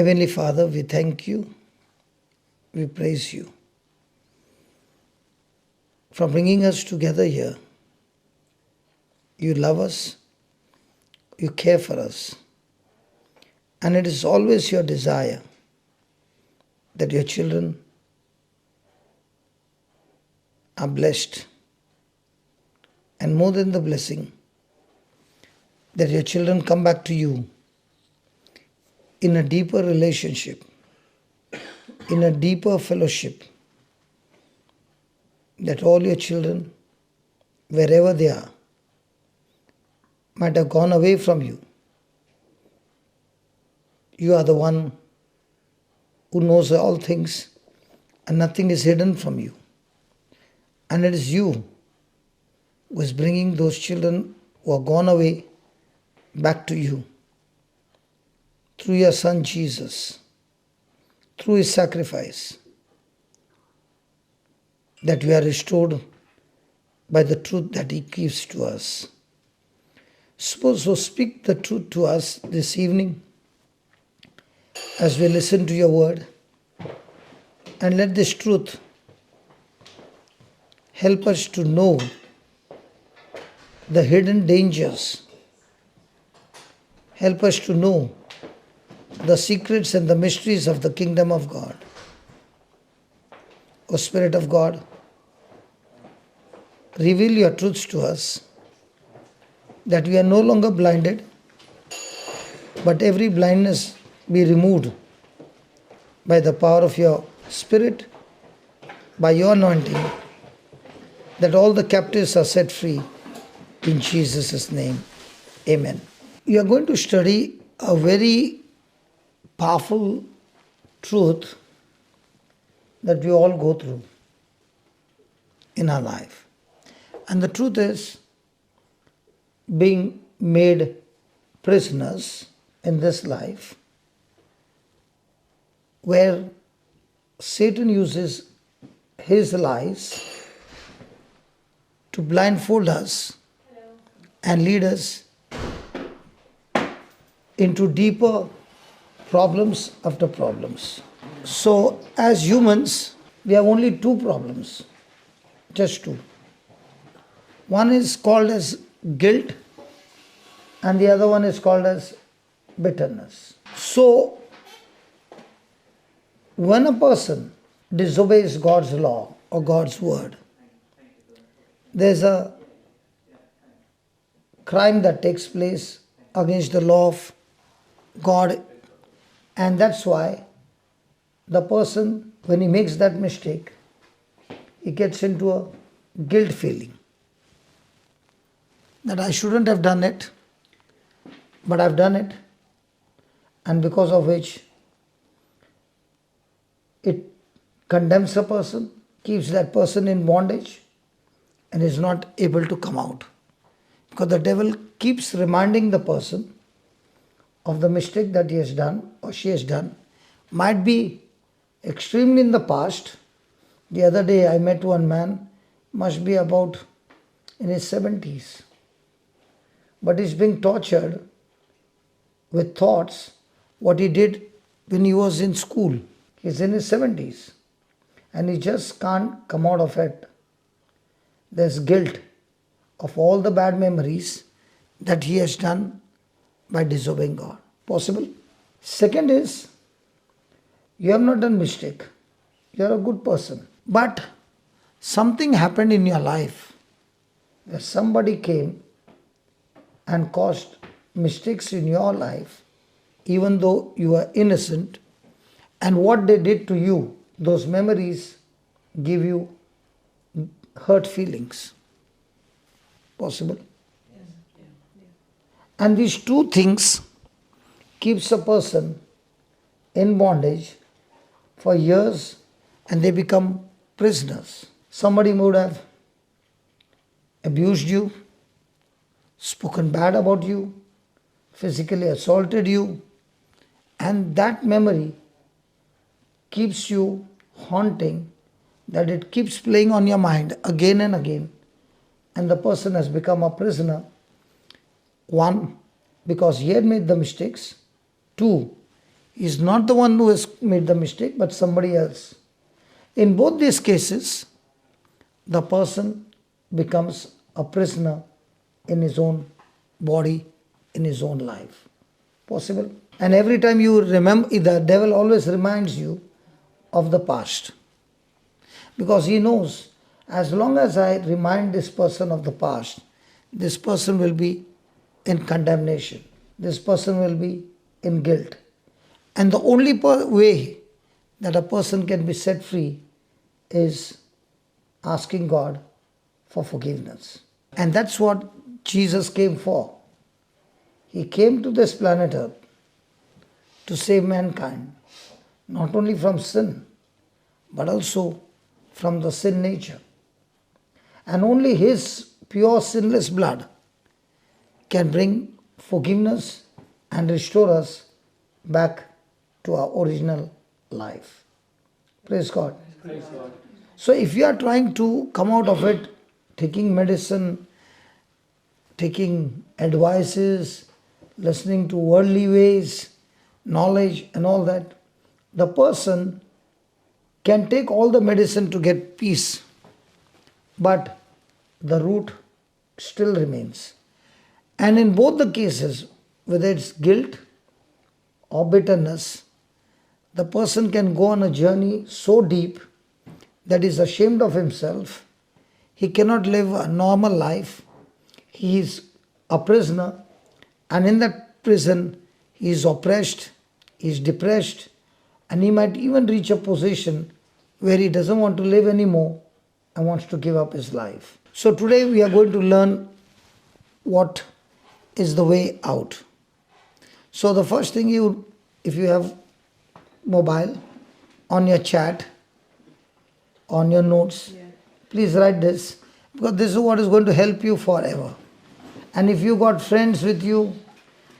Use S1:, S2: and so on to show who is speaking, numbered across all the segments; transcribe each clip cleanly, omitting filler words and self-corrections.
S1: Heavenly Father, we thank you, we praise you for bringing us together here. You love us, you care for us, and it is always your desire that your children are blessed, and more than the blessing, that your children come back to you in a deeper relationship, in a deeper fellowship, that all your children, wherever they are, might have gone away from you. You are the one who knows all things, and nothing is hidden from you. And it is you who is bringing those children who are gone away back to you through your Son Jesus, through His sacrifice, that we are restored by the truth that He gives to us. So speak the truth to us this evening as we listen to your word, and let this truth help us to know the hidden dangers. Help us to know the secrets and the mysteries of the kingdom of God. O Spirit of God, reveal your truths to us, that we are no longer blinded, but every blindness be removed by the power of your Spirit, by your anointing, that all the captives are set free. In Jesus' name, amen. You are going to study a very powerful truth that we all go through in our life. And the truth is, being made prisoners in this life, where Satan uses his lies to blindfold us and lead us into deeper problems after problems. So, as humans, we have only two problems, just two. One is called as guilt, and the other one is called as bitterness. So, when a person disobeys God's law or God's word, there's a crime that takes place against the law of God, and that's why the person, when he makes that mistake, he gets into a guilt feeling that I shouldn't have done it, but I've done it, and because of which it condemns a person, keeps that person in bondage, and is not able to come out. Because the devil keeps reminding the person of the mistake that he has done or she has done. Might be extremely in the past. The other day I met one man, must be about in his 70s. But he's being tortured with thoughts what he did when he was in school. He's in his 70s and he just can't come out of it. There's guilt of all the bad memories that he has done by disobeying God. Possible? Second is, you have not done mistake. You are a good person. But something happened in your life where somebody came and caused mistakes in your life, even though you are innocent, and what they did to you, those memories give you hurt feelings. Possible? And these two things keeps a person in bondage for years, and they become prisoners. Somebody would have abused you, spoken bad about you, physically assaulted you, and that memory keeps you haunting, that it keeps playing on your mind again and again, and the person has become a prisoner. One, because he had made the mistakes. Two, He's not the one who has made the mistake, but somebody else. In both these cases, the person becomes a prisoner in his own body, in his own life. Possible? And every time you remember, the devil always reminds you of the past. Because he knows, as long as I remind this person of the past, this person will be in condemnation. This person will be in guilt. And the only way that a person can be set free is asking God for forgiveness. And that's what Jesus came for. He came to this planet Earth to save mankind, not only from sin, but also from the sin nature. And only His pure sinless blood can bring forgiveness and restore us back to our original life. Praise God.
S2: Praise God.
S1: So if you are trying to come out of it, taking medicine, taking advices, listening to worldly ways, knowledge and all that, the person can take all the medicine to get peace, but the root still remains. And in both the cases, whether it's guilt or bitterness, the person can go on a journey so deep that he's ashamed of himself. He cannot live a normal life. He is a prisoner, and in that prison he is oppressed, he is depressed, and he might even reach a position where he doesn't want to live anymore and wants to give up his life. So today we are going to learn what is the way out. So the first thing, if you have mobile, on your chat, on your notes, please write this, because this is what is going to help you forever. And if you got friends with you,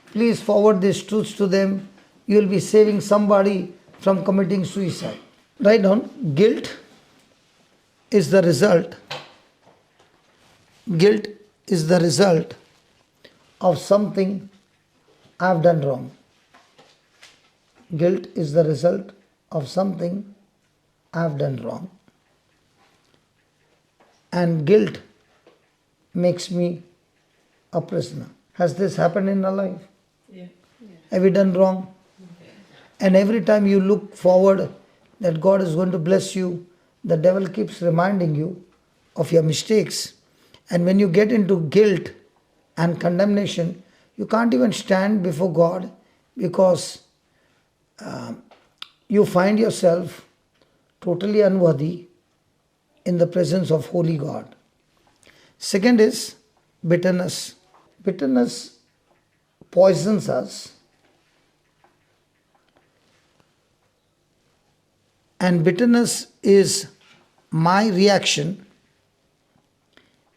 S1: please forward these truths to them. You will be saving somebody from committing suicide. Write down, guilt is the result. Guilt is the result of something I have done wrong. Guilt is the result of something I have done wrong. And guilt makes me a prisoner. Has this happened in our life?
S2: Yeah.
S1: Have you done wrong? And every time you look forward that God is going to bless you, the devil keeps reminding you of your mistakes. And when you get into guilt and condemnation, you can't even stand before God, because you find yourself totally unworthy in the presence of holy God. Second is bitterness. Bitterness poisons us, and bitterness is my reaction.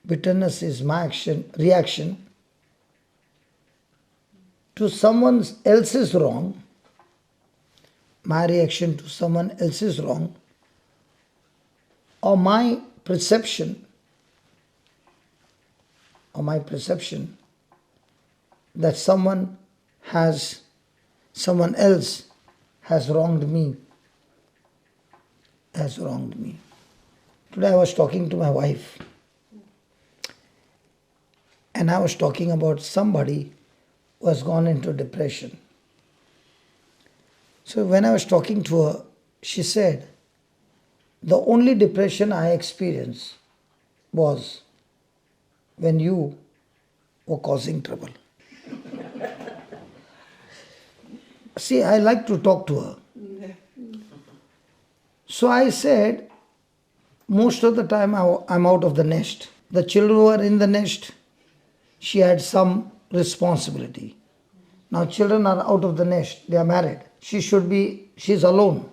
S1: Bitterness is my reaction to someone else's wrong. My reaction to someone else's wrong, or my perception that someone else has wronged me. Today I was talking to my wife, and I was talking about somebody who has gone into depression. So when I was talking to her, she said, the only depression I experienced was when you were causing trouble. See, I like to talk to her. So I said, most of the time I'm out of the nest. The children who are in the nest, she had some responsibility. Now children are out of the nest, they are married. She's alone.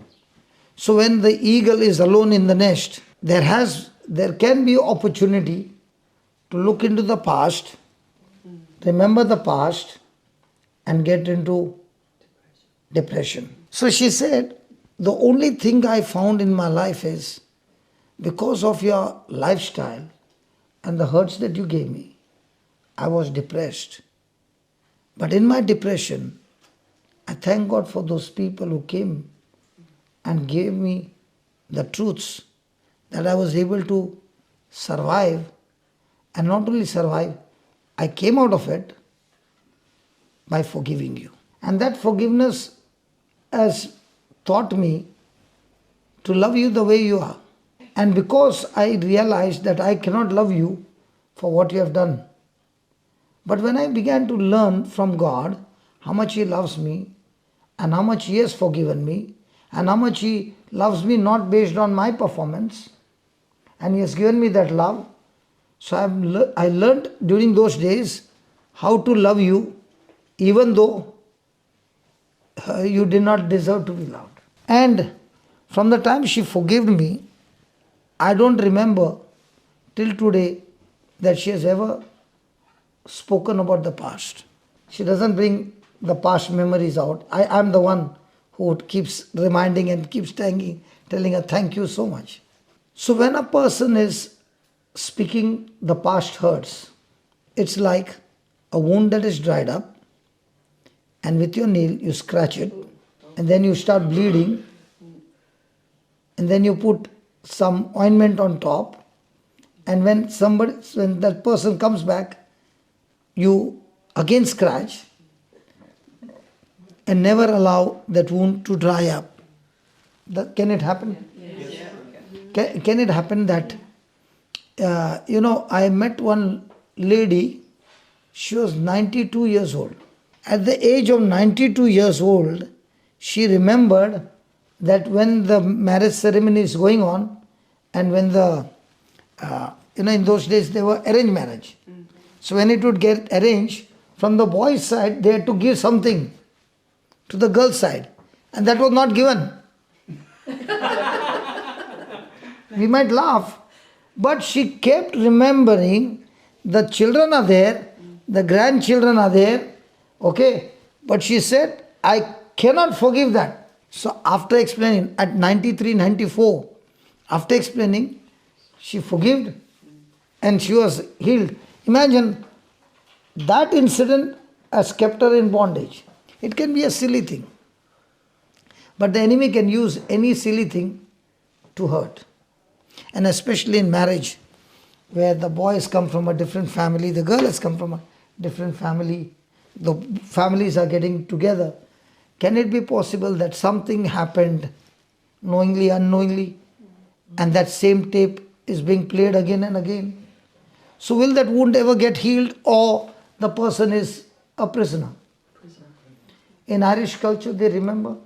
S1: So when the eagle is alone in the nest, there can be opportunity to look into the past, remember the past, and get into depression. So she said, the only thing I found in my life is, because of your lifestyle and the hurts that you gave me, I was depressed. But in my depression, I thank God for those people who came and gave me the truths that I was able to survive, and not only survive, I came out of it by forgiving you. And that forgiveness has taught me to love you the way you are. And because I realized that I cannot love you for what you have done, but when I began to learn from God how much He loves me and how much He has forgiven me and how much He loves me not based on my performance, and He has given me that love, so I learned during those days how to love you even though you did not deserve to be loved. And from the time she forgave me, I don't remember till today that she has ever spoken about the past. She doesn't bring the past memories out. I am the one who keeps reminding and keeps telling her thank you so much. So when a person is speaking the past hurts, it's like a wound that is dried up, and with your nail you scratch it, and then you start bleeding, and then you put some ointment on top, and when that person comes back, you again scratch and never allow that wound to dry up. Can it happen? Yes. Can it happen that I met one lady, she was 92 years old. At the age of 92 years old, she remembered that when the marriage ceremony is going on, and when in those days they were arranged marriage. So when it would get arranged, from the boys' side they had to give something to the girl's side, and that was not given. We might laugh, but she kept remembering the children are there, the grandchildren are there, okay, but she said, I cannot forgive that. So after explaining, at 93, 94, after explaining, she forgave and she was healed. Imagine, that incident has kept her in bondage. It can be a silly thing, but the enemy can use any silly thing to hurt. And especially in marriage, where the boy has come from a different family, the girl has come from a different family, the families are getting together. Can it be possible that something happened knowingly, unknowingly, and that same tape is being played again and again? So will that wound ever get healed, or the person is a prisoner? In Irish culture, they remember.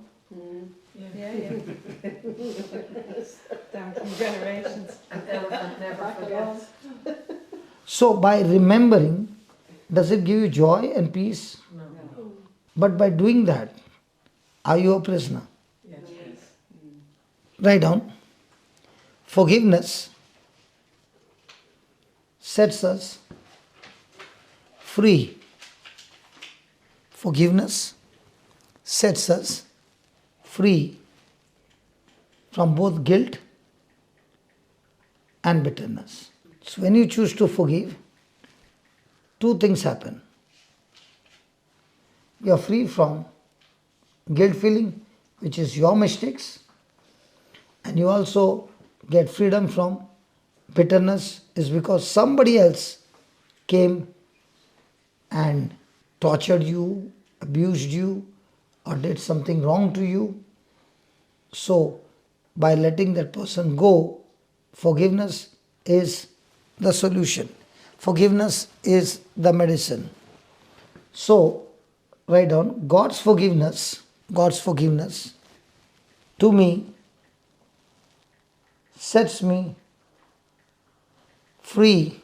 S2: Down from generations.
S3: An elephant never forgets.
S1: So by remembering, does it give you joy and peace?
S3: No.
S1: But by doing that, are you a prisoner?
S2: Yes.
S1: Write down. Forgiveness sets us free. Forgiveness sets us free from both guilt and bitterness. So when you choose to forgive, two things happen. You are free from guilt feeling, which is your mistakes, and you also get freedom from bitterness, is because somebody else came and tortured you, abused you, or did something wrong to you. So by letting that person go, forgiveness is the solution. Forgiveness is the medicine. So write down, God's forgiveness to me sets me free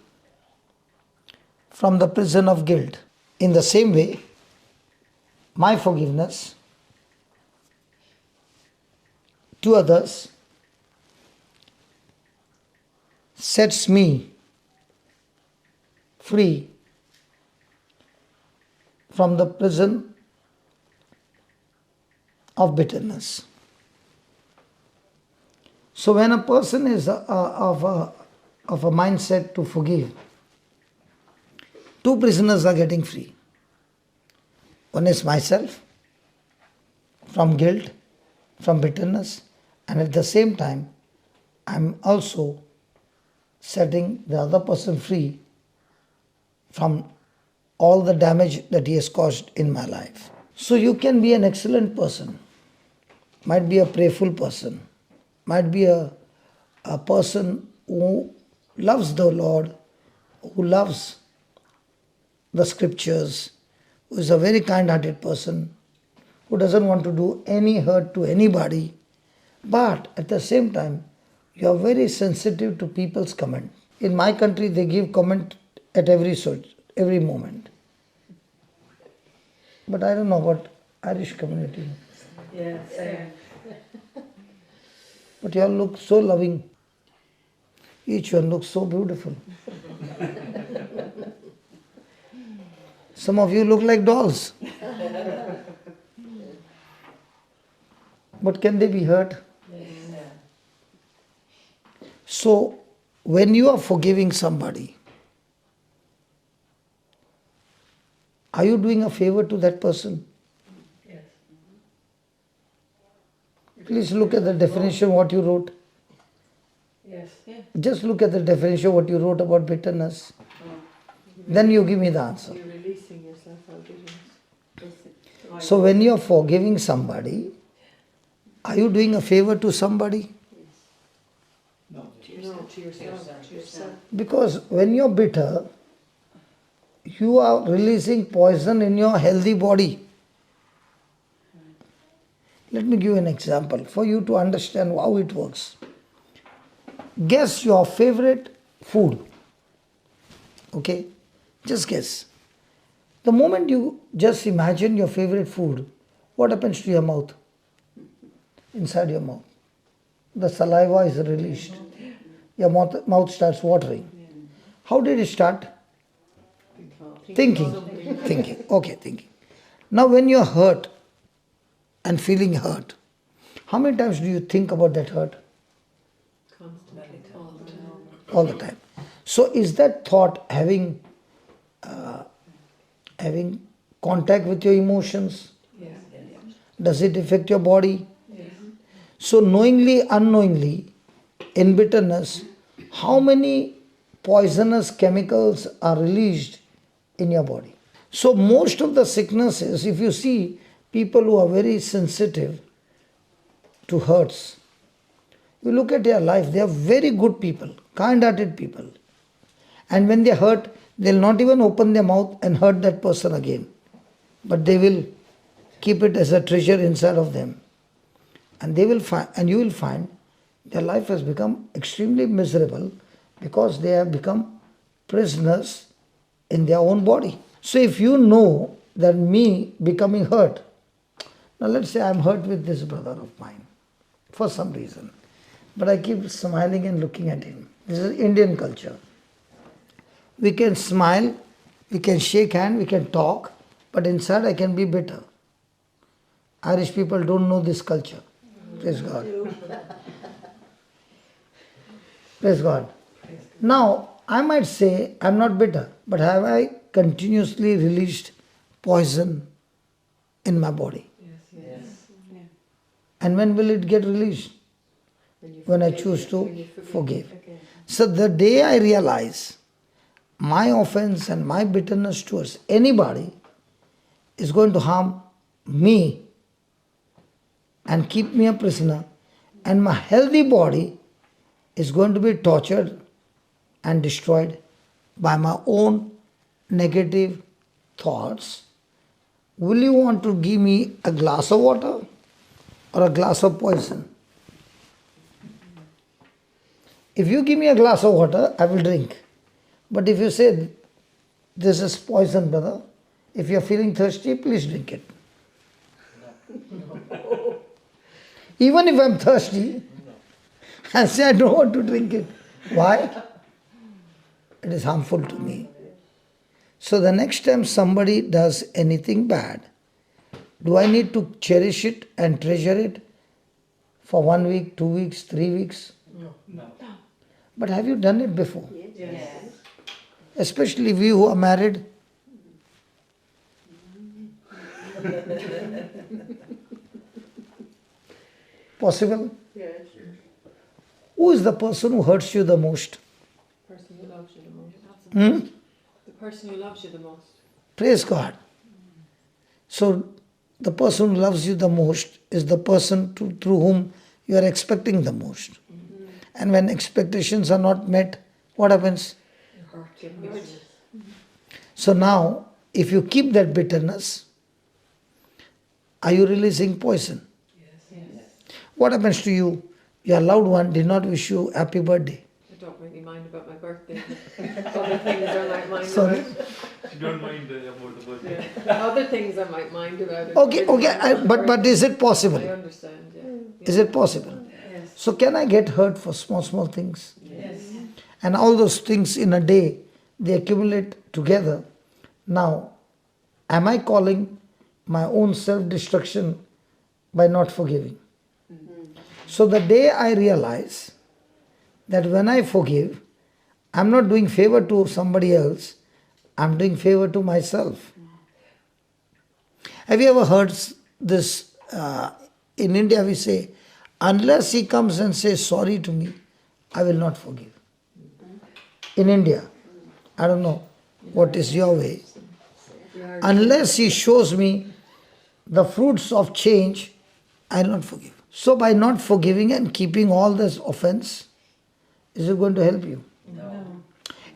S1: from the prison of guilt. In the same way, my forgiveness to others sets me free from the prison of bitterness. So when a person is of a mindset to forgive, two prisoners are getting free. One is myself from guilt, from bitterness, and at the same time, I'm also setting the other person free from all the damage that he has caused in my life. So you can be an excellent person, might be a prayerful person, might be a person who loves the Lord, who loves the scriptures, who is a very kind-hearted person, who doesn't want to do any hurt to anybody, but at the same time, you are very sensitive to people's comment. In my country, they give comment at every moment. But I don't know about Irish community.
S3: Yeah, same.
S1: But you all look so loving. Each one looks so beautiful. Some of you look like dolls. But can they be hurt? So, when you are forgiving somebody, are you doing a favor to that person?
S3: Yes.
S1: Please look at the definition what you wrote.
S3: Yes.
S1: Just look at the definition what you wrote about bitterness. Then you give me the answer.
S3: You're releasing yourself out of bitterness.
S1: So when you are forgiving somebody, are you doing a favor to somebody?
S3: No, to yourself. To yourself.
S1: Because when you are bitter, you are releasing poison in your healthy body. Let me give you an example for you to understand how it works. Guess your favorite food. Okay? Just guess. The moment you just imagine your favorite food, what happens to your mouth? Inside your mouth. The saliva is released. Your mouth starts watering. How did it start? Thinking. Okay, thinking. Now when you're hurt and feeling hurt, how many times do you think about that hurt?
S3: Constantly. All the time.
S1: All the time. So is that thought having contact with your emotions?
S3: Yes.
S1: Does it affect your body?
S3: Yes.
S1: So knowingly, unknowingly, in bitterness, how many poisonous chemicals are released in your body? So most of the sicknesses, if you see people who are very sensitive to hurts, you look at their life, they are very good people, kind-hearted people. And when they hurt, they'll not even open their mouth and hurt that person again. But they will keep it as a treasure inside of them. And they will find, and you will find their life has become extremely miserable because they have become prisoners in their own body. So if you know that me becoming hurt, now let's say I'm hurt with this brother of mine for some reason, but I keep smiling and looking at him. This is Indian culture. We can smile, we can shake hand, we can talk, but inside I can be bitter. Irish people don't know this culture. Praise God. Praise God. Now, I might say I'm not bitter, but have I continuously released poison in my body?
S3: Yes.
S1: And when will it get released? When I choose to forgive. So the day I realize my offense and my bitterness towards anybody is going to harm me and keep me a prisoner, and my healthy body is going to be tortured and destroyed by my own negative thoughts, will you want to give me a glass of water or a glass of poison? If you give me a glass of water, I will drink. But if you say, this is poison, brother, if you are feeling thirsty, please drink it. Even if I am thirsty, I say I don't want to drink it. Why? It is harmful to me. So the next time somebody does anything bad, do I need to cherish it and treasure it for 1 week, 2 weeks, 3 weeks?
S3: No.
S1: But have you done it before?
S3: Yes.
S1: Especially we who are married. Possible?
S3: Yeah.
S1: Who is the person who hurts you the most?
S3: Person who loves you the most.
S1: Hmm?
S3: The person who loves you the most.
S1: Praise God. So, the person who loves you the most is the person through whom you are expecting the most. And when expectations are not met, what happens?
S3: Get bitterness.
S1: So now, if you keep that bitterness, are you releasing poison?
S3: Yes.
S1: What happens to you? Your loved one did not wish you happy birthday.
S3: I don't really mind about my birthday. Other things I might mind
S1: Sorry?
S3: about.
S4: You don't mind about the birthday.
S3: Yeah. Other things I might mind about it.
S1: Okay,
S3: Really
S1: okay,
S3: mind about
S1: but is it
S3: I
S1: possible?
S3: understand, yeah.
S1: Is it possible?
S2: Yes.
S1: So can I get hurt for small things?
S2: Yes.
S1: And all those things in a day, they accumulate together. Now, am I calling my own self-destruction by not forgiving? So the day I realize that when I forgive, I'm not doing favor to somebody else, I'm doing favor to myself. Have you ever heard this? In India we say, unless he comes and says sorry to me, I will not forgive. In India, I don't know what is your way. Unless he shows me the fruits of change, I will not forgive. So by not forgiving and keeping all this offense, is it going to help you?
S2: No.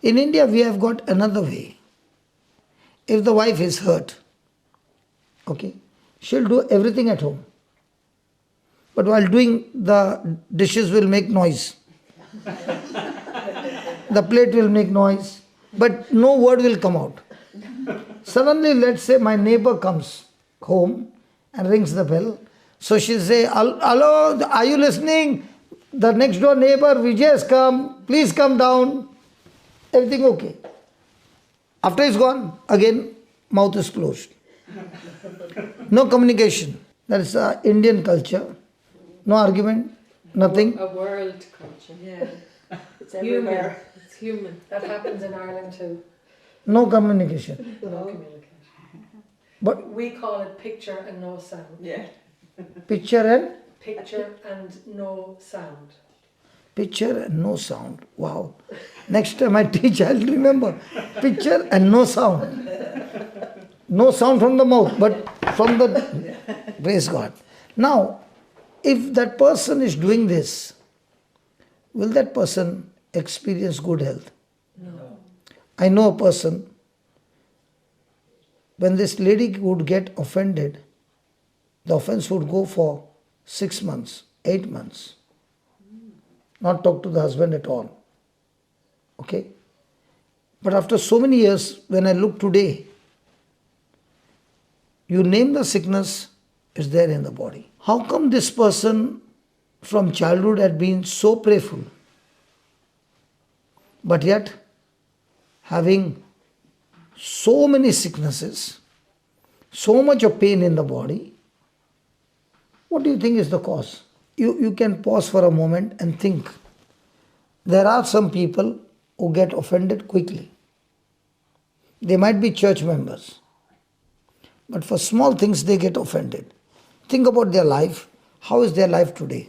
S1: In India, we have got another way. If the wife is hurt, okay, she'll do everything at home. But while doing, the dishes will make noise. The plate will make noise, but no word will come out. Suddenly, let's say my neighbor comes home and rings the bell. So she'll say, hello, are you listening? The next door neighbor, Vijay has come, please come down. Everything okay. After he's gone, again, mouth is closed. No communication. That is Indian culture. No argument, nothing.
S3: A world culture.
S2: Yeah. It's
S3: Human.
S2: everywhere.
S3: It's human.
S2: That happens in Ireland too.
S1: No communication.
S2: No communication.
S1: But
S2: We call it picture and no sound.
S3: Yeah.
S1: picture and
S2: Picture and no sound.
S1: picture and no sound. Wow. Next time I teach, I'll remember. Picture and no sound. No sound from the mouth, but from the... Praise God. Now, if that person is doing this, will that person experience good health?
S2: No.
S1: I know a person, when this lady would get offended, the offense would go for 6 months, 8 months. Not talk to the husband at all. Okay? But after so many years, when I look today, you name the sickness, it's there in the body. How come this person from childhood had been so prayerful, but yet having so many sicknesses, so much of pain in the body? What do you think is the cause? You can pause for a moment and think. There are some people who get offended quickly. They might be church members, but for small things they get offended. Think about their life. How is their life today?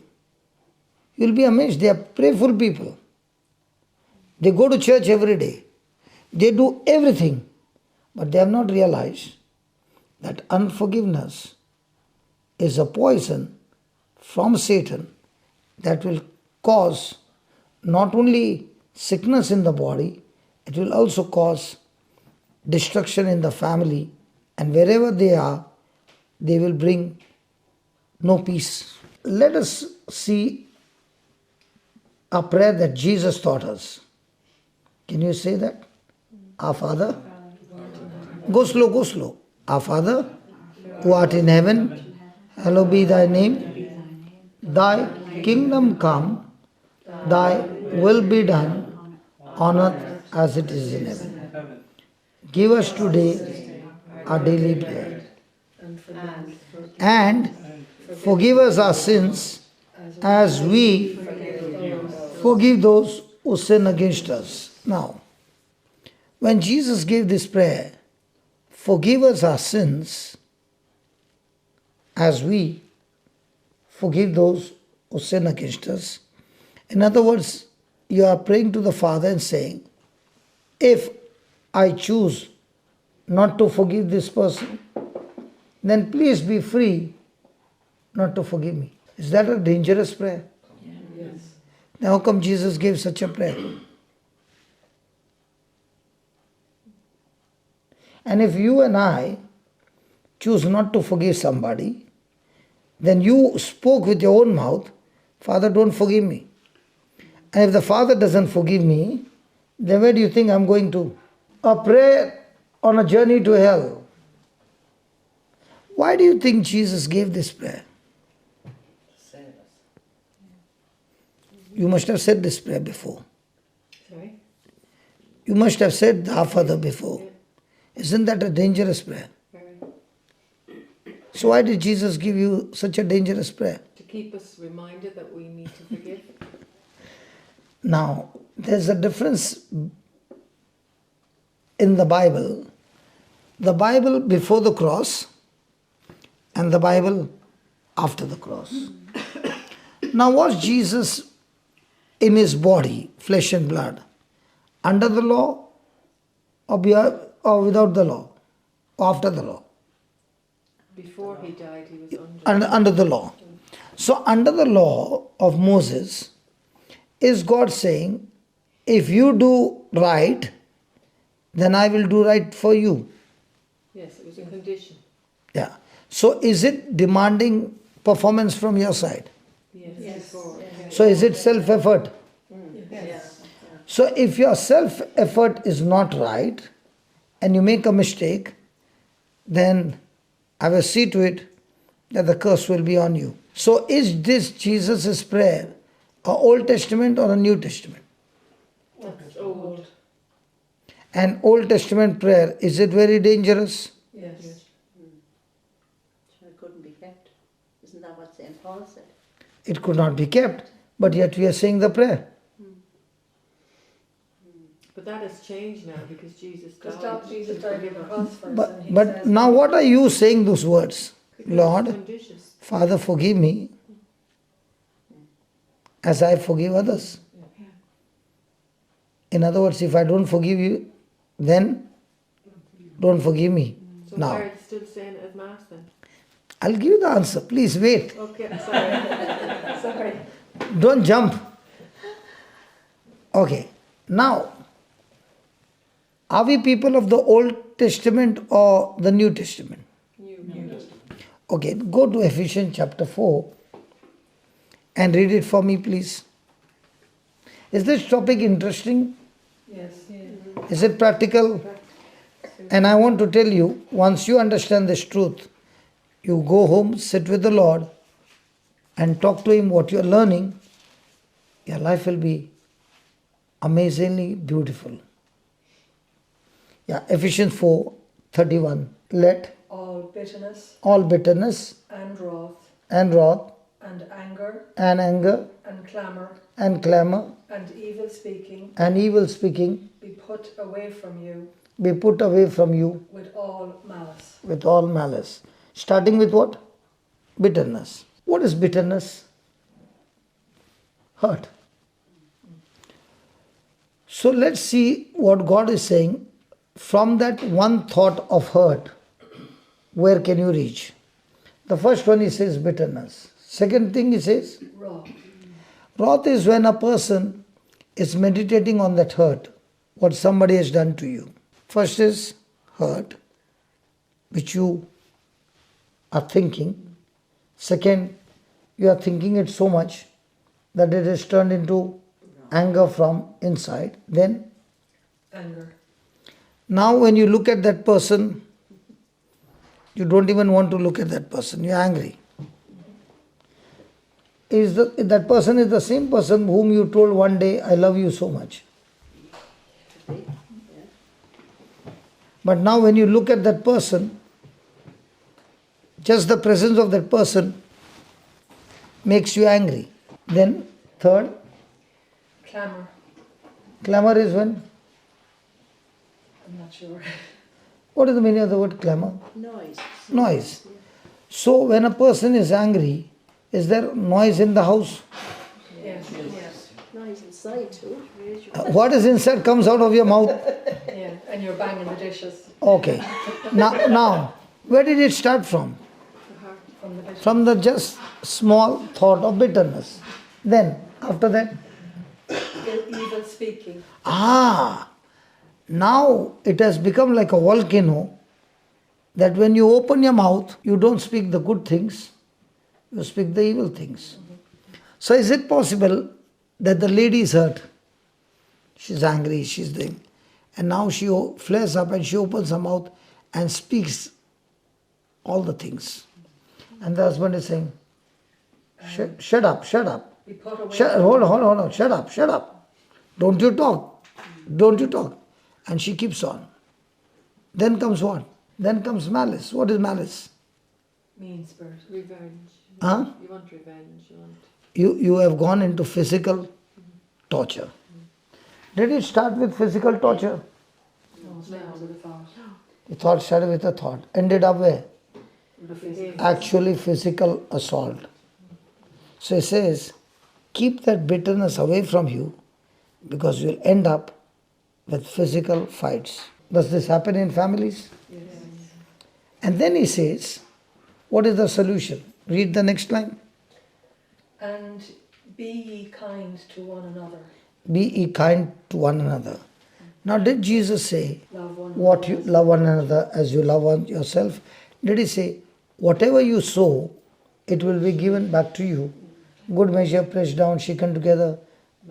S1: You'll be amazed. They are prayerful people. They go to church every day. They do everything, but they have not realized that unforgiveness is a poison from Satan that will cause not only sickness in the body, it will also cause destruction in the family, and wherever they are, they will bring no peace. Let us see a prayer that Jesus taught us. Can you say that? Our Father. Go slow, go slow. Our Father, who art in heaven, hallowed be thy name. Thy kingdom come, thy will be done on earth as it is in heaven. Give us today our daily bread. And forgive us our sins as we forgive those who sin against us. Now, when Jesus gave this prayer, forgive us our sins as we forgive those who sin against us. In other words, you are praying to the Father and saying, if I choose not to forgive this person, then please be free not to forgive me. Is that a dangerous prayer?
S2: Yes.
S1: Now, how come Jesus gave such a prayer? And if you and I choose not to forgive somebody, then you spoke with your own mouth, Father, don't forgive me. And if the Father doesn't forgive me, then where do you think I'm going to? A prayer on a journey to hell. Why do you think Jesus gave this prayer? You must have said this prayer before.
S3: Sorry?
S1: You must have said the Our Father before. Isn't that a dangerous prayer?
S3: Very.
S1: So why did Jesus give you such a dangerous prayer?
S3: To keep us reminded that we need to forgive.
S1: Now, there's a difference in the Bible. The Bible before the cross and the Bible after the cross. Now, was Jesus in his body, flesh and blood, under the law or without the law, or after the law?
S3: Before he died, he was under.
S1: Under the law. So, under the law of Moses, is God saying, if you do right, then I will do right for you?
S3: Yes, it was a condition.
S1: Yeah. So, is it demanding performance from your side?
S3: Yes. Before.
S1: So, is it self effort?
S3: Yes.
S1: So, if your self effort is not right and you make a mistake, then I will see to it that the curse will be on you. So, is this Jesus' prayer a Old Testament or a New Testament?
S3: That's old.
S1: An Old Testament prayer, is it very dangerous?
S2: Yes.
S5: So it couldn't be kept. Isn't that what St. Paul said?
S1: It could not be kept, but yet we are saying the prayer.
S3: But that has changed now because Jesus
S2: Because
S3: died.
S2: Jesus died on the cross for us.
S1: But,
S2: and he
S1: but
S2: says,
S1: now, what are you saying those words?
S3: Because
S1: Lord,
S3: it's conditions.
S1: Father, forgive me as I forgive others. In other words, if I don't forgive you, then don't forgive me.
S3: So
S1: Now,
S3: why are you still saying it at Mass then?
S1: I'll give you the answer. Please wait.
S3: Okay, sorry. Sorry.
S1: Don't jump. Okay. Now, are we people of the Old Testament or the New Testament?
S3: New.
S1: Okay, go to Ephesians chapter 4 and read it for me, please. Is this topic interesting?
S2: Yes.
S1: Is it practical? And I want to tell you, once you understand this truth, you go home, sit with the Lord, and talk to Him what you are learning, your life will be amazingly beautiful. Yeah, Ephesians 4:31. Let
S2: All bitterness
S1: all bitterness
S2: and wrath
S1: and wrath
S2: and anger
S1: and anger
S2: and clamour
S1: and clamor
S2: and evil speaking
S1: and evil speaking
S2: be put away from you
S1: be put away from you
S2: with all malice.
S1: with all malice. Starting with what? Bitterness. What is bitterness? Hurt. So let's see what God is saying. From that one thought of hurt, where can you reach? The first one he says bitterness. Second thing he says
S2: Wrath.
S1: wrath is when a person is meditating on that hurt, what somebody has done to you. First is hurt, which you are thinking. Second, you are thinking it so much that it is turned into anger from inside. Then,
S2: Anger.
S1: now when you look at that person, you don't even want to look at that person. You are angry. That person is the same person whom you told one day, I love you so much. But now when you look at that person, just the presence of that person makes you angry. Then third,
S2: Clamour.
S1: clamor is when?
S2: I'm not sure.
S1: What is the meaning of the word clamor?
S5: Noise.
S1: Noise. So when a person is angry, Is there noise in the house?
S2: Yes. Yes.
S5: Noise inside too.
S1: What is inside comes out of your mouth.
S2: Yeah. And you're banging the dishes
S1: Okay. Now, where did it start from?
S2: from the dishes.
S1: From the just small thought of bitterness. Then, after that,
S2: Evil speaking.
S1: now it has become like a volcano that when you open your mouth, you don't speak the good things, you speak the evil things. So is it possible that the lady is hurt? She's angry, she's doing. And now she flares up and she opens her mouth and speaks all the things. And the husband is saying, shut up, shut up.
S2: We put away.
S1: Hold on, shut up. Don't you talk. And she keeps on. Then comes what? Then comes malice. What is malice?
S2: Mean spirit.
S3: Revenge.
S1: Huh?
S3: You want revenge.
S1: You have gone into physical torture. Did it start with physical torture?
S2: No, it's not with a thought.
S1: The thought started with a thought. Ended up where?
S2: The physical.
S1: Actually physical assault. So he says, keep that bitterness away from you because you'll end up with physical fights. Does this happen in families?
S2: Yes.
S1: And then he says, what is the solution? Read the next line.
S2: And be ye kind to one another.
S1: Be ye kind to one another. Now, did Jesus say,
S2: Love one
S1: what you
S2: another.
S1: love one another as you love yourself? Did he say, whatever you sow, it will be given back to you? Good measure, pressed down, shaken together,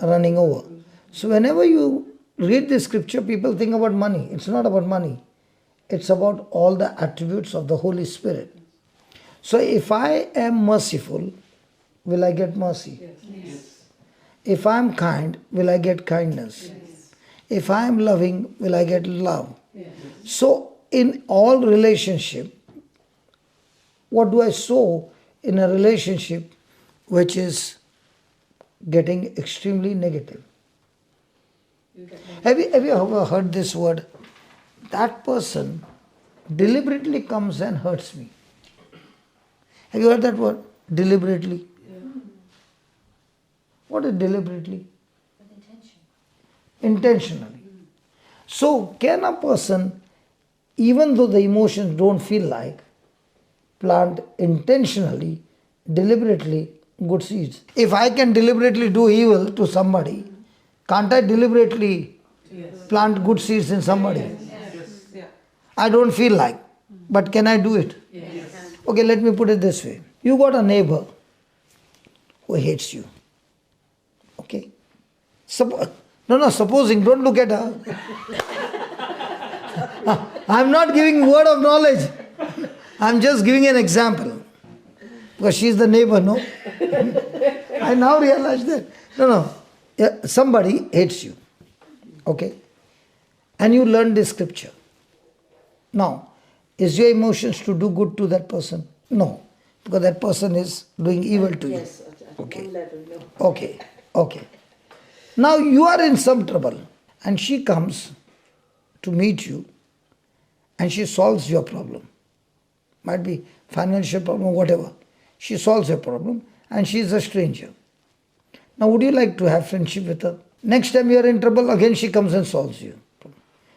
S1: running over. So whenever you read this scripture, people think about money. It's not about money. It's about all the attributes of the Holy Spirit. So if I am merciful, will I get mercy?
S2: Yes.
S1: If I am kind, will I get kindness?
S2: Yes.
S1: If I am loving, will I get love?
S2: Yes.
S1: So in all relationship, what do I sow in a relationship which is getting extremely negative?
S2: You get more.
S1: Have you ever heard this word? That person deliberately comes and hurts me. Have you heard that word? Deliberately. What is deliberately?
S5: With intention.
S1: Intentionally. So can a person, even though the emotions don't feel like, plant intentionally, deliberately good seeds? If I can deliberately do evil to somebody, can't I deliberately
S2: Yes.
S1: plant good seeds in somebody?
S2: Yes. Yeah.
S1: I don't feel like, but can I do it?
S2: Yes.
S1: Okay, let me put it this way. You got a neighbor who hates you. Okay? Supposing, don't look at her. I'm not giving word of knowledge. I'm just giving an example. Because she's the neighbor, no? I now realize that. No. Yeah, somebody hates you. Okay? And you learn this scripture. Now, is your emotions to do good to that person? No. Because that person is doing evil to you.
S5: Yes, at
S1: Okay.
S5: one level, no.
S1: Okay. Now you are in some trouble and she comes to meet you and she solves your problem. Might be financial problem, whatever. She solves your problem and she is a stranger. Now would you like to have friendship with her? Next time you are in trouble, again she comes and solves you.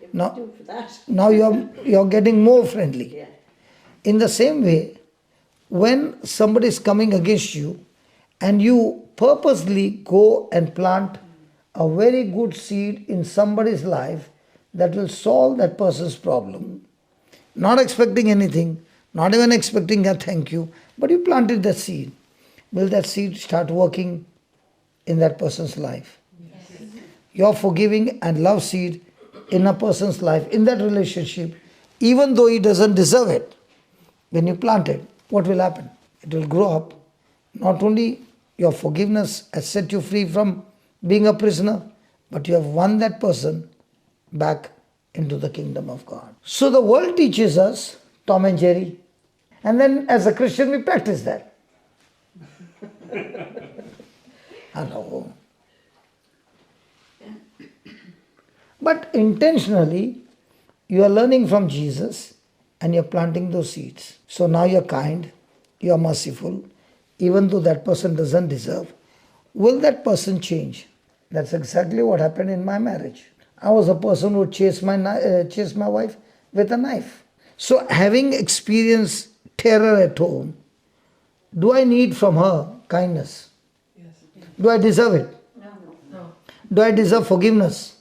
S5: You
S1: No.
S5: do for that.
S1: Now you are getting more friendly.
S5: Yeah.
S1: In the same way, when somebody is coming against you and you purposely go and plant a very good seed in somebody's life that will solve that person's problem, not expecting anything, not even expecting a thank you, but you planted that seed. Will that seed start working in that person's life?
S2: Yes.
S1: Your forgiving and love seed in a person's life, in that relationship, even though he doesn't deserve it, when you plant it, what will happen? It will grow up. Not only your forgiveness has set you free from being a prisoner, but you have won that person back into the kingdom of God. So the world teaches us Tom and Jerry, and then as a Christian we practice that. Hello. But intentionally, you are learning from Jesus and you're planting those seeds. So now you're kind, you're merciful, even though that person doesn't deserve, will that person change? That's exactly what happened in my marriage. I was a person who chased my wife with a knife. So having experienced terror at home, do I need from her kindness?
S2: Yes.
S1: Do I deserve it?
S5: No.
S2: No.
S1: Do I deserve forgiveness?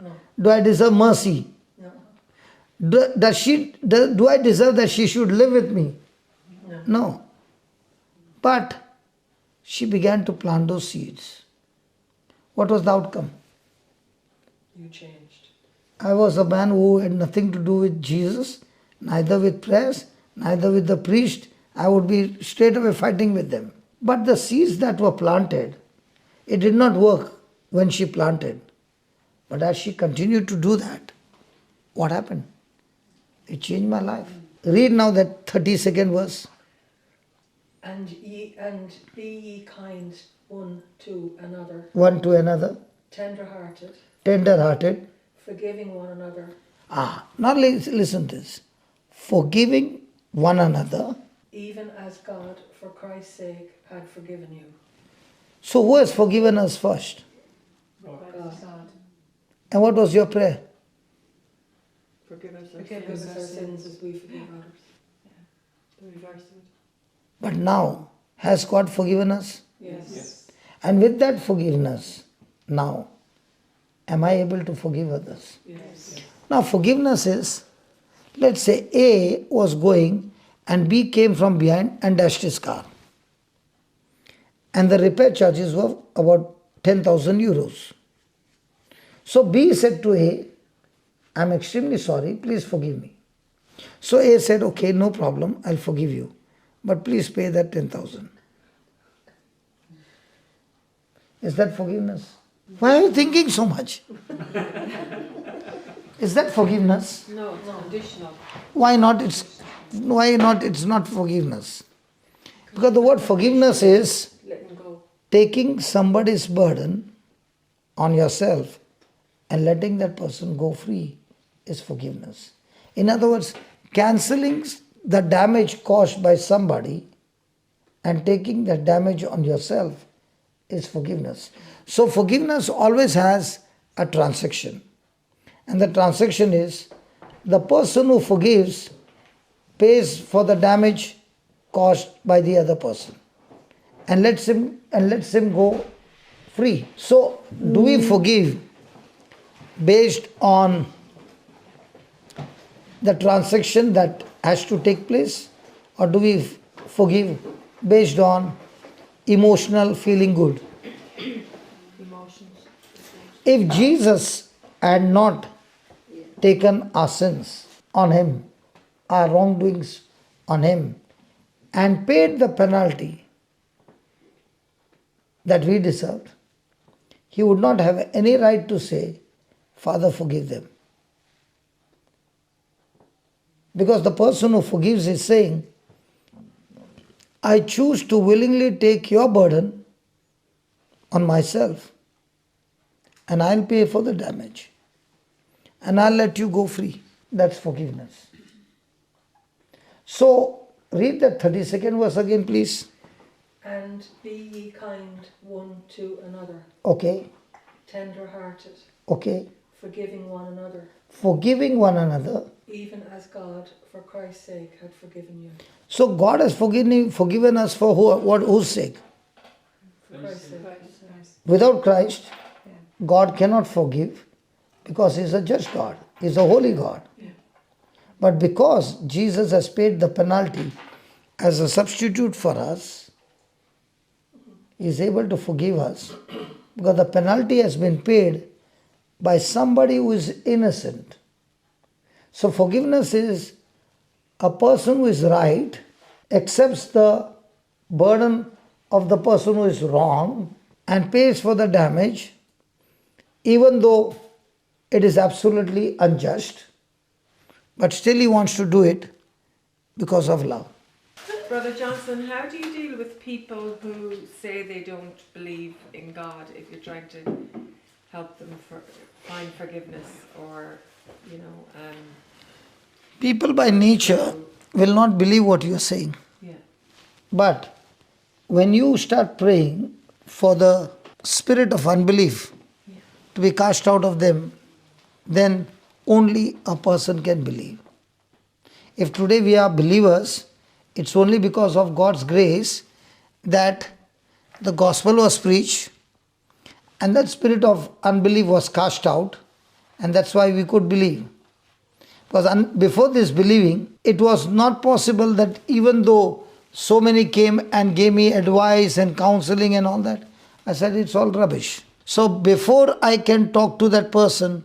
S2: No.
S1: Do I deserve mercy?
S2: No.
S1: Do I deserve that she should live with me?
S2: No.
S1: No. But she began to plant those seeds. What was the outcome?
S2: You changed.
S1: I was a man who had nothing to do with Jesus, neither with prayers, neither with the priest. I would be straight away fighting with them. But the seeds that were planted, it did not work when she planted. But as she continued to do that, what happened? It changed my life. Read now that 32nd verse.
S2: And be ye kind one to another,
S1: One to another,
S2: tender-hearted,
S1: tender-hearted.
S2: forgiving one another,
S1: Now listen to this. Forgiving one another.
S2: even as God, for Christ's sake, had forgiven you.
S1: So who has forgiven us first?
S3: God.
S1: And what was your prayer?
S3: Forgive us our
S2: Forgive
S3: sins.
S2: us our sins as we forgive others.
S3: The reverse of it.
S1: But now, has God forgiven us?
S2: Yes.
S1: And with that forgiveness, now, am I able to forgive others?
S2: Yes.
S1: Now, forgiveness is, let's say A was going and B came from behind and dashed his car. And the repair charges were about 10,000 euros. So B said to A, I'm extremely sorry, please forgive me. So A said, okay, no problem, I'll forgive you. But please pay that 10,000. Is that forgiveness? Why are you thinking so much? Is that forgiveness?
S3: No, it's conditional.
S1: Why not? It's not forgiveness. Because the word forgiveness is
S3: Letting go.
S1: taking somebody's burden on yourself and letting that person go free is forgiveness. In other words, cancelling the damage caused by somebody and taking that damage on yourself is forgiveness. So forgiveness always has a transaction. And the transaction is the person who forgives pays for the damage caused by the other person and lets him go free. So do we forgive based on the transaction that has to take place, or do we forgive based on emotional feeling good?
S3: Emotions.
S1: If Jesus had not taken our sins on him, our wrongdoings on him, and paid the penalty that we deserved, he would not have any right to say, Father, forgive them. Because the person who forgives is saying, I choose to willingly take your burden on myself, and I'll pay for the damage, and I'll let you go free. That's forgiveness. So, read that 32nd verse again, please.
S2: And be ye kind one to another,
S1: Okay,
S2: tender-hearted,
S1: okay.
S2: forgiving one another,
S1: Forgiving one another.
S2: even as God, for Christ's sake, had forgiven you.
S1: So, God has forgiven us for whose sake?
S2: For Christ's sake.
S1: Without Christ, God cannot forgive because He is a just God. He is a holy God. But because Jesus has paid the penalty as a substitute for us, He is able to forgive us because the penalty has been paid by somebody who is innocent. So forgiveness is a person who is right accepts the burden of the person who is wrong and pays for the damage, even though it is absolutely unjust, but still he wants to do it because of love.
S6: Brother Johnson, how do you deal with people who say they don't believe in God if you're trying to help them find forgiveness or,
S1: People by nature will not believe what you are saying.
S6: yeah.
S1: But when you start praying for the spirit of unbelief to be cast out of them, then only a person can believe. If today we are believers, it's only because of God's grace that the gospel was preached and that spirit of unbelief was cast out, and that's why we could believe. Because before this believing, it was not possible that even though so many came and gave me advice and counseling and all that, I said it's all rubbish. So before I can talk to that person,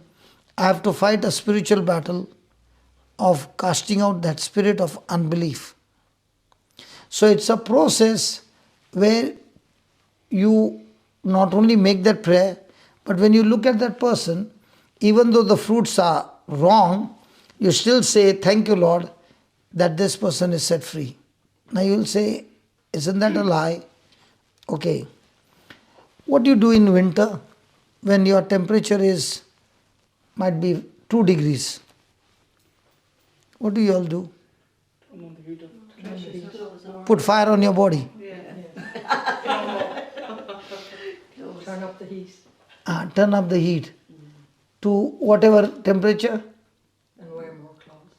S1: I have to fight a spiritual battle of casting out that spirit of unbelief. So it's a process where you not only make that prayer, but when you look at that person, even though the fruits are wrong, you still say, thank you, Lord, that this person is set free. Now you will say, isn't that a lie? Okay. What do you do in winter when your temperature might be 2 degrees? What do you all do? Put fire on your body.
S2: Turn up the heat
S1: Turn up the heat to whatever temperature?
S2: and wear more clothes.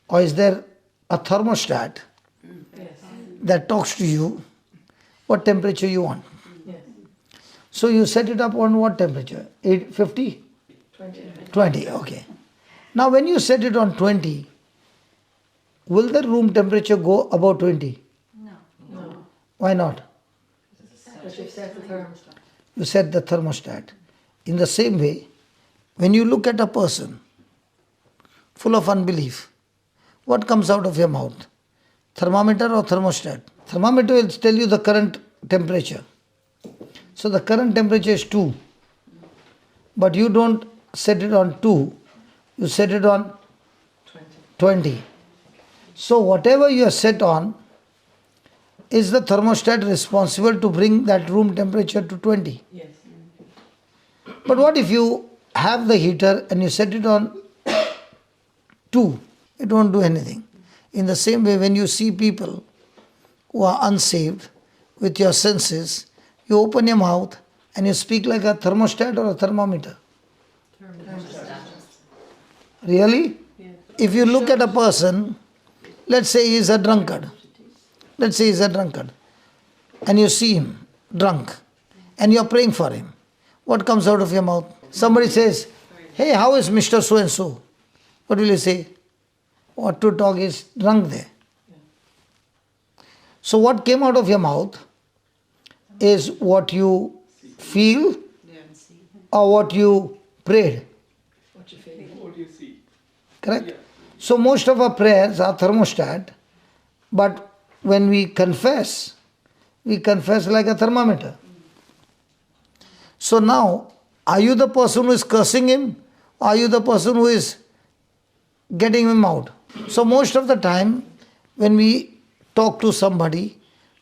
S1: Or is there a thermostat
S2: Yes.
S1: that talks to you what temperature you want?
S2: Yes.
S1: So you set it up on what temperature? 50?
S2: 20.
S1: 20, okay. Now when you set it on 20, will the room temperature go above 20?
S2: No.
S1: Why not?
S2: Because you've set the thermostat.
S1: You set the thermostat. In the same way, when you look at a person full of unbelief, what comes out of your mouth? Thermometer or thermostat? Thermometer will tell you the current temperature. So the current temperature is 2. But you don't set it on 2, you set it on 20. So whatever you are set on, is the thermostat responsible to bring that room temperature to 20?
S2: Yes.
S1: But what if you have the heater and you set it on 2? It won't do anything. In the same way, when you see people who are unsaved with your senses, you open your mouth and you speak like a thermostat or a thermometer. Really? If you look at a person, let's say he is a drunkard. Let's say he is a drunkard. And you see him drunk. And you are praying for him. What comes out of your mouth? Somebody says, hey, how is Mr. So-and-so? What will you say? What to talk is drunk there. So what came out of your mouth is what you feel or what you prayed.
S2: What you feel.
S4: What do you see?
S1: Correct? So most of our prayers are thermostat, but when we confess like a thermometer. So now, are you the person who is cursing him? Or are you the person who is getting him out? So most of the time, when we talk to somebody,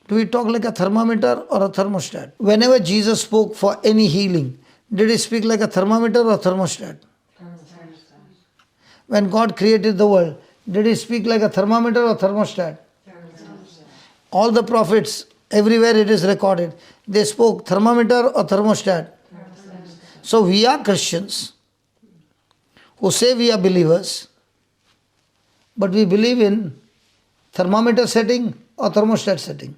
S1: do we talk like a thermometer or a thermostat? Whenever Jesus spoke for any healing, did he speak like a thermometer or a thermostat? When God created the world, did he speak like a thermometer or thermostat? All the prophets, everywhere it is recorded, they spoke thermometer or thermostat. So we are Christians who say we are believers, but we believe in thermometer setting or thermostat setting.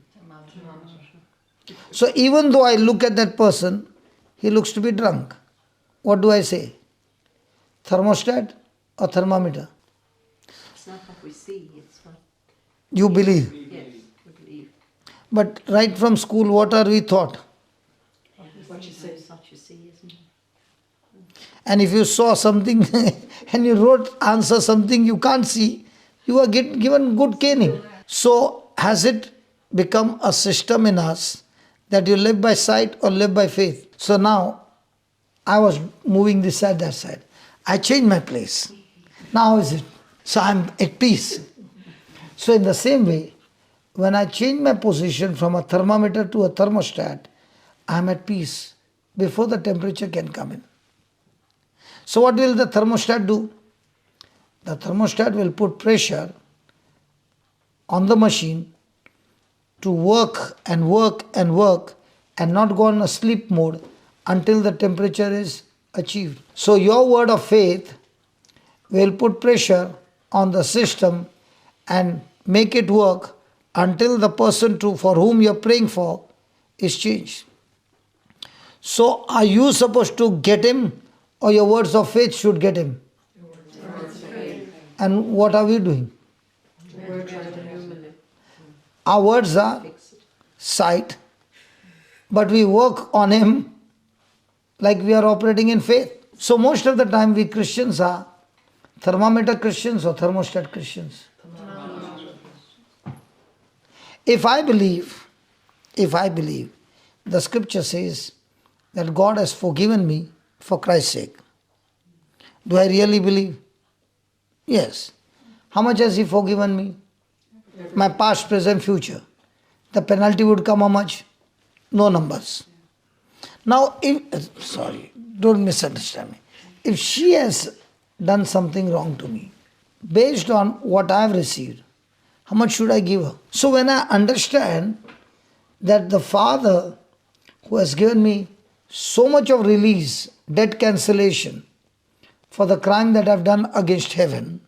S1: So even though I look at that person, he looks to be drunk. What do I say? Thermostat or thermometer?
S5: It's not what we see, it's what,
S1: You believe.
S5: yes, we believe.
S1: But right from school, what are we taught?
S2: What you see.
S5: It's what you see, isn't it?
S1: And if you saw something and you wrote answer something you can't see, you are given good caning. So has it become a system in us that you live by sight or live by faith? So now I was moving this side, that side. I changed my place. Now how is it? So I'm at peace. So in the same way, when I change my position from a thermometer to a thermostat, I'm at peace before the temperature can come in. So what will the thermostat do? The thermostat will put pressure on the machine to work and work and work and not go on a sleep mode until the temperature is achieved. So your word of faith will put pressure on the system and make it work until the person for whom you're praying for is changed. So are you supposed to get him, or your words of faith should get him? And what are we doing?
S6: We're trying to humanly.
S1: Our words are sight, but we work on him like we are operating in faith. So most of the time we Christians are thermometer Christians or thermostat Christians. If I believe, the scripture says that God has forgiven me for Christ's sake. Do I really believe? Yes. How much has He forgiven me? My past, present, future. The penalty would come how much? No numbers. Now, don't misunderstand me. If she has done something wrong to me, based on what I have received, how much should I give her? So when I understand that the Father who has given me so much of release, debt cancellation for the crime that I've done against heaven,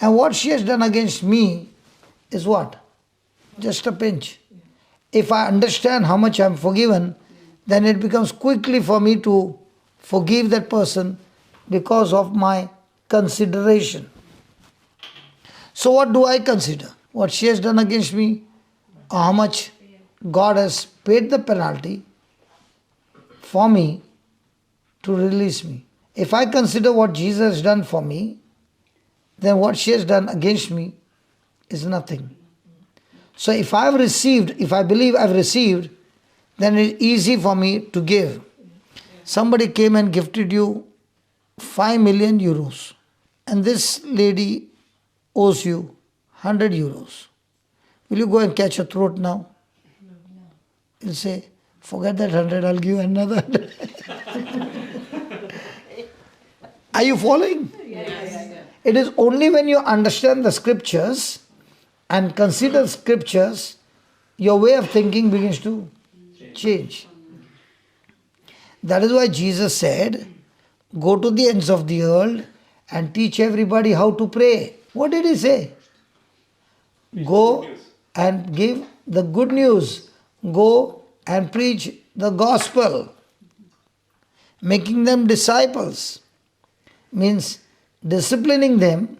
S1: and what she has done against me is what? Just a pinch. If I understand how much I'm forgiven, then it becomes quickly for me to forgive that person because of my consideration. So what do I consider? What she has done against me, or how much God has paid the penalty for me to release me. If I consider what Jesus has done for me, then what she has done against me is nothing. So if I believe I've received, then it's easy for me to give. Somebody came and gifted you 5 million euros, and this lady owes you 100 euros. Will you go and catch her throat now? No. You'll say, forget that 100, I'll give you another 100. Are you following?
S3: Yes.
S1: It is only when you understand the scriptures and consider scriptures, your way of thinking begins to change. That is why Jesus said, go to the ends of the world and teach everybody how to pray. What did he say? Go and give the good news. Go and preach the gospel. Making them disciples means disciplining them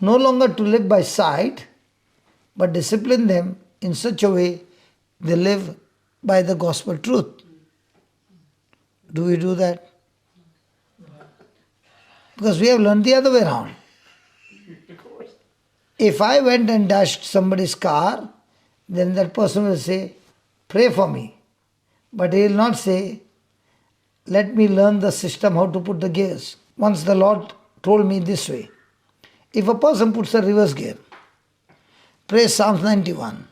S1: no longer to live by sight, but discipline them in such a way they live by the gospel truth. Do we do that? Because we have learned the other way around. If I went and dashed somebody's car, then that person will say, pray for me. But he will not say, let me learn the system how to put the gears. Once the Lord told me this way. If a person puts a reverse gear, prays Psalms 91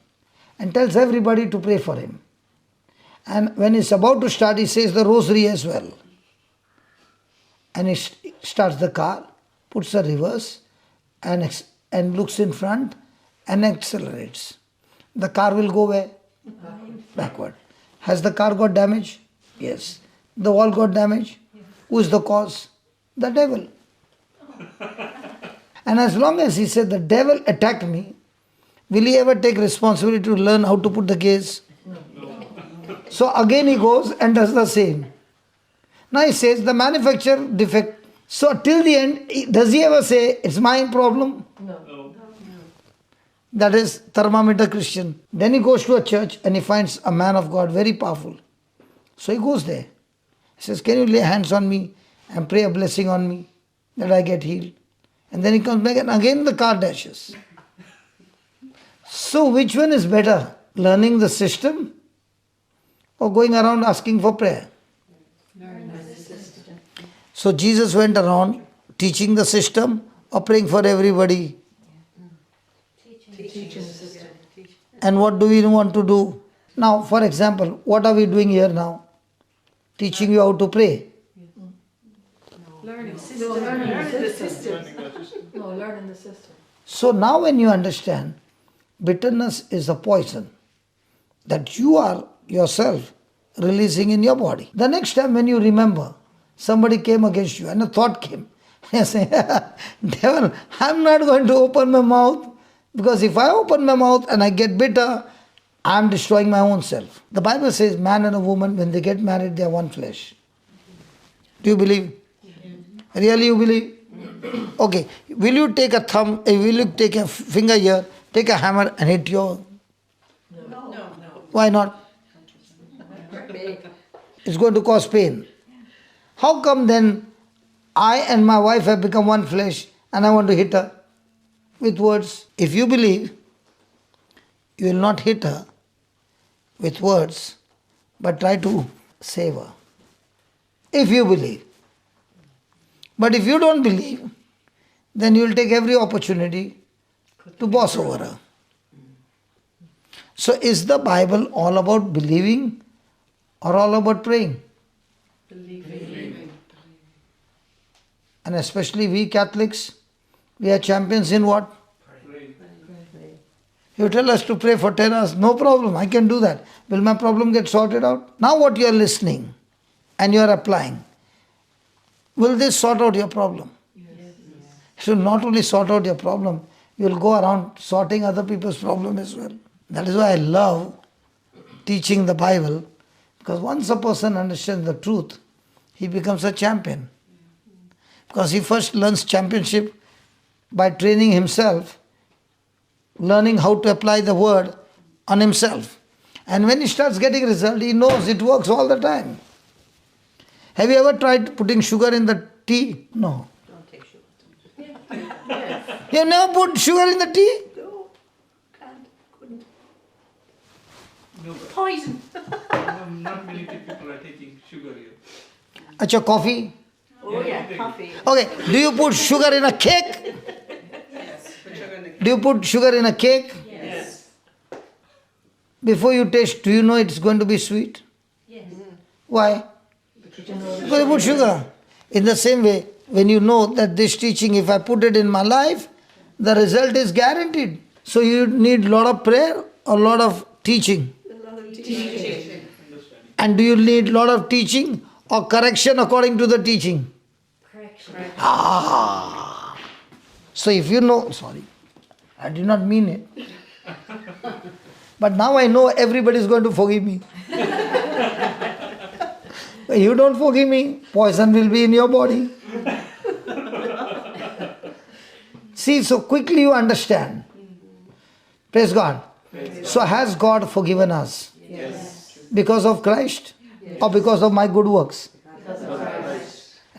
S1: and tells everybody to pray for him. And when he's about to start, he says the rosary as well. And he starts the car, puts a reverse and looks in front and accelerates. The car will go where? Backward. Has the car got damage? Yes. The wall got damage? Yes. Who is the cause? The devil. And as long as he said the devil attacked me, will he ever take responsibility to learn how to put the gears? No. So again he goes and does the same. Now he says the manufacturer defect. So till the end, does he ever say, it's my problem?
S2: No.
S1: That is thermometer Christian. Then he goes to a church and he finds a man of God very powerful. So he goes there. He says, can you lay hands on me and pray a blessing on me that I get healed? And then he comes back and again the car dashes. So which one is better? Learning the system or going around asking for prayer? So Jesus went around teaching the system or praying for everybody?
S3: Teaching the system.
S1: And what do we want to do? Now, for example, what are we doing here now? Teaching you how to pray.
S6: Learning.
S2: Learning the system. No, learning the system.
S1: So now when you understand, bitterness is a poison. that you are yourself releasing in your body. The next time when you remember, somebody came against you and a thought came. You say, devil, I'm not going to open my mouth, because if I open my mouth and I get bitter, I'm destroying my own self. The Bible says man and a woman, when they get married, they are one flesh. Do you believe? Really you believe? Okay, will you take a finger here, take a hammer and hit your...
S5: No.
S1: Why not? It's going to cause pain. How come then I and my wife have become one flesh and I want to hit her with words? If you believe, you will not hit her with words, but try to save her. If you believe. But if you don't believe, then you will take every opportunity to boss over her. So is the Bible all about believing or all about praying?
S6: Believing.
S1: And especially we Catholics, we are champions in what? You tell us to pray for 10 hours, no problem, I can do that. Will my problem get sorted out? Now what you are listening and you are applying, will this sort out your problem?
S6: Yes.
S1: It will not only sort out your problem, you will go around sorting other people's problem as well. That is why I love teaching the Bible, because once a person understands the truth, he becomes a champion. Because he first learns championship by training himself, learning how to apply the word on himself. And when he starts getting result, he knows it works all the time. Have you ever tried putting sugar in the tea? No.
S5: Don't take sugar.
S1: You have never put sugar in the tea?
S5: No, can't, couldn't.
S4: No, but
S5: Poison.
S4: not many people are taking sugar here.
S1: Acha, coffee?
S5: Oh yeah, coffee.
S1: Okay, do you put sugar in a cake? Do you put sugar in a cake?
S5: Yes.
S1: Before you taste, do you know it's going to be sweet?
S5: Yes.
S1: Why? Because you put sugar. In the same way, when you know that this teaching, if I put it in my life, the result is guaranteed. So you need a lot of prayer or a lot of teaching?
S5: A lot of teaching.
S1: And do you need a lot of teaching or correction according to the teaching?
S2: Correction.
S1: Ah. So if you know, sorry, I did not mean it. But now I know everybody is going to forgive me. If you don't forgive me, poison will be in your body. See, so quickly you understand. Praise God. So has God forgiven us?
S5: Yes.
S1: Because of Christ or because of my good works?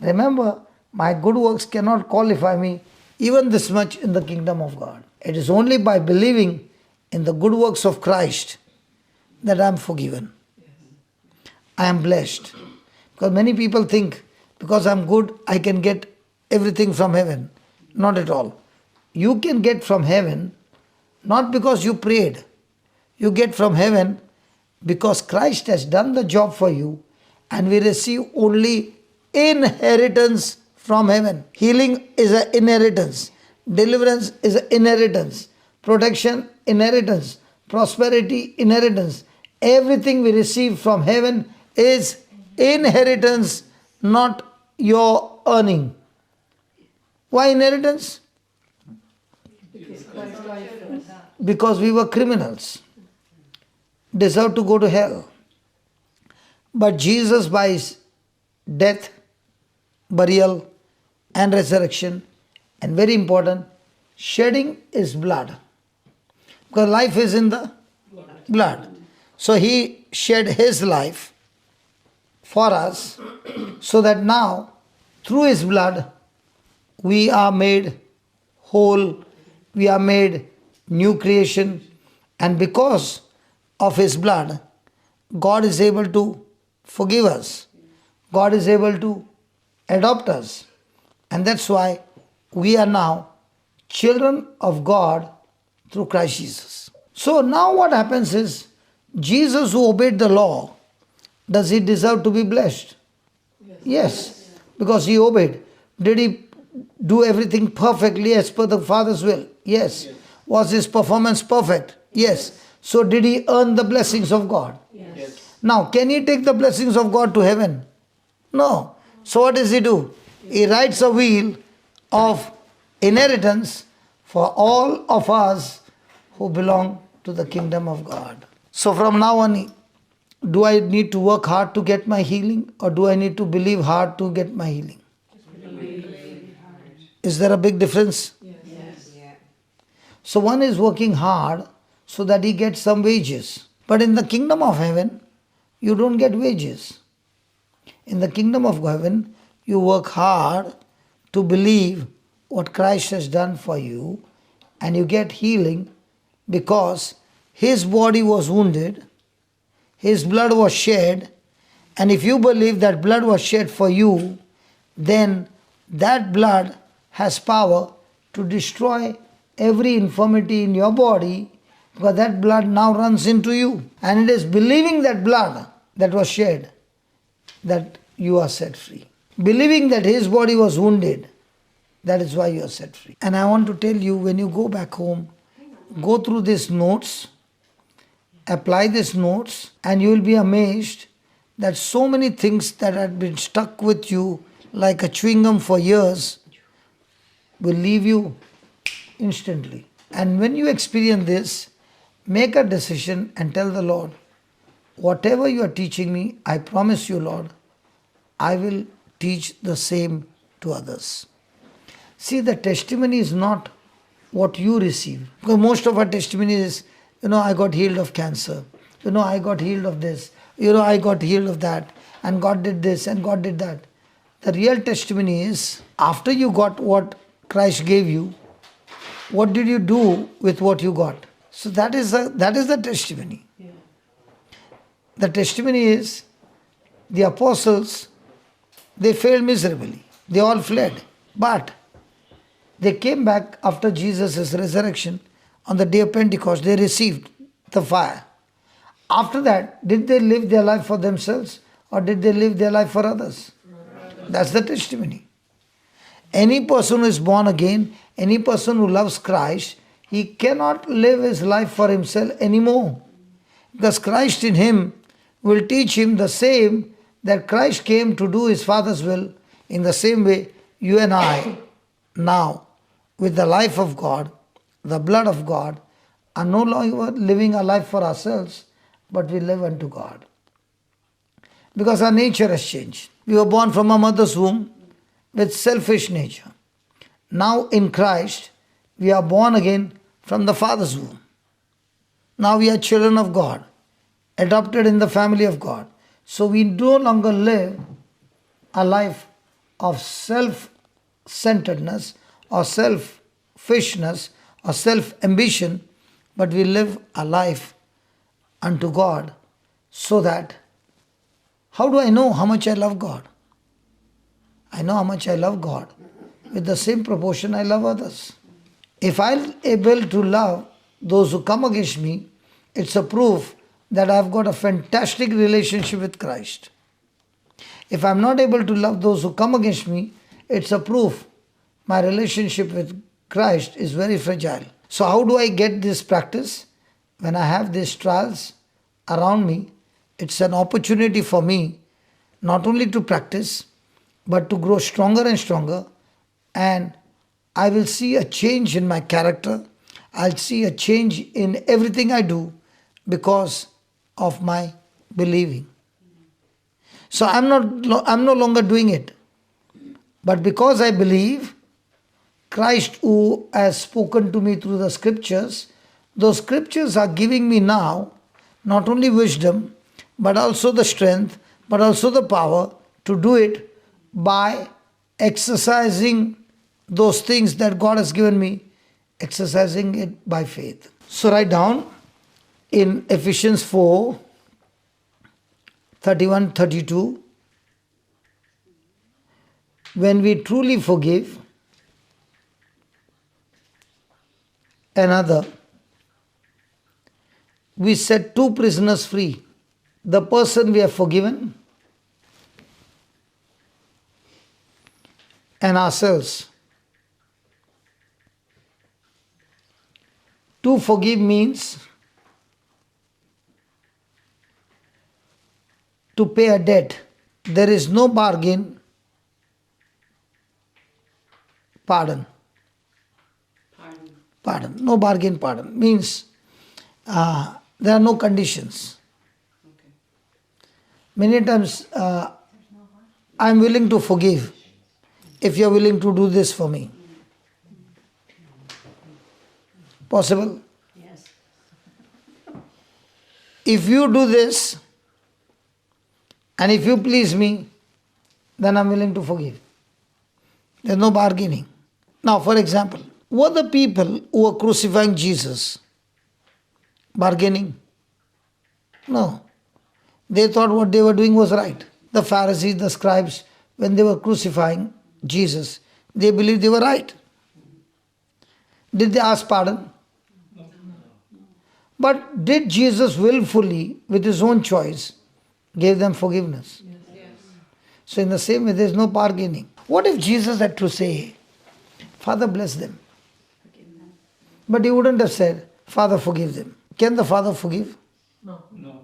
S1: Remember, my good works cannot qualify me even this much in the kingdom of God. It is only by believing in the good works of Christ that I am forgiven. I am blessed. Because many people think, because I am good, I can get everything from heaven. Not at all. You can get from heaven not because you prayed. You get from heaven because Christ has done the job for you, and we receive only inheritance from heaven. Healing is an inheritance. Deliverance is an inheritance. Protection, inheritance. Prosperity, inheritance. Everything we receive from heaven is inheritance, not your earning. Why inheritance? Because we were criminals, deserved to go to hell. But Jesus, by his death, burial, and resurrection, and very important, shedding his blood. Because life is in the blood. So he shed his life for us, so that now, through his blood, we are made whole, we are made new creation, and because of his blood, God is able to forgive us. God is able to adopt us. And that's why we are now children of God through Christ Jesus. So now what happens is, Jesus who obeyed the law, does he deserve to be blessed? Yes, because he obeyed. Did he do everything perfectly as per the Father's will? Yes. Was his performance perfect? Yes. So did he earn the blessings of God?
S4: Yes.
S1: Now, can he take the blessings of God to heaven? No. So what does he do? He writes a will of inheritance for all of us who belong to the kingdom of God. So from now on, do I need to work hard to get my healing, or do I need to believe hard to get my healing? Is there a big difference?
S6: Yes. Yeah.
S1: So one is working hard so that he gets some wages. But in the kingdom of heaven, you don't get wages. In the kingdom of heaven, you work hard to believe what Christ has done for you, and you get healing because his body was wounded, his blood was shed, and if you believe that blood was shed for you, then that blood has power to destroy every infirmity in your body, because that blood now runs into you. And it is believing that blood that was shed that you are set free. Believing that his body was wounded, that is why you are set free. And I want to tell you, when you go back home, go through these notes, apply these notes, and you will be amazed that so many things that had been stuck with you like a chewing gum for years will leave you instantly. And when you experience this, make a decision and tell the Lord, whatever you are teaching me, I promise you, Lord, I will teach the same to others. See, the testimony is not what you receive. Because most of our testimony is, I got healed of cancer. I got healed of this. I got healed of that. And God did this and God did that. The real testimony is, after you got what Christ gave you, what did you do with what you got? So that is the testimony.
S3: Yeah.
S1: The testimony is, the apostles, they failed miserably. They all fled. But they came back after Jesus' resurrection on the day of Pentecost. They received the fire. After that, did they live their life for themselves, or did they live their life for others? That's the testimony. Any person who is born again, any person who loves Christ, he cannot live his life for himself anymore. Because Christ in him will teach him the same that Christ came to do his Father's will. In the same way, you and I now, with the life of God, the blood of God, are no longer living a life for ourselves, but we live unto God. Because our nature has changed. We were born from our mother's womb with selfish nature. Now in Christ, we are born again from the Father's womb. Now we are children of God, adopted in the family of God. So we no longer live a life of self-centeredness or selfishness or self-ambition, but we live a life unto God, so that, how do I know how much I love God? I know how much I love God. With the same proportion I love others. If I'm able to love those who come against me, it's a proof that I've got a fantastic relationship with Christ. If I'm not able to love those who come against me, it's a proof my relationship with Christ is very fragile. So how do I get this practice? When I have these trials around me, it's an opportunity for me not only to practice, but to grow stronger and stronger, and I will see a change in my character. I'll see a change in everything I do because of my believing. So I'm no longer doing it. But because I believe, Christ who has spoken to me through the scriptures, those scriptures are giving me now not only wisdom, but also the strength, but also the power to do it by exercising those things that God has given me, exercising it by faith. So write down in Ephesians 4, 31, 32, when we truly forgive another, we set two prisoners free. The person we have forgiven and ourselves. To forgive means to pay a debt, there is no bargain, pardon. Pardon. No bargain, pardon. Means there are no conditions. Many times I am willing to forgive if you are willing to do this for me. Possible?
S5: Yes.
S1: If you do this and if you please me, then I am willing to forgive. There is no bargaining. Now, for example, were the people who were crucifying Jesus bargaining? No. They thought what they were doing was right. The Pharisees, the scribes, when they were crucifying Jesus, they believed they were right. Did they ask pardon? But did Jesus willfully, with his own choice, give them forgiveness?
S6: Yes.
S1: So in the same way, there is no bargaining. What if Jesus had to say, Father bless them? But he wouldn't have said, Father forgive them. Can the Father forgive?
S2: No.
S4: No.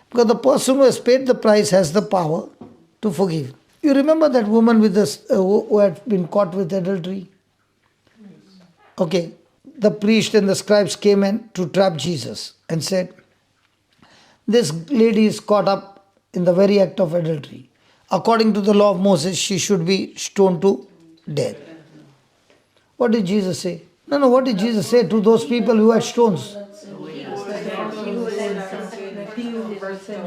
S1: Because the person who has paid the price has the power to forgive. You remember that woman with this, who had been caught with adultery? Okay. The priest and the scribes came in to trap Jesus and said, this lady is caught up in the very act of adultery. According to the law of Moses, she should be stoned to death. What did Jesus say? No, what did Jesus say to those people who had stones?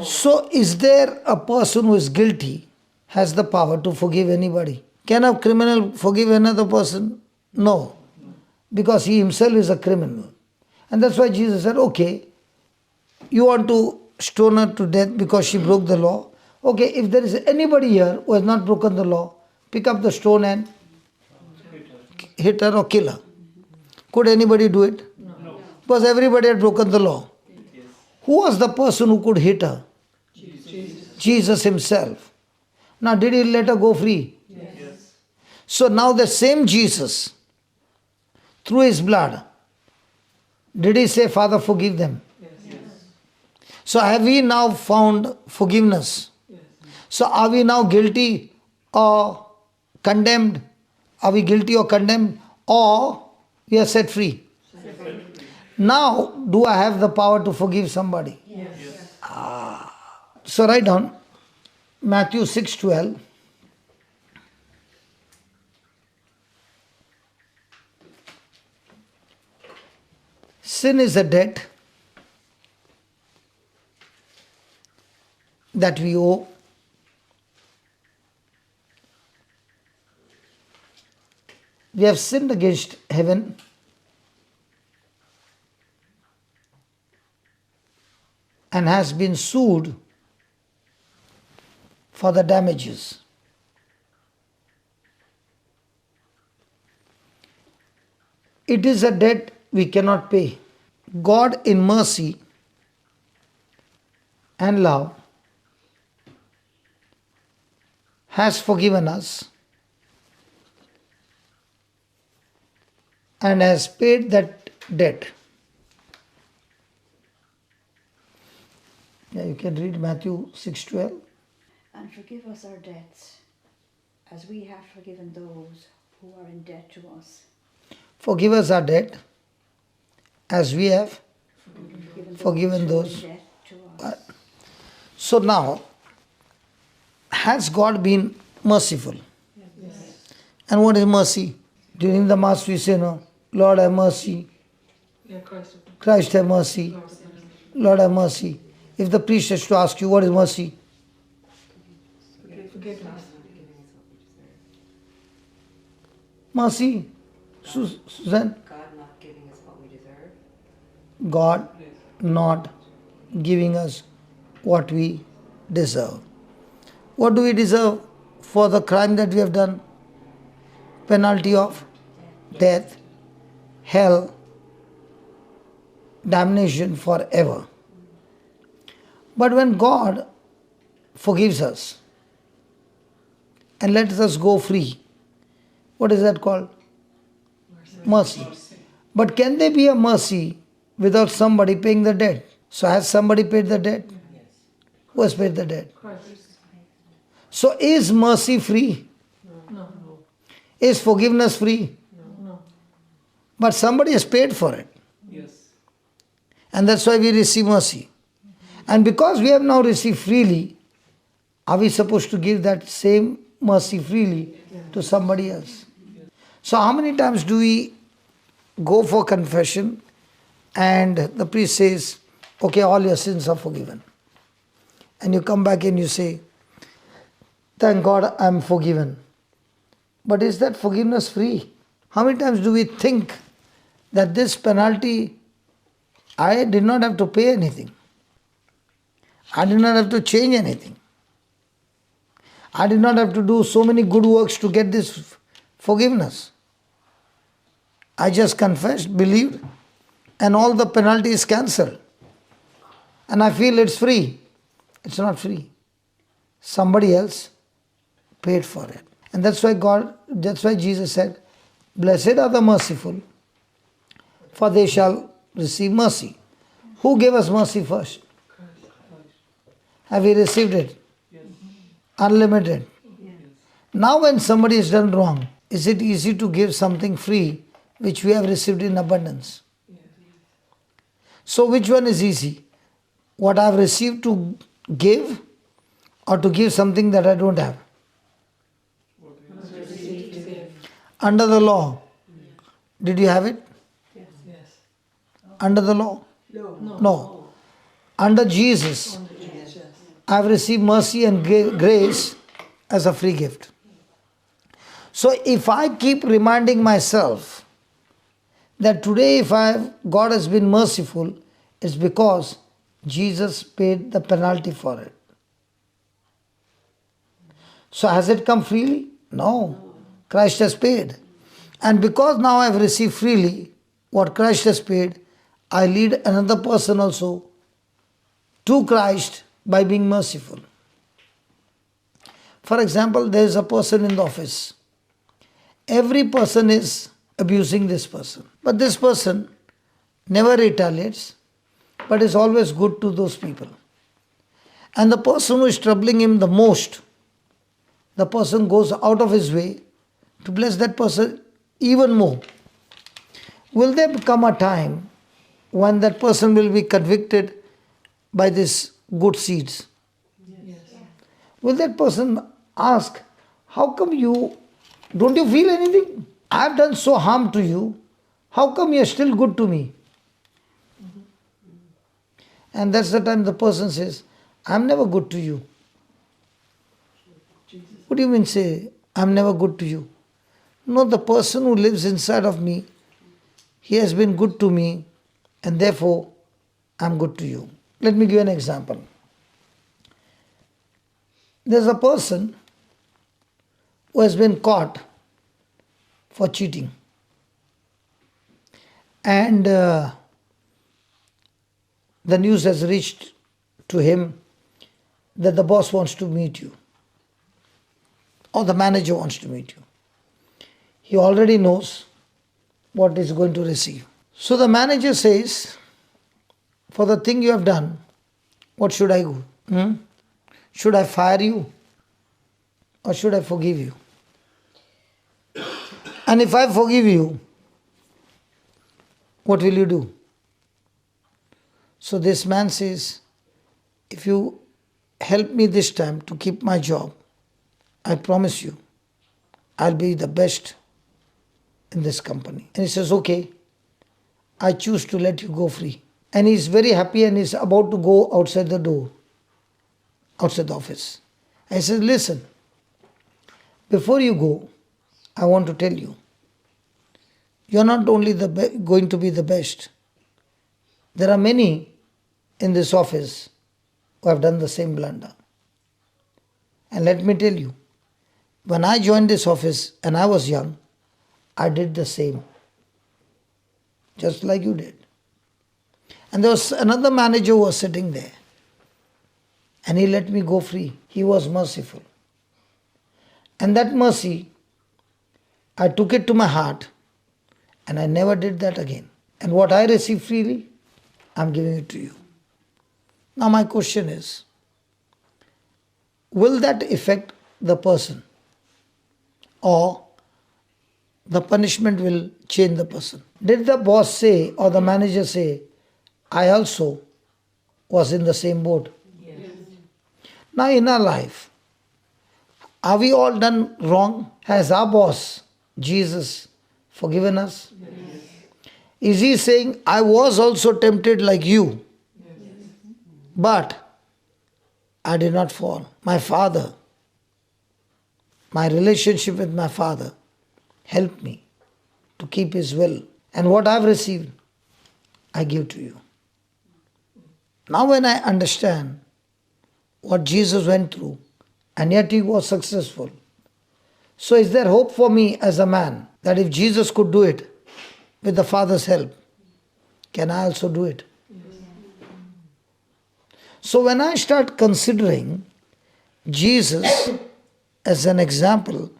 S1: So is there a person who is guilty has the power to forgive anybody? Can a criminal forgive another person? No. Because he himself is a criminal. And that's why Jesus said, okay, you want to stone her to death because she broke the law. Okay, if there is anybody here who has not broken the law, pick up the stone and hit her or kill her. Could anybody do it?
S4: No.
S1: Because everybody had broken the law.
S4: Yes.
S1: Who was the person who could hit her?
S4: Jesus.
S1: Jesus himself. Now, did he let her go free?
S4: Yes.
S1: So now the same Jesus, through his blood, did he say, Father, forgive them?
S4: Yes.
S1: So have we now found forgiveness? So are we now guilty or condemned? Are we guilty or condemned? Or we are set free? Now, do I have the power to forgive somebody?
S4: Yes.
S1: So write down Matthew 6:12. Sin is a debt that we owe. We have sinned against heaven and has been sued for the damages. It is a debt we cannot pay. God in mercy and love has forgiven us and has paid that debt. Yeah, you can read Matthew 6:12.
S5: And forgive us our debts, as we have forgiven those who are in debt to us.
S1: Forgive us our debt as we have. Forgiven
S5: who are
S1: those.
S5: in debt to us.
S1: So now, has God been merciful? And what is mercy? During the Mass we say, no, Lord have mercy,
S2: Yeah, Christ.
S1: Christ have mercy, Lord have mercy. If the priest has to ask you, what is mercy?
S2: Forgiveness.
S1: Mercy, Susan?
S6: God not giving us what we deserve.
S1: God not giving us what we deserve. What do we deserve for the crime that we have done? Penalty of death, hell, damnation forever. But when God forgives us and lets us go free, what is that called? Mercy. But can there be a mercy without somebody paying the debt? So has somebody paid the debt? Who has paid the debt?
S2: Christ.
S1: So is mercy free?
S2: No.
S1: Is forgiveness free?
S2: No.
S1: But somebody has paid for it.
S4: Yes.
S1: And that's why we receive mercy. And because we have now received freely, are we supposed to give that same mercy freely to somebody else? So how many times do we go for confession and the priest says, okay, all your sins are forgiven. And you come back and you say, thank God I'm forgiven. But is that forgiveness free? How many times do we think that this penalty, I did not have to pay anything. I did not have to change anything. I did not have to do so many good works to get this forgiveness. I just confessed, believed, and all the penalty is cancelled. And I feel it's free. It's not free. Somebody else paid for it. And that's why Jesus said, blessed are the merciful, for they shall receive mercy. Who gave us mercy first? Have we received it?
S4: Yes.
S1: Unlimited. Now when somebody has done wrong, is it easy to give something free which we have received in abundance? So which one is easy? What I have received to give, or to give something that I don't have? Under the law, did you have it?
S2: Yes.
S1: Under the law? No. Under Jesus, I have received mercy and grace as a free gift. So if I keep reminding myself that today God has been merciful, it's because Jesus paid the penalty for it. So has it come freely? No. Christ has paid. And because now I have received freely what Christ has paid, I lead another person also to Christ by being merciful. For example, there is a person in the office. Every person is abusing this person. But this person never retaliates, but is always good to those people. And the person who is troubling him the most, the person goes out of his way to bless that person even more. Will there come a time when that person will be convicted by these good seeds?
S2: Yes.
S1: Will that person ask, how come don't you feel anything? I have done so harm to you. How come you are still good to me? And that's the time the person says, I'm never good to you. What do you mean say, I'm never good to you? No, the person who lives inside of me, he has been good to me, and therefore I'm good to you. Let me give you an example. There's a person who has been caught for cheating. And the news has reached to him that the boss wants to meet you, or the manager wants to meet you. He already knows what he's going to receive. So the manager says, for the thing you have done, what should I do? Should I fire you, or should I forgive you? And if I forgive you, what will you do? So this man says, if you help me this time to keep my job, I promise you, I'll be the best in this company. And he says, okay, I choose to let you go free. And he's very happy and he's about to go outside the door, outside the office. And he says, listen, before you go, I want to tell you, you're not only going to be the best. There are many in this office who have done the same blunder. And let me tell you, when I joined this office and I was young, I did the same. Just like you did. And there was another manager who was sitting there. And he let me go free. He was merciful. And that mercy, I took it to my heart. And I never did that again. And what I received freely, I'm giving it to you. Now my question is, will that affect the person? Or the punishment will change the person? Did the boss say or the manager say, I also was in the same boat?
S3: Yes.
S1: Now in our life, are we all done wrong? Has our boss, Jesus, forgiven us?
S3: Yes.
S1: Is he saying, I was also tempted like you,
S3: Yes.
S1: but I did not fall? My father, my relationship with my father helped me to keep his will. And what I've received, I give to you. Now when I understand what Jesus went through, and yet he was successful, so is there hope for me as a man that if Jesus could do it with the Father's help, can I also do it? So when I start considering Jesus as an example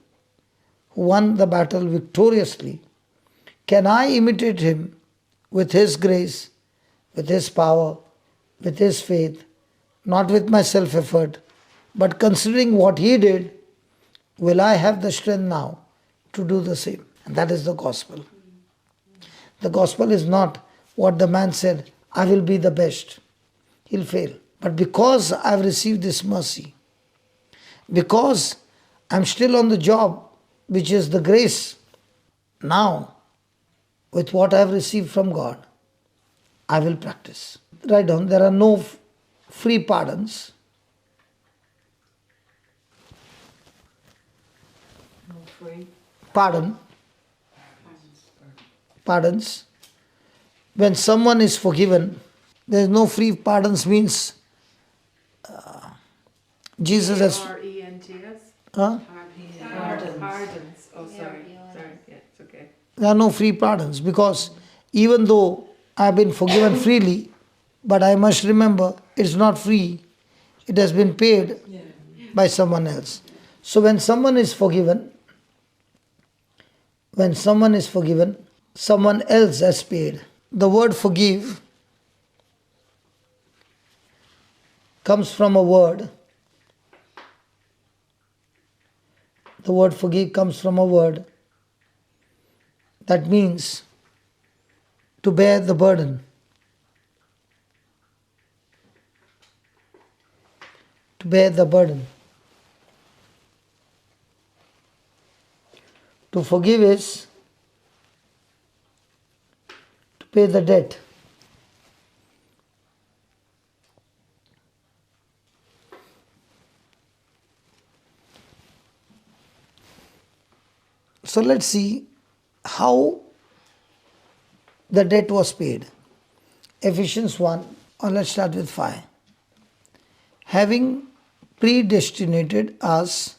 S1: who won the battle victoriously, can I imitate him with his grace, with his power, with his faith, not with my self-effort, but considering what he did, will I have the strength now to do the same? And that is the gospel. The gospel is not what the man said, I will be the best. He'll fail. But because I've received this mercy, because I'm still on the job, which is the grace, now, with what I've received from God, I will practice. Write down, there are no free pardons.
S3: No free.
S1: Pardons. When someone is forgiven, there is no free pardons means Jesus has...
S6: P-A-R-E-N-T-S?
S1: Huh?
S6: Pardons. Oh, sorry. Sorry. Yeah, it's okay.
S1: There are no free pardons because even though I have been forgiven freely, but I must remember it's not free. It has been paid by someone else. So when someone is forgiven, someone else has paid. The word forgive comes from a word. The word forgive comes from a word that means to bear the burden. To bear the burden. To forgive is to pay the debt. So let's see how the debt was paid. Ephesians 1, or let's start with 5. Having predestinated us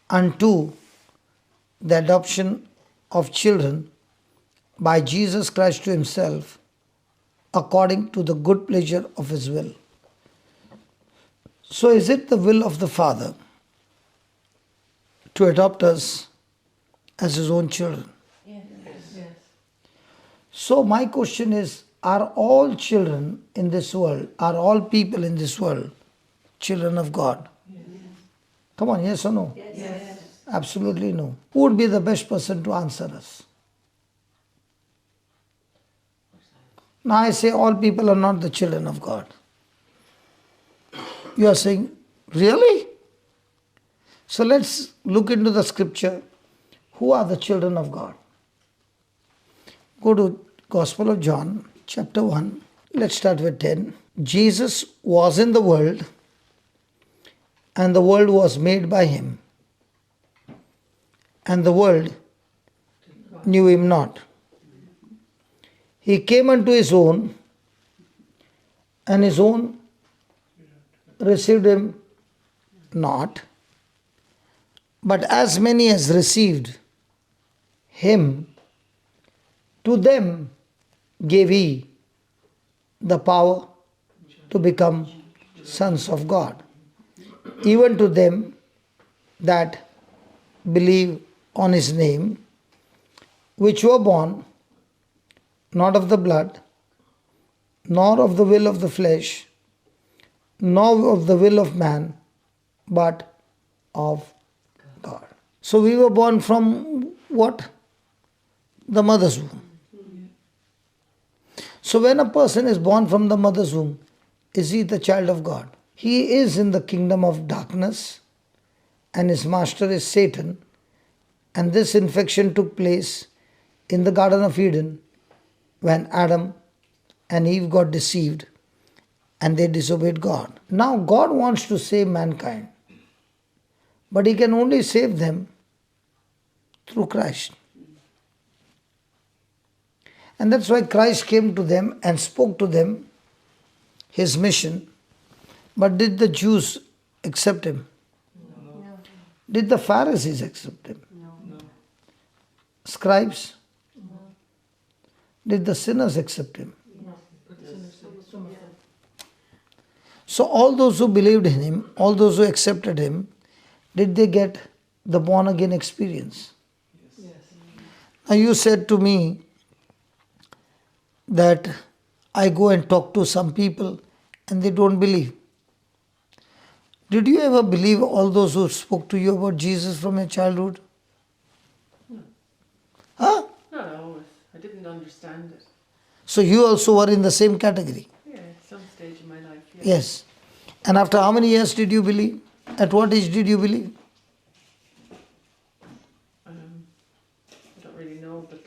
S1: unto the adoption of children by Jesus Christ to himself, according to the good pleasure of his will. So is it the will of the Father to adopt us as his own children?
S3: Yes.
S1: So my question is, are all children in this world, are all people in this world children of God? Come on, yes or no?
S3: Yes.
S1: Absolutely no. Who would be the best person to answer us? Now I say all people are not the children of God. You are saying, really? So let's look into the scripture. Who are the children of God? Go to Gospel of John, chapter 1. Let's start with 10. Jesus was in the world, and the world was made by him, and the world knew him not. He came unto his own, and his own received him not. But as many as received him, to them gave he the power to become sons of God, even to them that believe on his name, which were born not of the blood, nor of the will of the flesh, nor of the will of man, but of God. So we were born from what? The mother's womb. So when a person is born from the mother's womb, is he the child of God? He is in the kingdom of darkness and his master is Satan. And this infection took place in the Garden of Eden when Adam and Eve got deceived and they disobeyed God. Now God wants to save mankind, but He can only save them through Christ. And that's why Christ came to them and spoke to them His mission. But did the Jews accept Him?
S3: No.
S1: Did the Pharisees accept Him?
S3: No.
S1: Scribes? Did the sinners accept Him? So all those who believed in Him, all those who accepted Him, did they get the born again experience?
S2: Yes.
S1: Now you said to me that I go and talk to some people and they don't believe. Did you ever believe all those who spoke to you about Jesus from your childhood?
S6: No.
S1: Huh?
S6: Not always. I didn't understand it.
S1: So you also were in the same category?
S6: Yeah, at some stage in my life. Yeah.
S1: Yes. And after how many years did you believe? At what age did you believe?
S6: I don't really know, but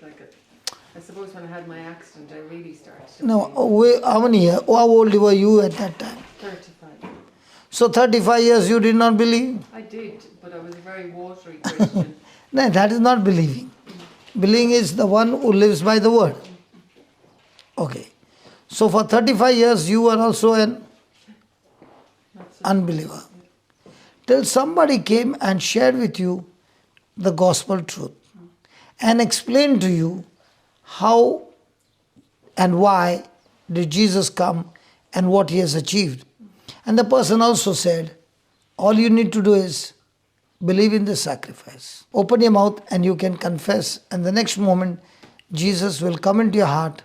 S6: I suppose when I had my accident, I really started to
S1: No,
S6: believe.
S1: how many years? How old were you at that time?
S6: 35.
S1: So 35 years you did not believe?
S6: I did, but I was a very watery Christian.
S1: No, that is not believing. Believing is the one who lives by the word. Okay. So for 35 years you were also an
S6: Not so-
S1: unbeliever. Till somebody came and shared with you the gospel truth and explained to you how and why did Jesus come and what He has achieved. And the person also said, all you need to do is believe in the sacrifice. Open your mouth and you can confess, and the next moment Jesus will come into your heart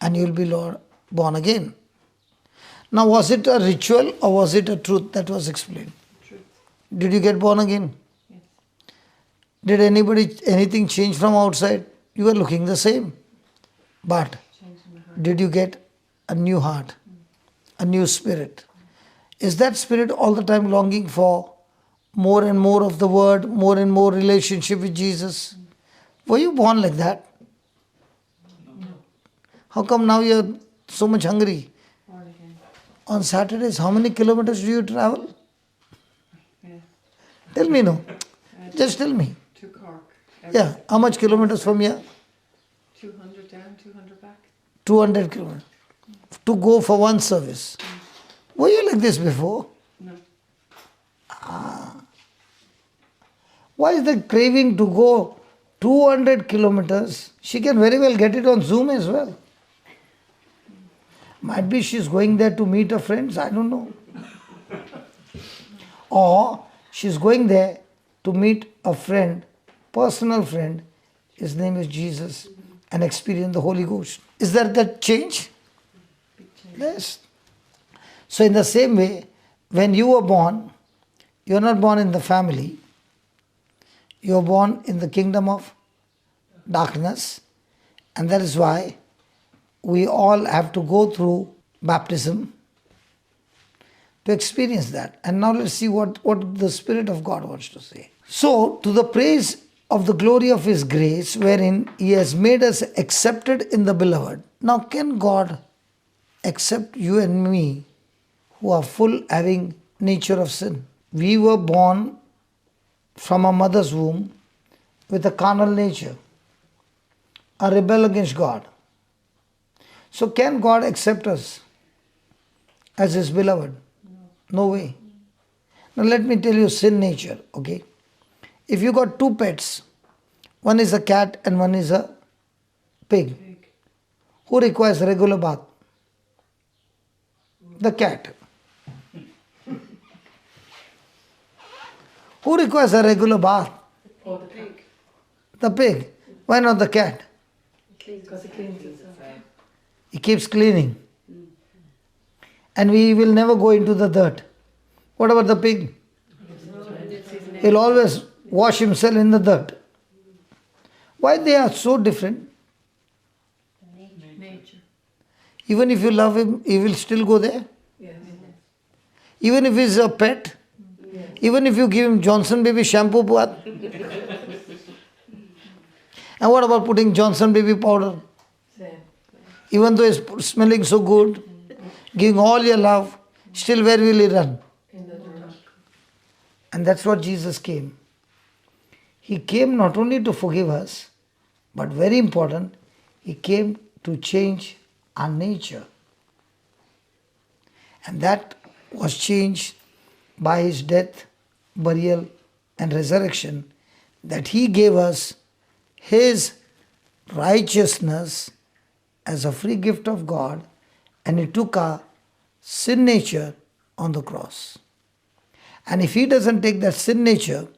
S1: and you will be born again. Now was it a ritual or was it a truth that was explained?
S6: Truth.
S1: Did you get born again?
S6: Yes.
S1: Did anything change from outside? You were looking the same. But
S6: Changed my heart.
S1: did you get a new heart, a new spirit? Is that spirit all the time longing for more and more of the word, more and more relationship with Jesus? Were you born like that?
S6: No.
S1: How come now you're so much hungry?
S6: Born again.
S1: On Saturdays, how many kilometers do you travel?
S6: Yeah.
S1: Tell me no. Just tell me.
S6: To Cork.
S1: Yeah, how much kilometers from here?
S6: 200 down, 200 back.
S1: 200 kilometers. To go for one service. Were you like this before?
S6: No.
S1: Why is the craving to go 200 kilometers? She can very well get it on Zoom as well. Might be she's going there to meet her friends, I don't know. Or she's going there to meet a friend, personal friend, his name is Jesus, and experience the Holy Ghost. Is there that change?
S6: Big change.
S1: Yes. So in the same way, when you were born, you are not born in the family. You are born in the kingdom of darkness. And that is why we all have to go through baptism to experience that. And now let's see what the Spirit of God wants to say. So, to the praise of the glory of His grace, wherein He has made us accepted in the beloved. Now, can God accept you and me who are full having nature of sin? We were born from a mother's womb with a carnal nature, a rebel against God. So can God accept us as His beloved? No way. Now let me tell you sin nature, okay? If you got two pets, one is a cat and one is a pig,
S6: Big.
S1: who requires regular bath? The cat. Who requires a regular bath?
S2: Or the pig.
S1: The pig. Why not the cat?
S2: Because it cleans itself.
S1: He keeps cleaning. And we will never go into the dirt. What about the pig? He'll always wash himself in the dirt. Why they are so different?
S6: Nature.
S1: Even if you love him, he will still go there.
S2: Yes.
S1: Even if he's a pet, even if you give him Johnson baby shampoo bath. And what about putting Johnson baby powder?
S2: Same.
S1: Even though it's smelling so good, giving all your love, still where will he run?
S2: In the dark.
S1: And that's what Jesus came. He came not only to forgive us, but very important, he came to change our nature. And that was changed by his death, burial, and resurrection, that he gave us his righteousness as a free gift of God, and he took our sin nature on the cross. And if he doesn't take that sin nature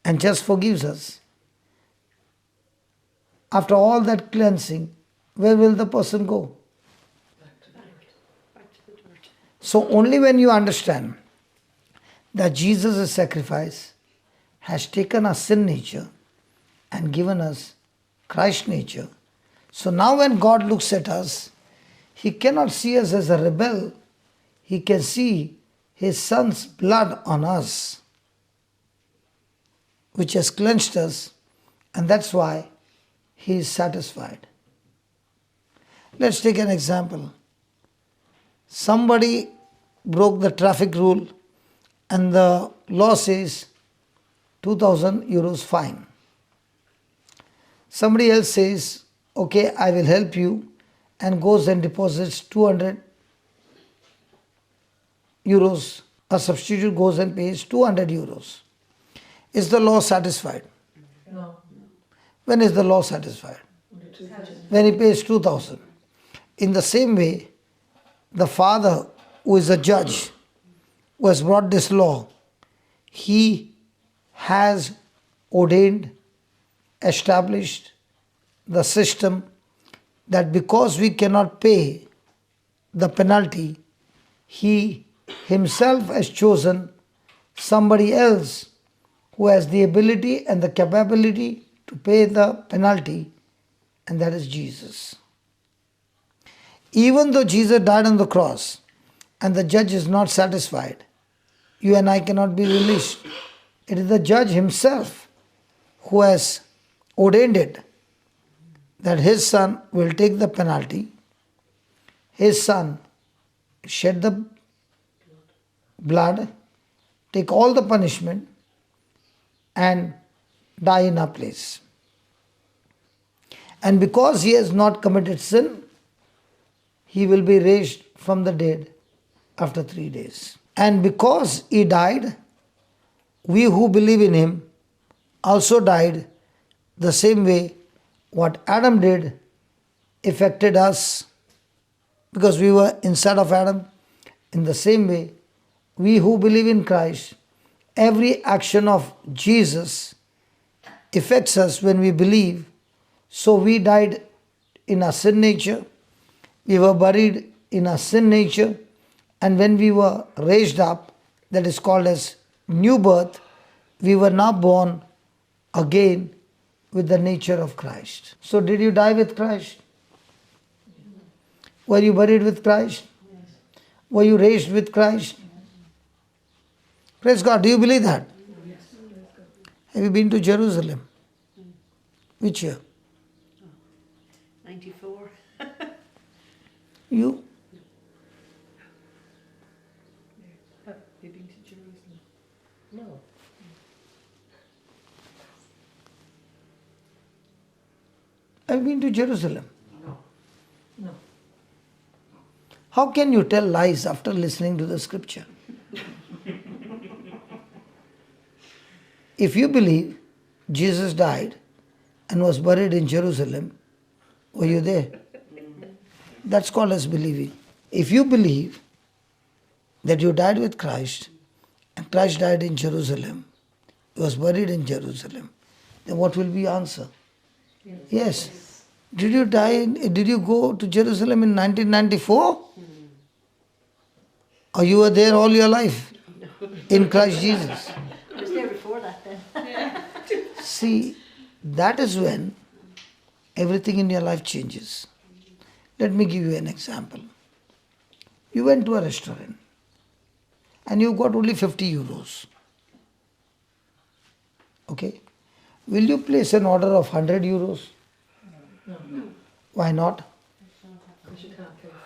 S1: and just forgives us, after all that cleansing, where will the person go? So only when you understand that Jesus' sacrifice has taken our sin nature and given us Christ nature. So now when God looks at us, he cannot see us as a rebel. He can see his son's blood on us, which has cleansed us, and that's why he is satisfied. Let's take an example. Somebody broke the traffic rule and the law says 2,000 euros fine. Somebody else says, okay, I will help you, and goes and deposits 200 euros. A substitute goes and pays 200 euros. Is the law satisfied?
S2: No.
S1: When is the law satisfied? When he pays 2,000. In the same way, the father who is a judge, who has brought this law, he has ordained, established the system that because we cannot pay the penalty, he himself has chosen somebody else who has the ability and the capability to pay the penalty, and that is Jesus. Even though Jesus died on the cross and the judge is not satisfied, you and I cannot be released. It is the judge himself who has ordained it, that his son will take the penalty. His son shed the blood, take all the punishment, and die in our place. And because he has not committed sin, he will be raised from the dead after 3 days. And because he died, we who believe in him also died the same way what Adam did affected us, because we were inside of Adam. In the same way, we who believe in Christ, every action of Jesus affects us when we believe. So we died in our sin nature, we were buried in our sin nature, and when we were raised up, that is called as new birth, we were now born again with the nature of Christ. So did you die with Christ? Were you buried with Christ? Were you raised with Christ? Praise God. Do you believe that? Have you been to Jerusalem? Which year?
S3: 94.
S1: You?
S6: Have you been to Jerusalem?
S2: No.
S1: I've been to Jerusalem.
S2: No.
S1: How can you tell lies after listening to the scripture? If you believe Jesus died and was buried in Jerusalem, were you there? That's called as believing. If you believe that you died with Christ and Christ died in Jerusalem, he was buried in Jerusalem, then what will be your answer? Yes. Did you die? Did you go to Jerusalem in 1994? Or you were there all your life? in Christ Jesus.
S5: I was there before that then.
S1: See, that is when everything in your life changes. Let me give you an example. You went to a restaurant and you got only 50 euros. Okay? Will you place an order of 100 euros?
S2: No,
S1: Why not?
S2: because you can't pay for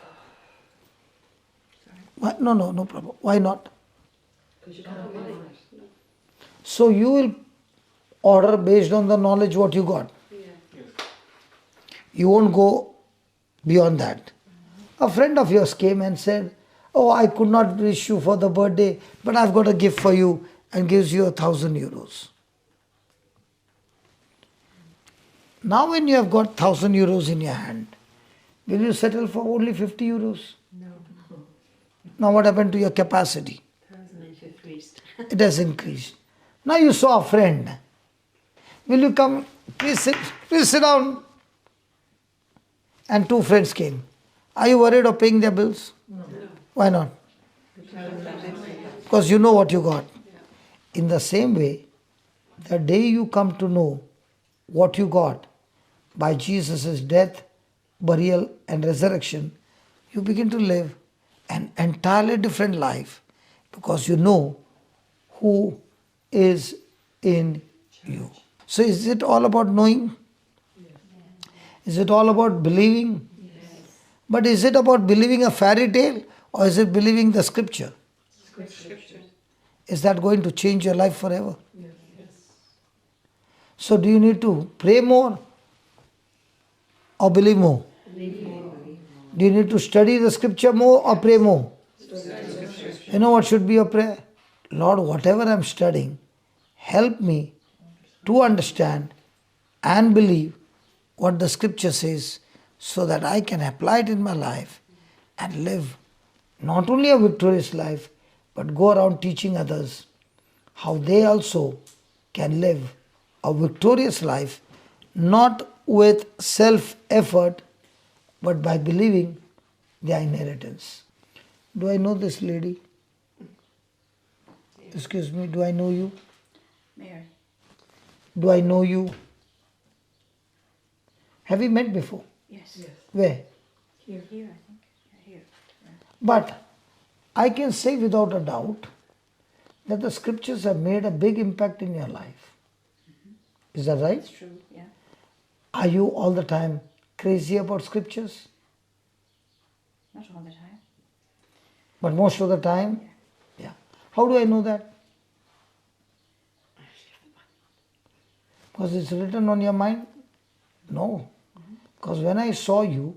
S1: Why? No problem. Why not?
S2: it. Because you can't pay for it.
S1: So you will order based on the knowledge what you got. You won't go beyond that. A friend of yours came and said, "Oh, I could not wish you for the birthday, but I've got a gift for you," and gives you 1,000 euros. Now when you have got 1,000 euros in your hand, will you settle for only 50 euros?
S6: No.
S1: Now what happened to your capacity?
S5: Increased.
S1: It has increased. Now you saw a friend. Will you come? Please sit down. And two friends came. Are you worried of paying their bills?
S2: No.
S1: Why not? Because you know what you got. In the same way, the day you come to know what you got by Jesus' death, burial, and resurrection, you begin to live an entirely different life because you know who is in you. So, is it all about knowing? Is it all about believing? But is it about believing a fairy tale or is it believing the scripture?
S2: Scripture.
S1: Is that going to change your life forever? So do you need to pray more or believe more? Do you need to study the scripture more or pray more? You know what should be your prayer? Lord, whatever I'm studying, help me to understand and believe what the scripture says so that I can apply it in my life and live not only a victorious life but go around teaching others how they also can live a victorious life, not with self-effort but by believing their inheritance. Do I know this lady? Excuse me, do I know you?
S5: Mary.
S1: Do I know you? Have we met before?
S5: Yes.
S1: Where?
S5: Here, I think. Here.
S1: But I can say without a doubt that the scriptures have made a big impact in your life. Is that right?
S5: It's true, yeah.
S1: Are you all the time crazy about scriptures?
S5: Not all the time.
S1: But most of the time? Yeah. How do I know that? Because it's written on your mind? No. Because when I saw you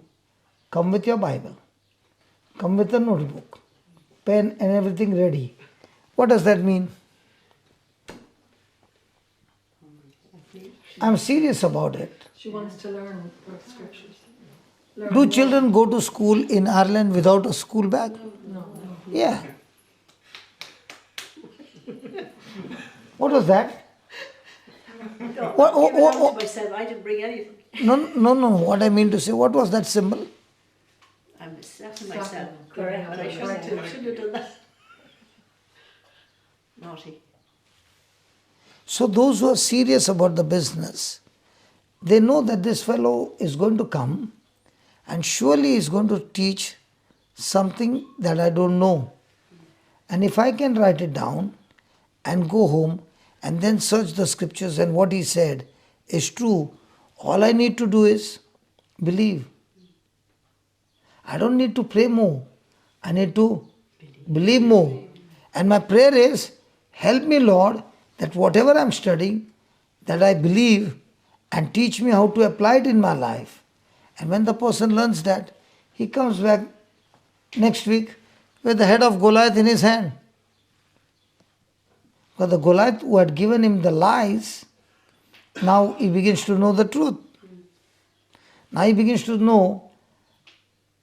S1: come with your Bible, come with a notebook, pen and everything ready, what does that mean? I'm serious about it.
S2: She wants to learn about the scriptures.
S1: Do children go to school in Ireland without a school bag?
S2: No.
S1: Yeah. What was that? What?
S5: Myself, I didn't bring anything.
S1: No. What I mean to say, what was that symbol?
S5: I'm slapping myself.
S2: Correct.
S5: But I shouldn't have done that. Naughty.
S1: So those who are serious about the business, they know that this fellow is going to come and surely is going to teach something that I don't know. And if I can write it down and go home and then search the scriptures and what he said is true, all I need to do is believe. I don't need to pray more. I need to believe more. And my prayer is, help me, Lord, that whatever I'm studying, that I believe and teach me how to apply it in my life. And when the person learns that, he comes back next week with the head of Goliath in his hand. Because the Goliath who had given him the lies, now he begins to know the truth. Now he begins to know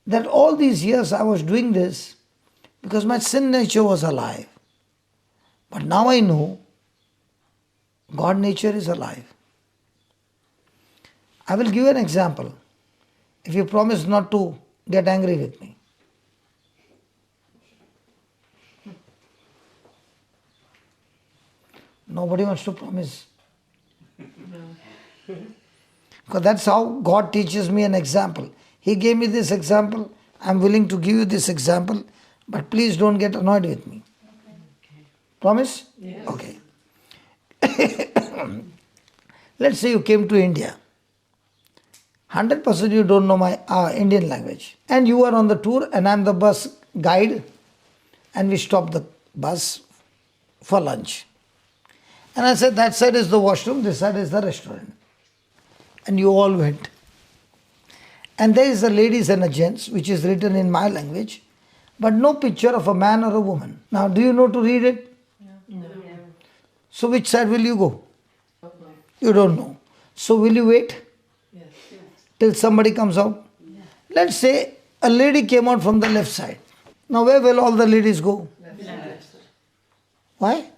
S1: that all these years I was doing this because my sin nature was alive. But now I know God nature is alive. I will give you an example. If you promise not to get angry with me. Nobody wants to promise. Because that's how God teaches me an example. He gave me this example. I'm willing to give you this example. But please don't get annoyed with me. Promise?
S3: Yes.
S1: Okay. Let's say you came to India. 100% you don't know my Indian language. And you are on the tour and I'm the bus guide. And we stop the bus for lunch. And I said, that side is the washroom, this side is the restaurant. And you all went. And there is a ladies and a gents, which is written in my language, but no picture of a man or a woman. Now, do you know to read it?
S3: No.
S1: So which side will you go? You don't know. So will you wait
S3: Yes.
S1: till somebody comes out? Let's say a lady came out from the left side. Now where will all the ladies go?
S3: Left.
S1: Why?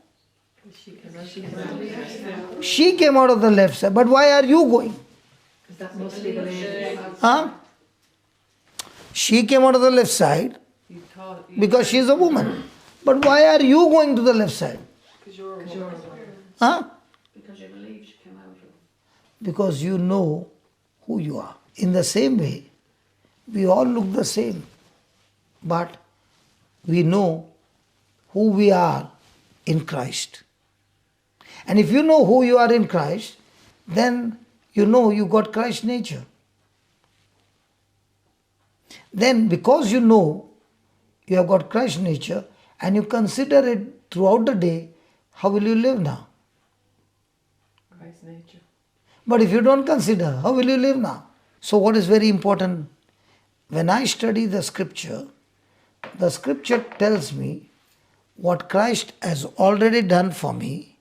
S3: Because she can
S1: She came out of the left side, but why are you going?
S3: that must be the lady.
S1: Huh? She came out of the left side
S6: You thought
S1: because she is a woman. But why are you going to the left side?
S6: because you're a
S3: Because you're
S6: woman.
S1: Huh?
S3: Because you believe she came out of
S1: Because you know who you are. In the same way, we all look the same. But we know who we are in Christ. And if you know who you are in Christ, then you know you got Christ's nature. Then because you know you have got Christ's nature and you consider it throughout the day, how will you live now?
S6: Christ's nature.
S1: But if you don't consider, how will you live now? So what is very important, when I study the scripture tells me what Christ has already done for me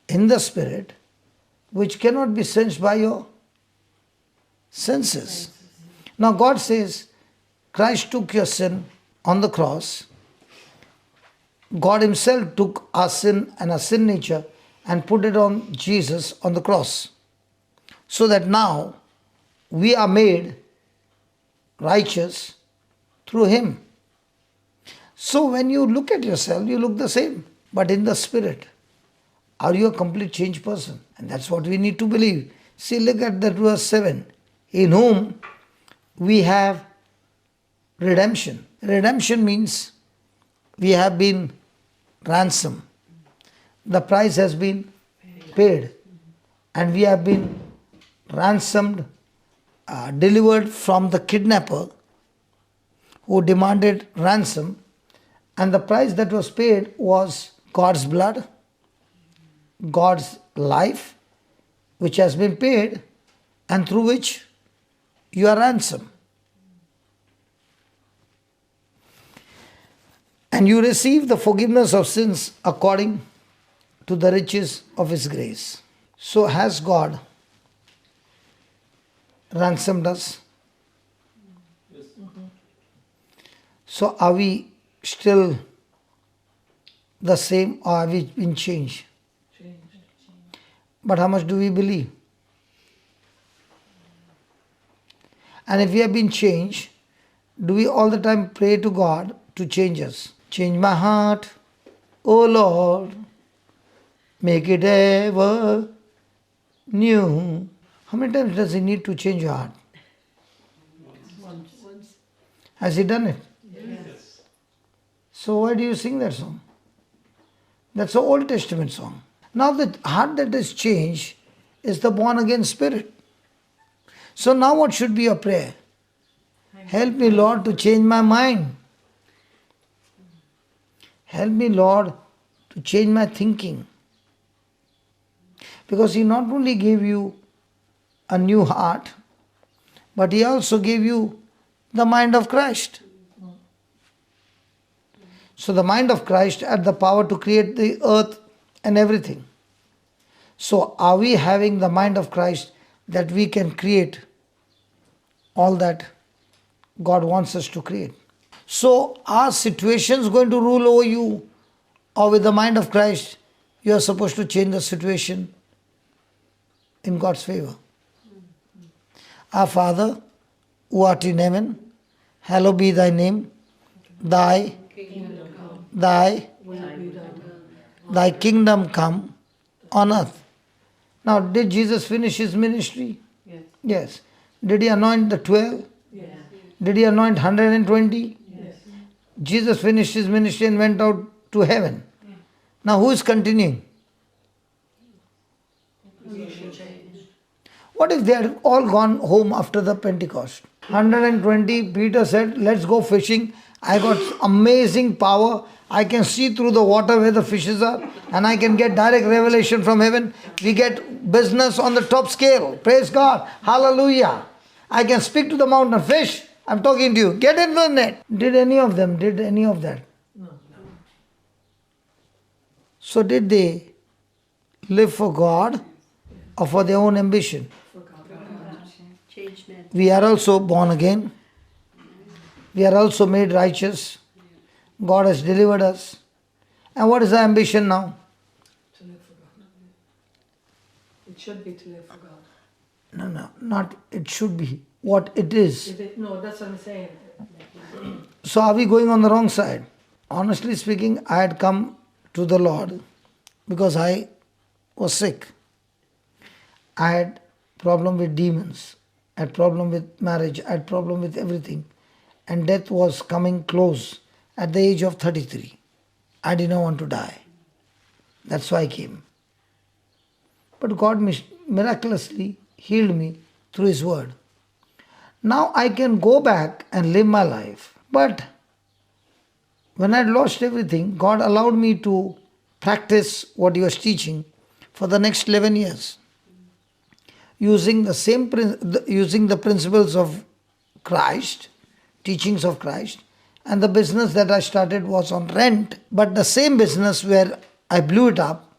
S1: in the spirit, which cannot be sensed by your senses. Now God says, Christ took your sin on the cross. God himself took our sin and our sin nature and put it on Jesus on the cross. So that now we are made righteous through him. So when you look at yourself, you look the same. But in the spirit, are you a complete changed person? And that's what we need to believe. See, look at that verse 7. In whom we have redemption. Redemption means we have been ransomed. The price has been paid. And we have been ransomed, delivered from the kidnapper who demanded ransom. And the price that was paid was God's blood, God's life, which has been paid and through which you are ransomed. And you receive the forgiveness of sins according to the riches of his grace. So has God ransomed us?
S4: Yes.
S1: So are we still the same or have we been changed? But how much do we believe? And if we have been changed, do we all the time pray to God to change us? Change my heart, O Lord, make it ever new. How many times does he need to change your heart?
S3: Once.
S1: Has he done it?
S4: Yes.
S1: So why do you sing that song? That's an Old Testament song. Now the heart that is changed is the born again spirit. So now what should be your prayer? Help me, Lord, to change my mind. Help me, Lord, to change my thinking. Because he not only gave you a new heart, but he also gave you the mind of Christ. So the mind of Christ had the power to create the earth and everything. So are we having the mind of Christ that we can create all that God wants us to create? So are situations going to rule over you, or with the mind of Christ you are supposed to change the situation in God's favor? Our Father, who art in heaven, hallowed be thy name. Thy kingdom come. on earth. Now, did Jesus finish his ministry?
S6: Yes.
S1: Yes. Did he anoint the 12?
S6: Yes.
S1: Did he anoint 120?
S6: Yes.
S1: Jesus finished his ministry and went out to heaven. Now, who is continuing? What if they had all gone home after the Pentecost? 120, Peter said, let's go fishing. I got amazing power. I can see through the water where the fishes are and I can get direct revelation from heaven. We get business on the top scale. Praise God. Hallelujah. I can speak to the mountain. Fish, I'm talking to you. Get into the net. Did any of that?
S2: No.
S1: So did they live for God or for their own ambition?
S2: For God.
S5: Change men.
S1: We are also born again. We are also made righteous. God has delivered us. And what is our ambition now?
S2: To live for God. It should be to live for God.
S1: No, not it should be. What it is.
S2: No, that's what I'm saying.
S1: So are we going on the wrong side? Honestly speaking, I had come to the Lord because I was sick. I had problem with demons. I had problem with marriage. I had problem with everything. And death was coming close at the age of 33. I did not want to die. That's why I came. But God miraculously healed me through His word. Now I can go back and live my life. But when I had lost everything, God allowed me to practice what He was teaching for the next 11 years. Using the principles of Christ, teachings of Christ, and the business that I started was on rent, but the same business where I blew it up,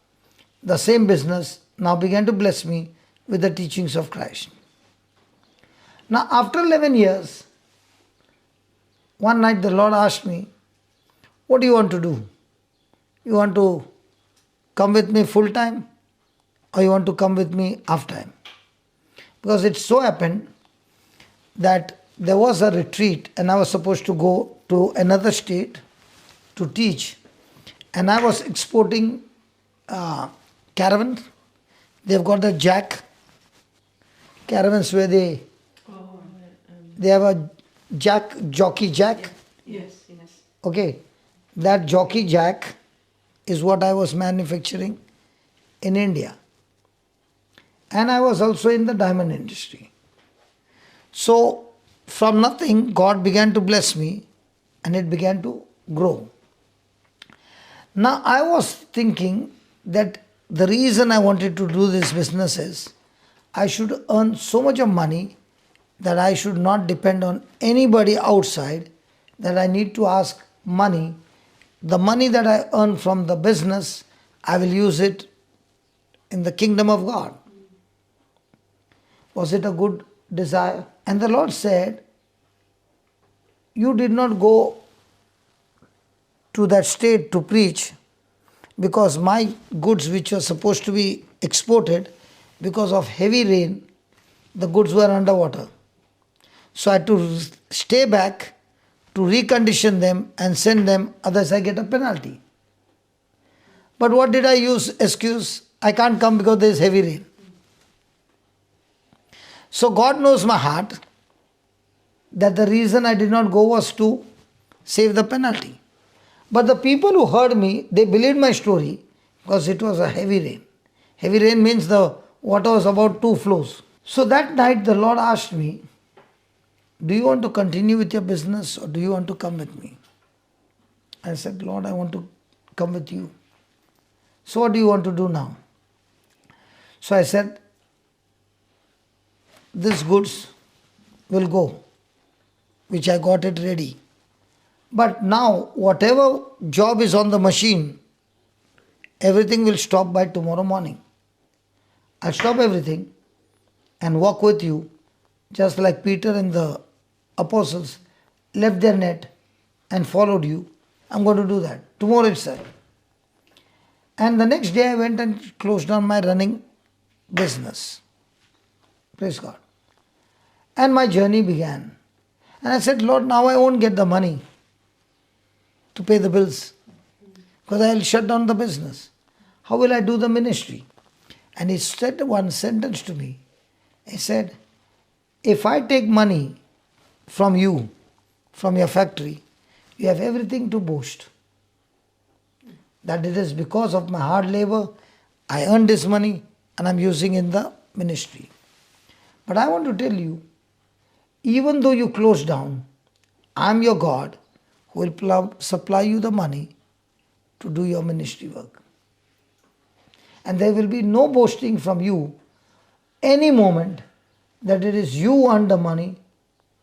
S1: the same business now began to bless me with the teachings of Christ. Now after 11 years, one night the Lord asked me, what do you want to do? You want to come with me full time or you want to come with me half time? Because it so happened that there was a retreat and I was supposed to go to another state to teach, and I was exporting caravans. They've got the jack caravans where they have a jockey jack.
S2: Yes.
S1: Okay, that jockey jack is what I was manufacturing in India. And I was also in the diamond industry. So from nothing, God began to bless me and it began to grow. Now I was thinking that the reason I wanted to do this business is I should earn so much of money that I should not depend on anybody outside, that I need to ask money. The money that I earn from the business, I will use it in the kingdom of God. Was it a good desire? And the Lord said, you did not go to that state to preach because my goods which were supposed to be exported, because of heavy rain, the goods were underwater. So I had to stay back to recondition them and send them, otherwise I get a penalty. But what did I use? Excuse, I can't come because there is heavy rain. So God knows my heart, that the reason I did not go was to save the penalty. But the people who heard me, they believed my story because it was a heavy rain. Heavy rain means the water was about 2 floors. So that night the Lord asked me, do you want to continue with your business or do you want to come with me? I said, Lord, I want to come with you. So what do you want to do now? So I said, this goods will go, which I got it ready. But now, whatever job is on the machine, everything will stop by tomorrow morning. I'll stop everything and walk with you, just like Peter and the apostles left their net and followed you. I'm going to do that tomorrow itself. And the next day I went and closed down my running business. Praise God. And my journey began. And I said, Lord, now I won't get the money to pay the bills because I'll shut down the business. How will I do the ministry? And he said one sentence to me. He said, if I take money from you, from your factory, you have everything to boast. That it is because of my hard labor, I earned this money and I'm using in the ministry. But I want to tell you, even though you close down, I'm your God who will supply you the money to do your ministry work. And there will be no boasting from you any moment that it is you earn the money,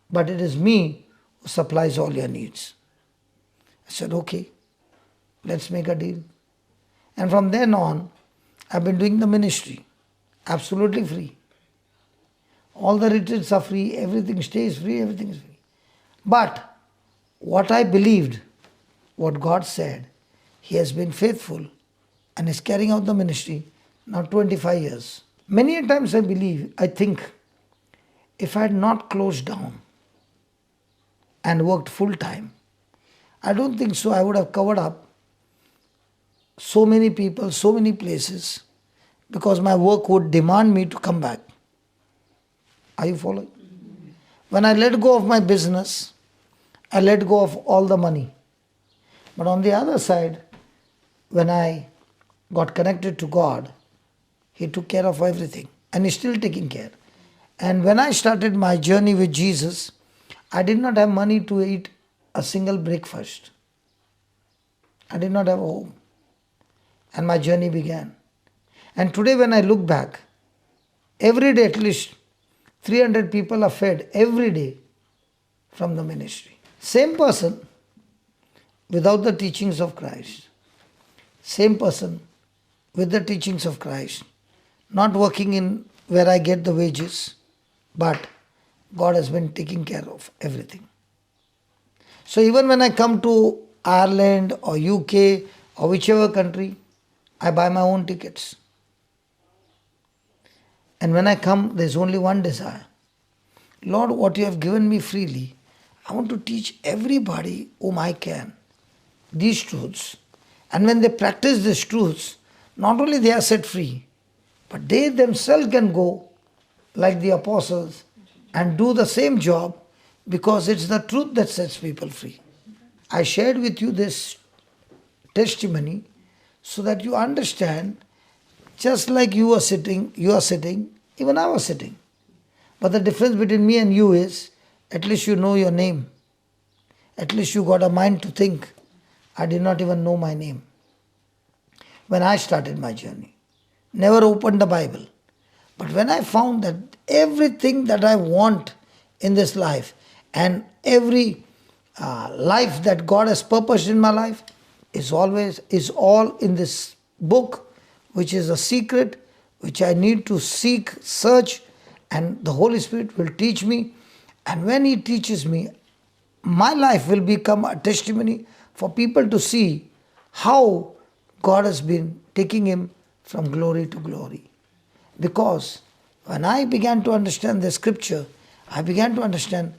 S1: but it is me who supplies all your needs. I said, okay, let's make a deal. And from then on, I've been doing the ministry absolutely free. All the retreats are free, everything stays free, everything is free. But what I believed, what God said, He has been faithful and is carrying out the ministry now 25 years. Many times I think, if I had not closed down and worked full time, I don't think so I would have covered up so many people, so many places, because my work would demand me to come back. Are you following? When I let go of my business, I let go of all the money. But on the other side, when I got connected to God, He took care of everything and He's still taking care. And when I started my journey with Jesus, I did not have money to eat a single breakfast. I did not have a home. And my journey began. And today when I look back, every day at least 300 people are fed every day from the ministry. Same person without the teachings of Christ. Same person with the teachings of Christ. Not working in where I get the wages, but God has been taking care of everything. So even when I come to Ireland or UK or whichever country, I buy my own tickets. And when I come, there's only one desire. Lord, what you have given me freely, I want to teach everybody whom I can these truths. And when they practice these truths, not only they are set free, but they themselves can go like the apostles and do the same job, because it's the truth that sets people free. I shared with you this testimony so that you understand, just like you are sitting, even I was sitting. But the difference between me and you is, at least you know your name. At least you got a mind to think. I did not even know my name when I started my journey. Never opened the Bible. But when I found that everything that I want in this life and every life that God has purposed in my life is all in this book, which is a secret, which I need to seek, search, and the Holy Spirit will teach me. And when He teaches me, my life will become a testimony for people to see how God has been taking him from glory to glory. Because when I began to understand the scripture, I began to understand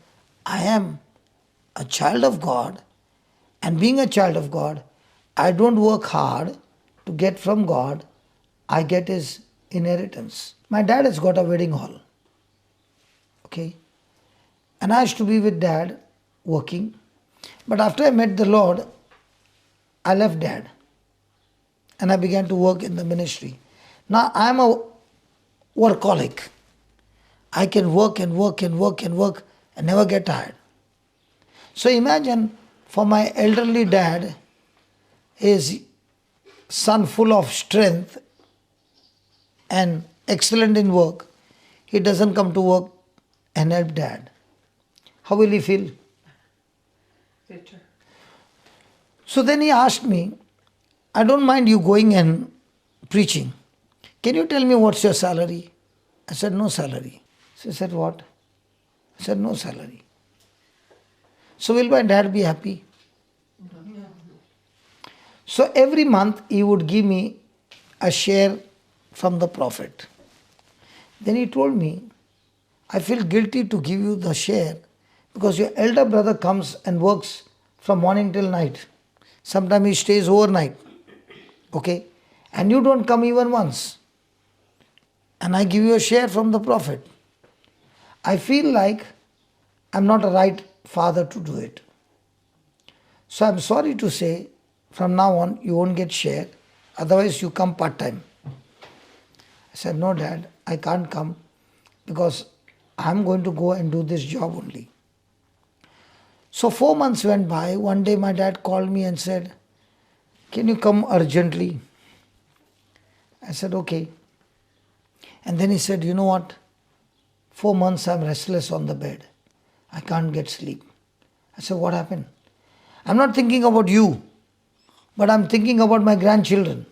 S1: I am a child of God, and being a child of God, I don't work hard to get from God, I get His inheritance. My dad has got a wedding hall. Okay? And I used to be with Dad working. But after I met the Lord, I left Dad. And I began to work in the ministry. Now I am a workaholic. I can work and work and work and work and never get tired. So imagine, for my elderly dad, his son full of strength and excellent in work, he doesn't come to work and help Dad. How will he feel?
S6: Bitter.
S1: So then he asked me, I don't mind you going and preaching. Can you tell me what's your salary? I said, no salary. So he said, what? I said, no salary. So will my dad be happy?
S3: No.
S1: So every month he would give me a share from the profit. Then he told me, I feel guilty to give you the share because your elder brother comes and works from morning till night. Sometimes he stays overnight. Okay? And you don't come even once. and I give you a share from the profit. I feel like I'm not a right father to do it. So I'm sorry to say, from now on, you won't get share. Otherwise, you come part-time. I said, no, Dad, I can't come because I'm going to go and do this job only. So 4 months went by. One day my dad called me and said, can you come urgently? I said, okay. And then he said, you know what? 4 months I'm restless on the bed. I can't get sleep. I said, what happened? I'm not thinking about you, but I'm thinking about my grandchildren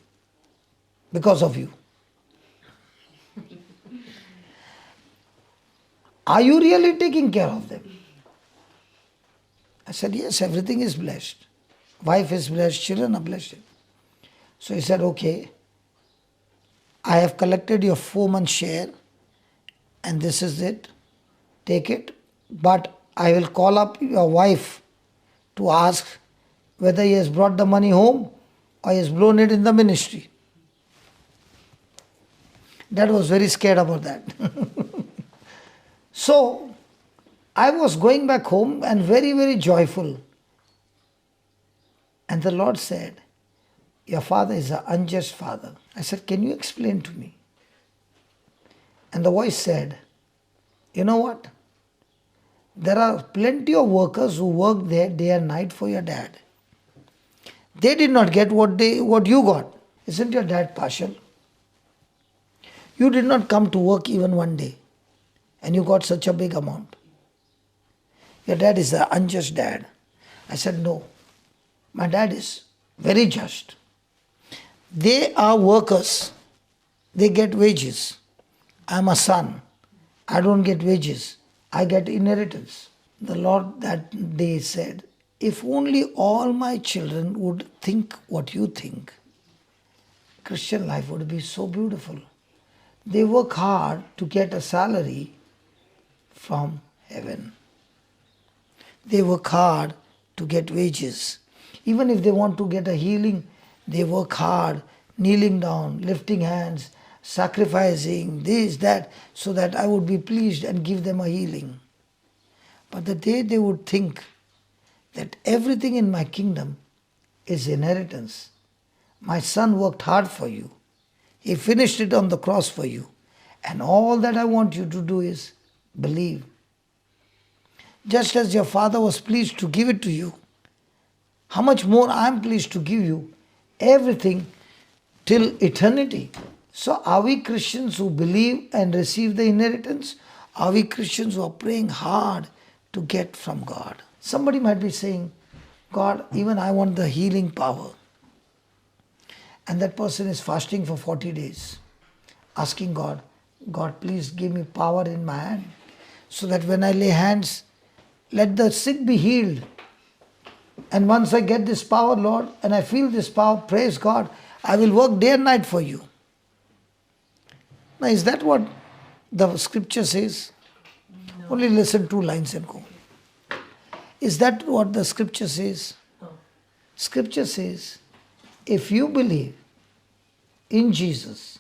S1: because of you. Are you really taking care of them? I said, yes, everything is blessed. Wife is blessed, children are blessed. So he said, okay, I have collected your 4-month share and this is it. Take it. But I will call up your wife to ask whether he has brought the money home or he has blown it in the ministry. Dad was very scared about that. So, I was going back home and very, very joyful. And the Lord said, your father is an unjust father. I said, can you explain to me? And the voice said, you know what? There are plenty of workers who work there day and night for your dad. They did not get what you got. Isn't your dad partial? You did not come to work even one day and you got such a big amount. Your dad is an unjust dad. I said, no. My dad is very just. They are workers. They get wages. I'm a son. I don't get wages. I get inheritance. The Lord that day said, if only all my children would think what you think, Christian life would be so beautiful. They work hard to get a salary from heaven. They work hard to get wages. Even if they want to get a healing, they work hard, kneeling down, lifting hands, sacrificing this, that, so that I would be pleased and give them a healing. But the day they would think that everything in my kingdom is inheritance. My son worked hard for you. He finished it on the cross for you. And all that I want you to do is believe. Just as your father was pleased to give it to you, how much more I am pleased to give you everything till eternity. So are we Christians who believe and receive the inheritance? Are we Christians who are praying hard to get from God? Somebody might be saying, God, even I want the healing power. And that person is fasting for 40 days, asking God, God, please give me power in my hand, so that when I lay hands, let the sick be healed. And once I get this power, Lord, and I feel this power, praise God, I will work day and night for you. Now, is that what the scripture says? No. Only listen 2 lines and go. Is that what the scripture says? No. Scripture says, if you believe in Jesus,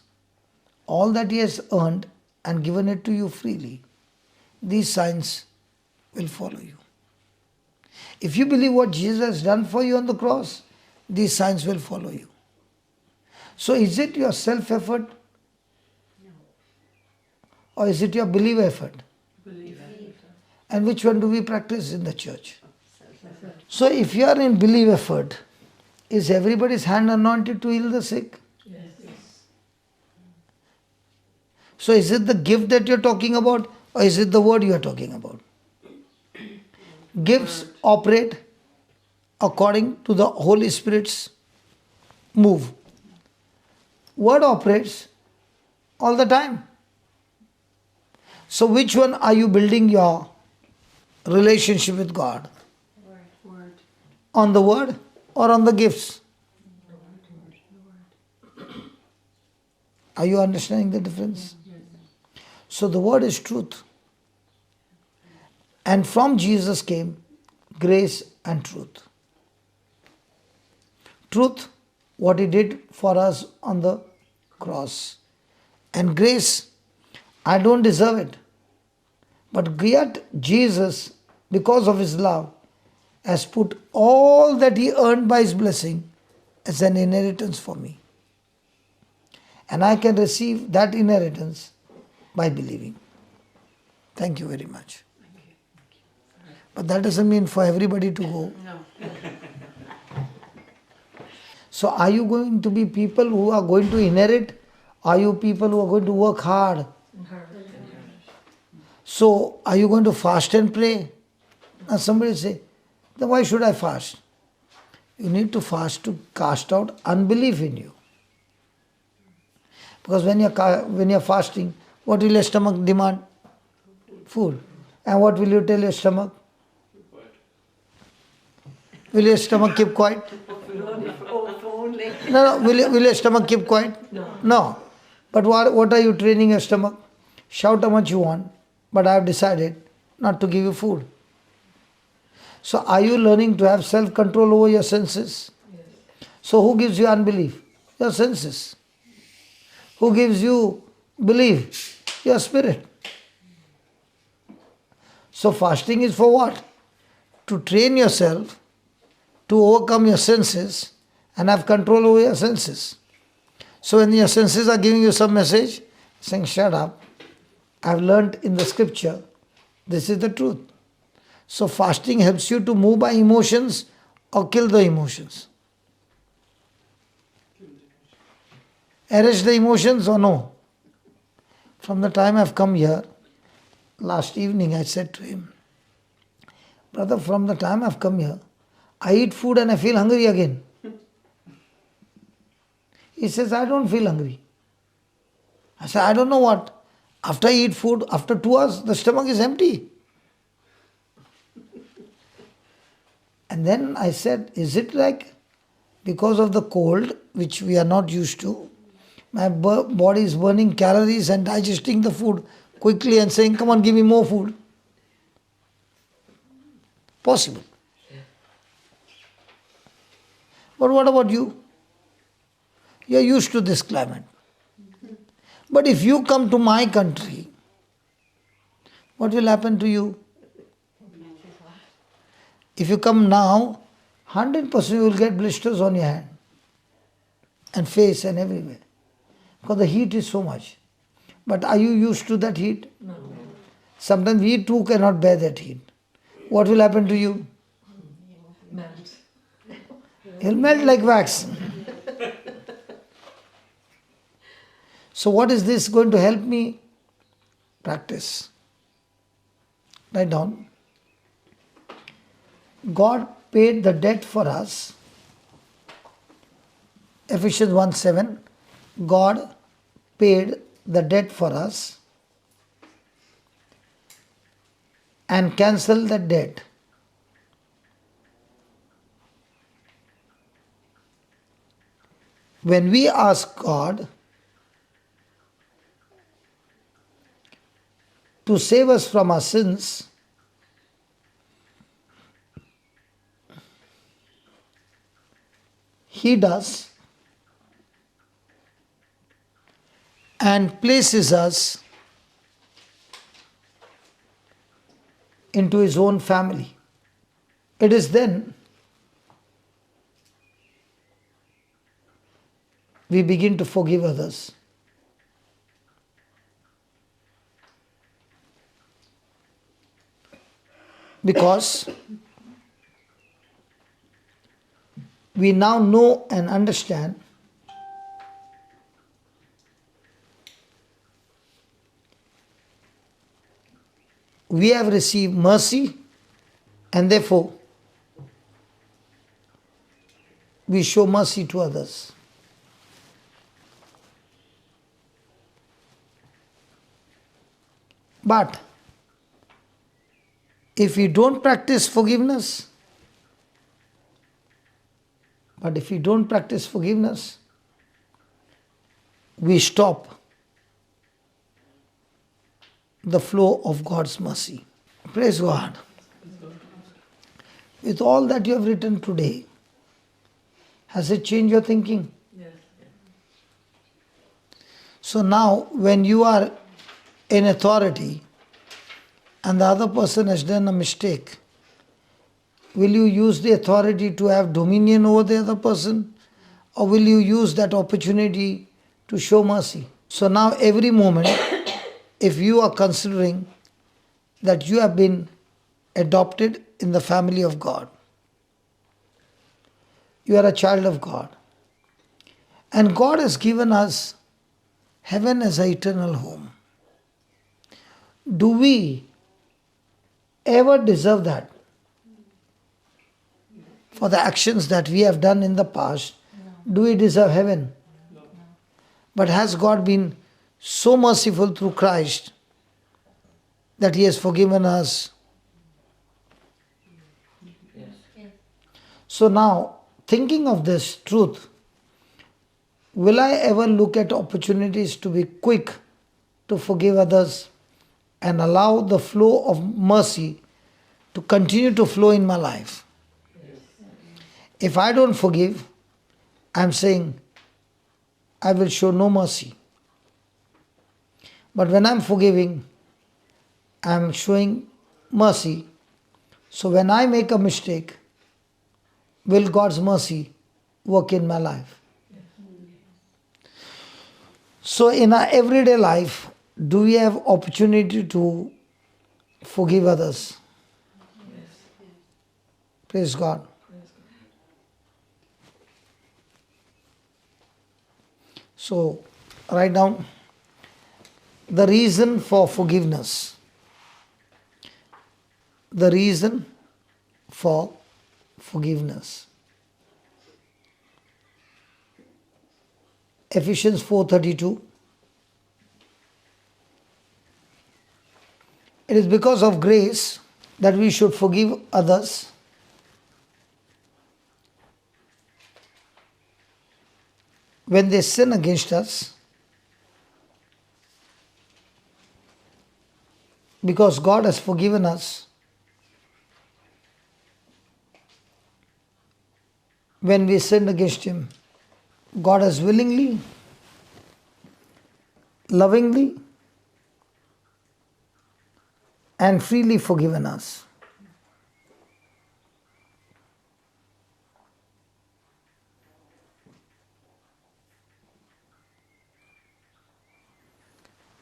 S1: all that he has earned and given it to you freely, these signs will follow you. If you believe what Jesus has done for you on the cross, these signs will follow you. So is it your self-effort? No. Or is it your belief effort?
S3: Believe.
S1: And which one do we practice in the church? Self-effort. So if you are in belief effort, is everybody's hand anointed to heal the sick?
S3: Yes.
S1: So is it the gift that you're talking about, or is it the word you are talking about? Gifts operate according to the Holy Spirit's move. Word operates all the time. So which one are you building your relationship with God?
S3: Word.
S1: On the word or on the gifts? Are you understanding the difference? So the word is truth. And from Jesus came grace and truth. Truth, what he did for us on the cross. And grace, I don't deserve it. But yet Jesus, because of his love, has put all that he earned by his blessing as an inheritance for me. And I can receive that inheritance by believing. Thank you very much. But that doesn't mean for everybody to go.
S6: No.
S1: So are you going to be people who are going to inherit? Are you people who are going to work hard? So are you going to fast and pray? Now somebody say, then why should I fast? You need to fast to cast out unbelief in you. Because when you're fasting, what will your stomach demand? Food. And what will you tell your stomach? Will your stomach keep quiet? No. Will your stomach keep quiet? No. But what are you training your stomach? Shout how much you want, but I have decided not to give you food. So are you learning to have self-control over your senses?
S2: Yes.
S1: So who gives you unbelief? Your senses. Who gives you belief? Your spirit. So fasting is for what? To train yourself to overcome your senses and have control over your senses. So when your senses are giving you some message, saying, shut up, I've learnt in the scripture, this is the truth. So fasting helps you to move by emotions or kill the emotions. Arrest the emotions or no? From the time I've come here, last evening I said to him, brother, from the time I've come here, I eat food and I feel hungry again. He says, I don't feel hungry. I said, I don't know what. After I eat food, after 2 hours, the stomach is empty. And then I said, is it like because of the cold, which we are not used to, my body is burning calories and digesting the food quickly and saying, come on, give me more food? Possible. But what about you? You are used to this climate. But if you come to my country, what will happen to you? If you come now, 100% you will get blisters on your hand and face and everywhere. Because the heat is so much. But are you used to that heat?
S2: No.
S1: Sometimes we too cannot bear that heat. What will happen to you?
S2: Melt.
S1: You'll melt like wax. So what is this going to help me? Practice. Write down. God paid the debt for us. Ephesians 1:7. God paid the debt for us and cancelled the debt. When we ask God to save us from our sins, He does and places us into His own family. It is then we begin to forgive others. Because we now know and understand we have received mercy and therefore we show mercy to others. But if we don't practice forgiveness, we stop the flow of God's mercy. Praise God. With all that you have written today, has it changed your thinking?
S2: Yes.
S1: So now when you are in authority and the other person has done a mistake, will you use the authority to have dominion over the other person, or will you use that opportunity to show mercy? So now every moment, if you are considering that you have been adopted in the family of God, you are a child of God, and God has given us heaven as an eternal home. Do we ever deserve that? For the actions that we have done in the past, do we deserve heaven? But has God been so merciful through Christ that He has forgiven us? So now, thinking of this truth, will I ever look at opportunities to be quick to forgive others and allow the flow of mercy to continue to flow in my life? If I don't forgive, I'm saying I will show no mercy. But when I'm forgiving, I'm showing mercy. So when I make a mistake, will God's mercy work in my life? So in our everyday life, do we have opportunity to forgive others? Praise God. So write down the reason for forgiveness. The reason for forgiveness. Ephesians 4:32. It is because of grace that we should forgive others when they sin against us, because God has forgiven us when we sinned against Him. God has willingly, lovingly, and freely forgiven us.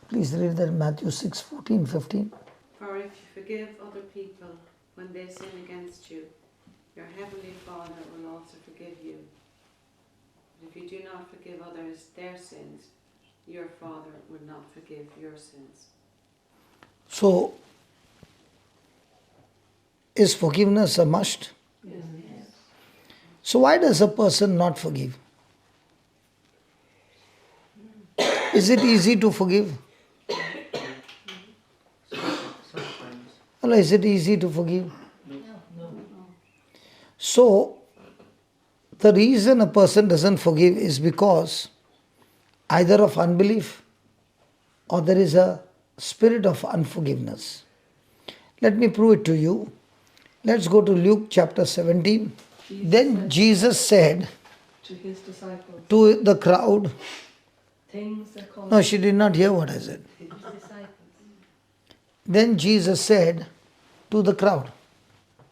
S1: Please read that Matthew 6:14-15.
S3: For if you forgive other people when they sin against you, your heavenly Father will also forgive you. But if you do not forgive others their sins, your Father will not forgive your sins.
S1: So, is forgiveness a must?
S2: Yes.
S1: So why does a person not forgive? Is it easy to forgive?
S4: Sometimes.
S1: Well, is it easy to forgive?
S2: No.
S1: So, the reason a person doesn't forgive is because either of unbelief or there is a spirit of unforgiveness. Let me prove it to you. Let's go to Luke chapter 17. Then Jesus said
S2: To His disciples,
S1: to the crowd,
S2: things that come
S1: no, she did not hear what I said.
S2: His disciples.
S1: Then Jesus said to the crowd.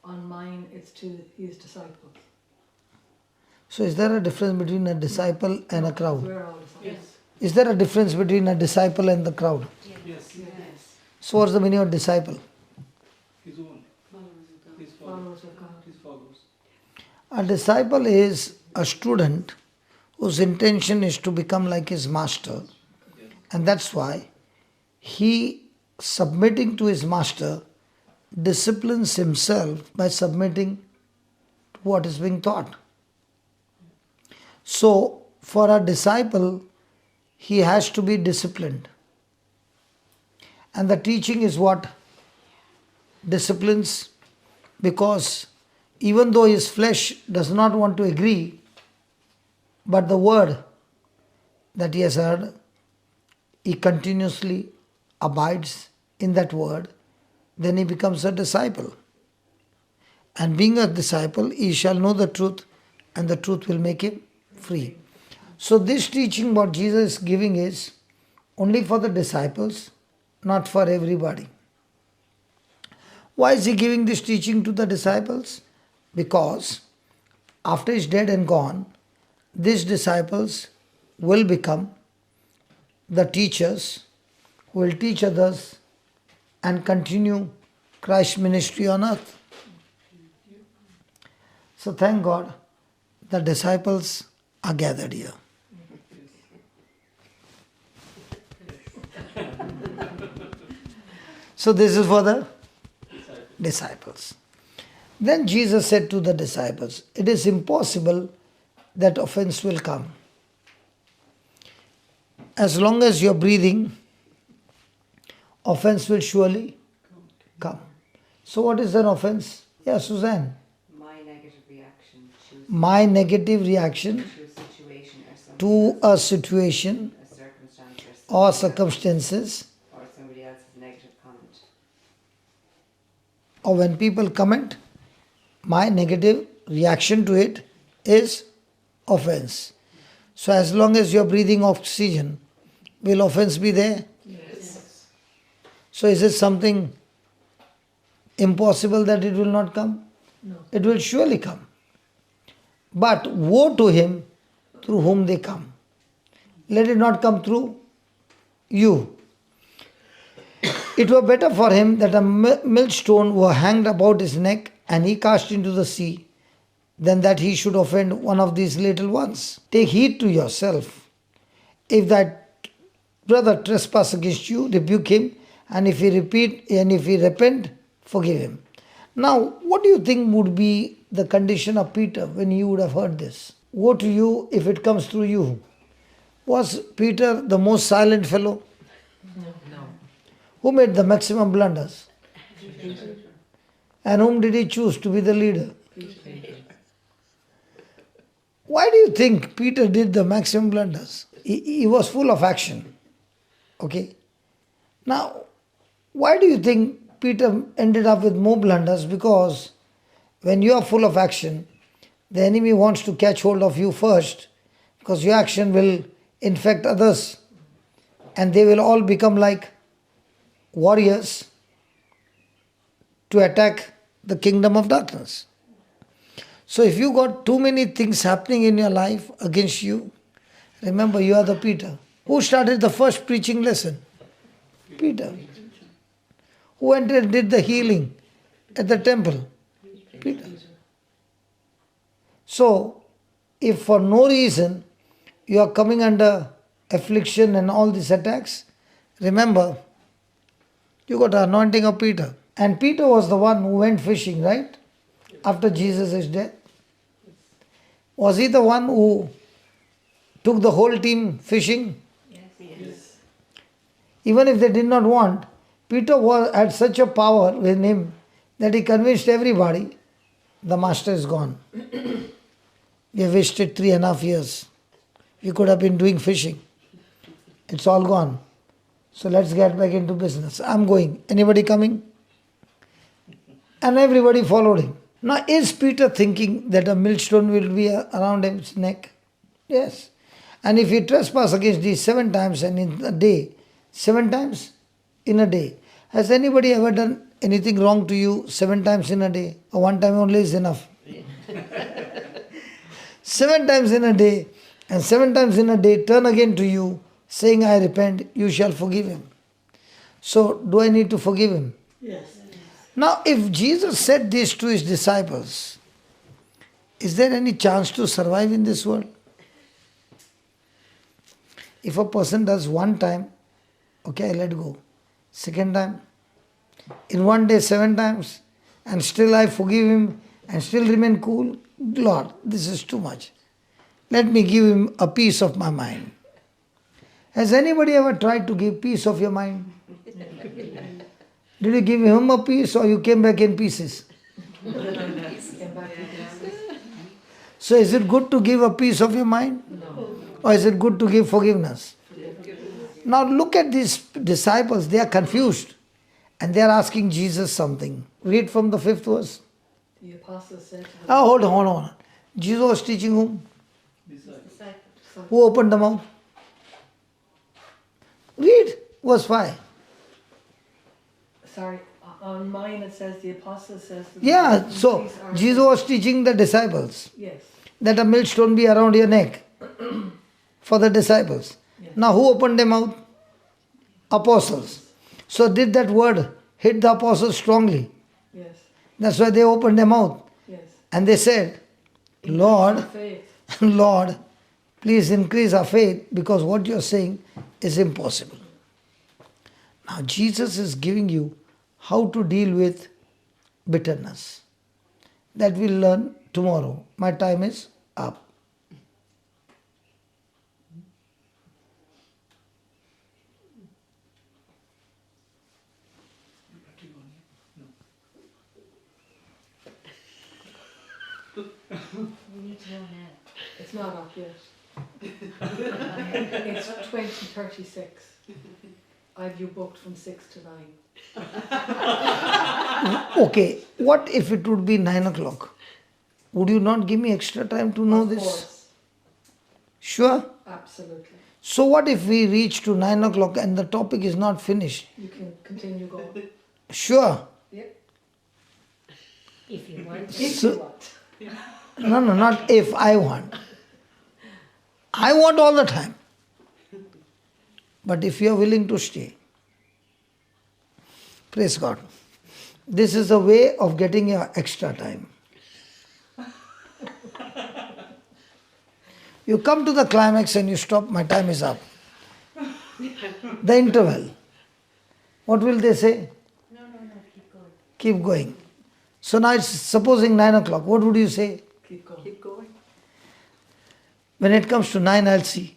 S2: On mine, it's to His disciples.
S1: So is there a difference between a disciple and a crowd?
S2: We're all disciples.
S1: Is there a difference between a disciple and the crowd?
S4: Yes.
S3: Yes.
S1: So what's the meaning of disciple?
S4: His own. His followers.
S2: Followers of God.
S4: His followers.
S1: A disciple is a student whose intention is to become like his master, and that's why he, submitting to his master, disciplines himself by submitting to what is being taught. So, for a disciple, he has to be disciplined. And the teaching is what disciplines, because even though his flesh does not want to agree, but the word that he has heard, he continuously abides in that word, then he becomes a disciple. And being a disciple, he shall know the truth, and the truth will make him free. So this teaching what Jesus is giving is only for the disciples, not for everybody. Why is he giving this teaching to the disciples? Because after he's dead and gone, these disciples will become the teachers, who will teach others and continue Christ's ministry on earth. So thank God the disciples are gathered here. So this is for the disciples. Then Jesus said to the disciples, it is impossible that offense will come. As long as you're breathing, offense will surely come. So what is an offense? Yeah, Suzanne.
S3: My negative reaction
S1: My negative reaction
S3: to a situation,
S1: to a situation
S3: a circumstance,
S1: or circumstances,
S3: or somebody else's negative comment.
S1: or when people comment, my negative reaction to it is offense. So as long as you're breathing oxygen, will offense be there?
S2: Yes.
S1: So is it something impossible that it will not come?
S2: No.
S1: It will surely come. But woe to him through whom they come. Let it not come through you. It were better for him that a millstone were hanged about his neck and he cast into the sea, than that he should offend one of these little ones. Take heed to yourself. If thy brother trespass against you, rebuke him, and if he repent, forgive him. Now, what do you think would be the condition of Peter when he would have heard this? Woe to you if it comes through you. Was Peter the most silent fellow?
S2: No.
S1: Who made the maximum blunders? And whom did he choose to be the leader? Why do you think Peter did the maximum blunders? He was full of action. Okay? Now, why do you think Peter ended up with more blunders? Because when you are full of action, the enemy wants to catch hold of you first, because your action will infect others and they will all become like warriors to attack the kingdom of darkness. So if you got too many things happening in your life against you, remember you are the Peter. Who started the first preaching lesson? Peter. Who went and did the healing at the temple? Peter. So, if for no reason you are coming under affliction and all these attacks, remember, you got the anointing of Peter. And Peter was the one who went fishing, right? After Jesus' death. Was he the one who took the whole team fishing?
S2: Yes.
S1: Even if they did not want, Peter had such a power with him that he convinced everybody, the master is gone. We have wasted 3.5 years. We could have been doing fishing. It's all gone. So let's get back into business. I'm going. Anybody coming? And everybody followed him. Now, is Peter thinking that a millstone will be around his neck? Yes. And if he trespass against thee 7 times and in a day, 7 times in a day. Has anybody ever done anything wrong to you 7 times in a day? Or 1 time only is enough? 7 times in a day, and 7 times in a day turn again to you, saying, I repent, you shall forgive him. So, do I need to forgive him?
S2: Yes.
S1: Now, if Jesus said this to his disciples, is there any chance to survive in this world? If a person does 1 time, okay, I let go. 2nd time, in 1 day 7 times, and still I forgive him and still remain cool, Lord, this is too much. Let me give him a piece of my mind. Has anybody ever tried to give peace of your mind? Did you give him a piece or you came back in pieces? So is it good to give a piece of your mind?
S2: No.
S1: Or is it good to give forgiveness? Now look at these disciples, they are confused. And they are asking Jesus something. Read from the 5th verse.
S2: The apostle said to them,
S1: Oh, hold on. Jesus was teaching whom?
S4: Disciples.
S1: Who opened the mouth? Read verse 5.
S2: Sorry, on mine it says the apostle says. that
S1: Yeah,
S2: the
S1: so
S2: increase our
S1: Jesus
S2: faith.
S1: was teaching the disciples
S2: Yes.
S1: that a millstone be around your neck for the disciples.
S2: Yes.
S1: Now who opened their mouth? Apostles. So did that word hit the apostles strongly?
S2: Yes.
S1: That's why they opened their mouth.
S2: Yes.
S1: And they said,
S2: Increase
S1: Lord,
S2: our faith.
S1: Lord, please increase our faith because what you're saying is impossible. Now Jesus is giving you how to deal with bitterness. That we'll learn tomorrow. My time is up.
S5: We need to know now.
S2: It's not up yet. It's 2036. I've you booked from 6 to 9.
S1: Okay, what if it would be 9 o'clock? Would you not give me extra time to know
S2: Of
S1: this?
S2: course.
S1: Sure.
S2: Absolutely.
S1: So what if we reach to 9 o'clock and the topic is not finished?
S2: You can continue going.
S1: Sure.
S2: Yep.
S5: If you want.
S2: If
S1: So-
S2: you want.
S1: No, not if I want. I want all the time. But if you are willing to stay, praise God. This is a way of getting your extra time. You come to the climax and you stop, my time is up. The interval. What will they say?
S5: No, keep going.
S1: Keep going. So now it's supposing 9 o'clock. What would you say?
S2: Keep going.
S3: Keep going.
S1: When it comes to 9, I'll see.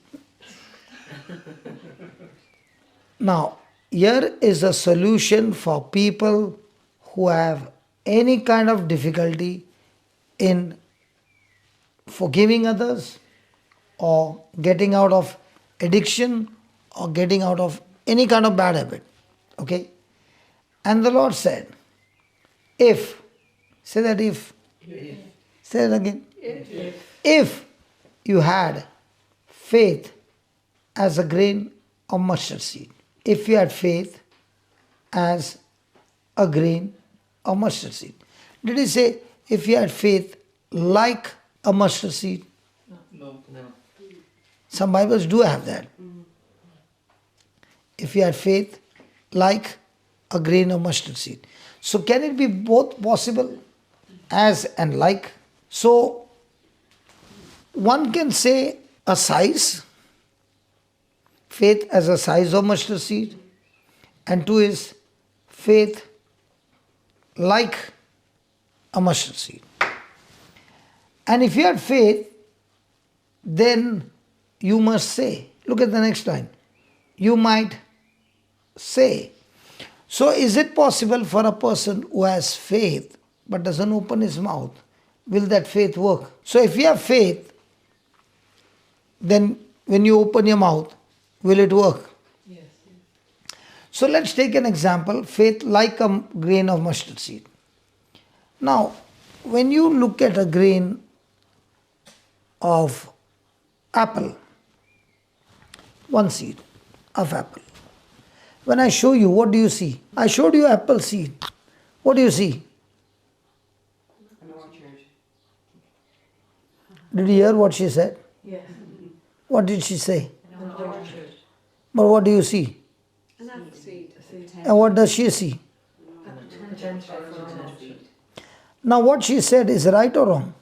S1: Now, here is a solution for people who have any kind of difficulty in forgiving others or getting out of addiction or getting out of any kind of bad habit. Okay? And the Lord said, if, say that if, say it again. If you had faith as a grain of mustard seed. If you had faith as a grain of mustard seed. Did he say if you had faith like a mustard seed?
S4: No.
S1: Some Bibles do have that. If you had faith like a grain of mustard seed. So can it be both possible? As and like? So one can say a size, faith as a size of mustard seed, and two is faith like a mustard seed. And if you had faith, then you must say, look at the next line, you might say. So is it possible for a person who has faith but doesn't open his mouth, will that faith work? So if you have faith, then when you open your mouth, will it work?
S2: Yes.
S1: So let's take an example, faith like a grain of mustard seed. Now, when you look at a grain of apple, one seed of apple. When I show you, what do you see? I showed you apple seed. What do you see?
S3: An orchard.
S1: Did you hear what she said?
S2: Yes.
S1: What did she say?
S2: An orchard.
S1: But what do you see?
S3: An apple seed.
S2: A seed.
S1: And what does she see?
S2: Potential for an orchard.
S1: Now what she said is right or wrong?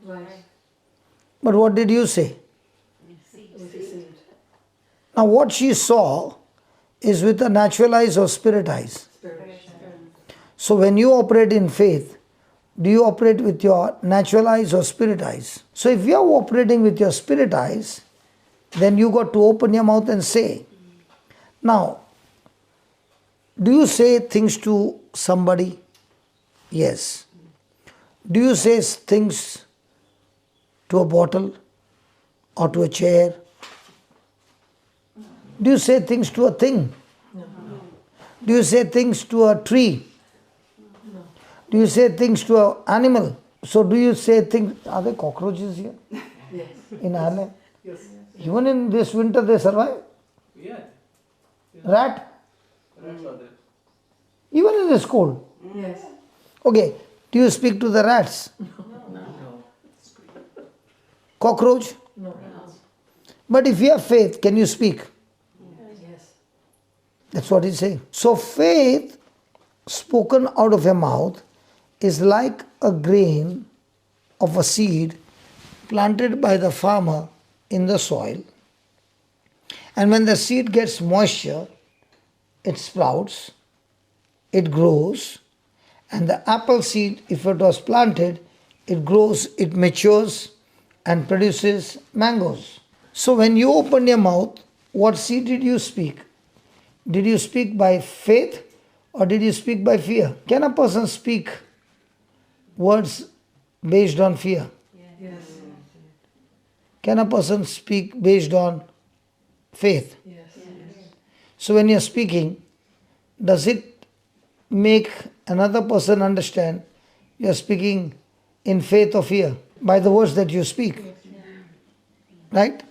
S2: Right.
S1: But what did you say?
S2: It was a seed.
S1: Now what she saw is with the natural eyes or spirit eyes.
S2: Spirit.
S1: So when you operate in faith, do you operate with your natural eyes or spirit eyes? So if you are operating with your spirit eyes, then you got to open your mouth and say. Now, do you say things to somebody? Yes. Do you say things to a bottle or to a chair? Do you say things to a thing?
S2: No.
S1: Do you say things to a tree?
S2: No.
S1: Do you say things to an animal? So do you say things, are there cockroaches here
S2: Yes.
S1: in Ireland?
S2: Yes.
S1: Even in this winter they survive?
S4: Yeah.
S1: Rat?
S4: Rats are there.
S1: Even in the school.
S2: Yes.
S1: Okay, do you speak to the rats? Cockroach?
S2: No.
S1: But if you have faith, can you speak?
S2: Yes.
S1: That's what he's saying. So faith spoken out of your mouth is like a grain of a seed planted by the farmer in the soil. And when the seed gets moisture, it sprouts, it grows, and the apple seed, if it was planted, it grows, it matures, and produces mangoes. So when you opened your mouth, what seed did you speak? Did you speak by faith or did you speak by fear? Can a person speak words based on fear?
S2: Yes.
S1: Can a person speak based on faith?
S2: Yes.
S1: So when you're speaking, does it make another person understand you're speaking in faith or fear by the words that you speak? Right?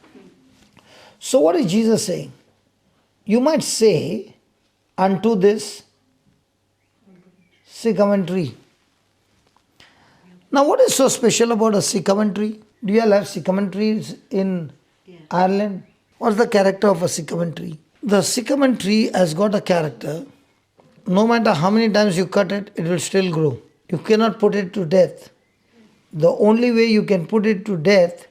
S1: So what is Jesus saying? You might say unto this sycamore tree. Now what is so special about a sycamore tree? Do you all have sycamore trees in Ireland? What's the character of a sycamore tree? The sycamore tree has got a character. No matter how many times you cut it, it will still grow. You cannot put it to death. The only way you can put it to death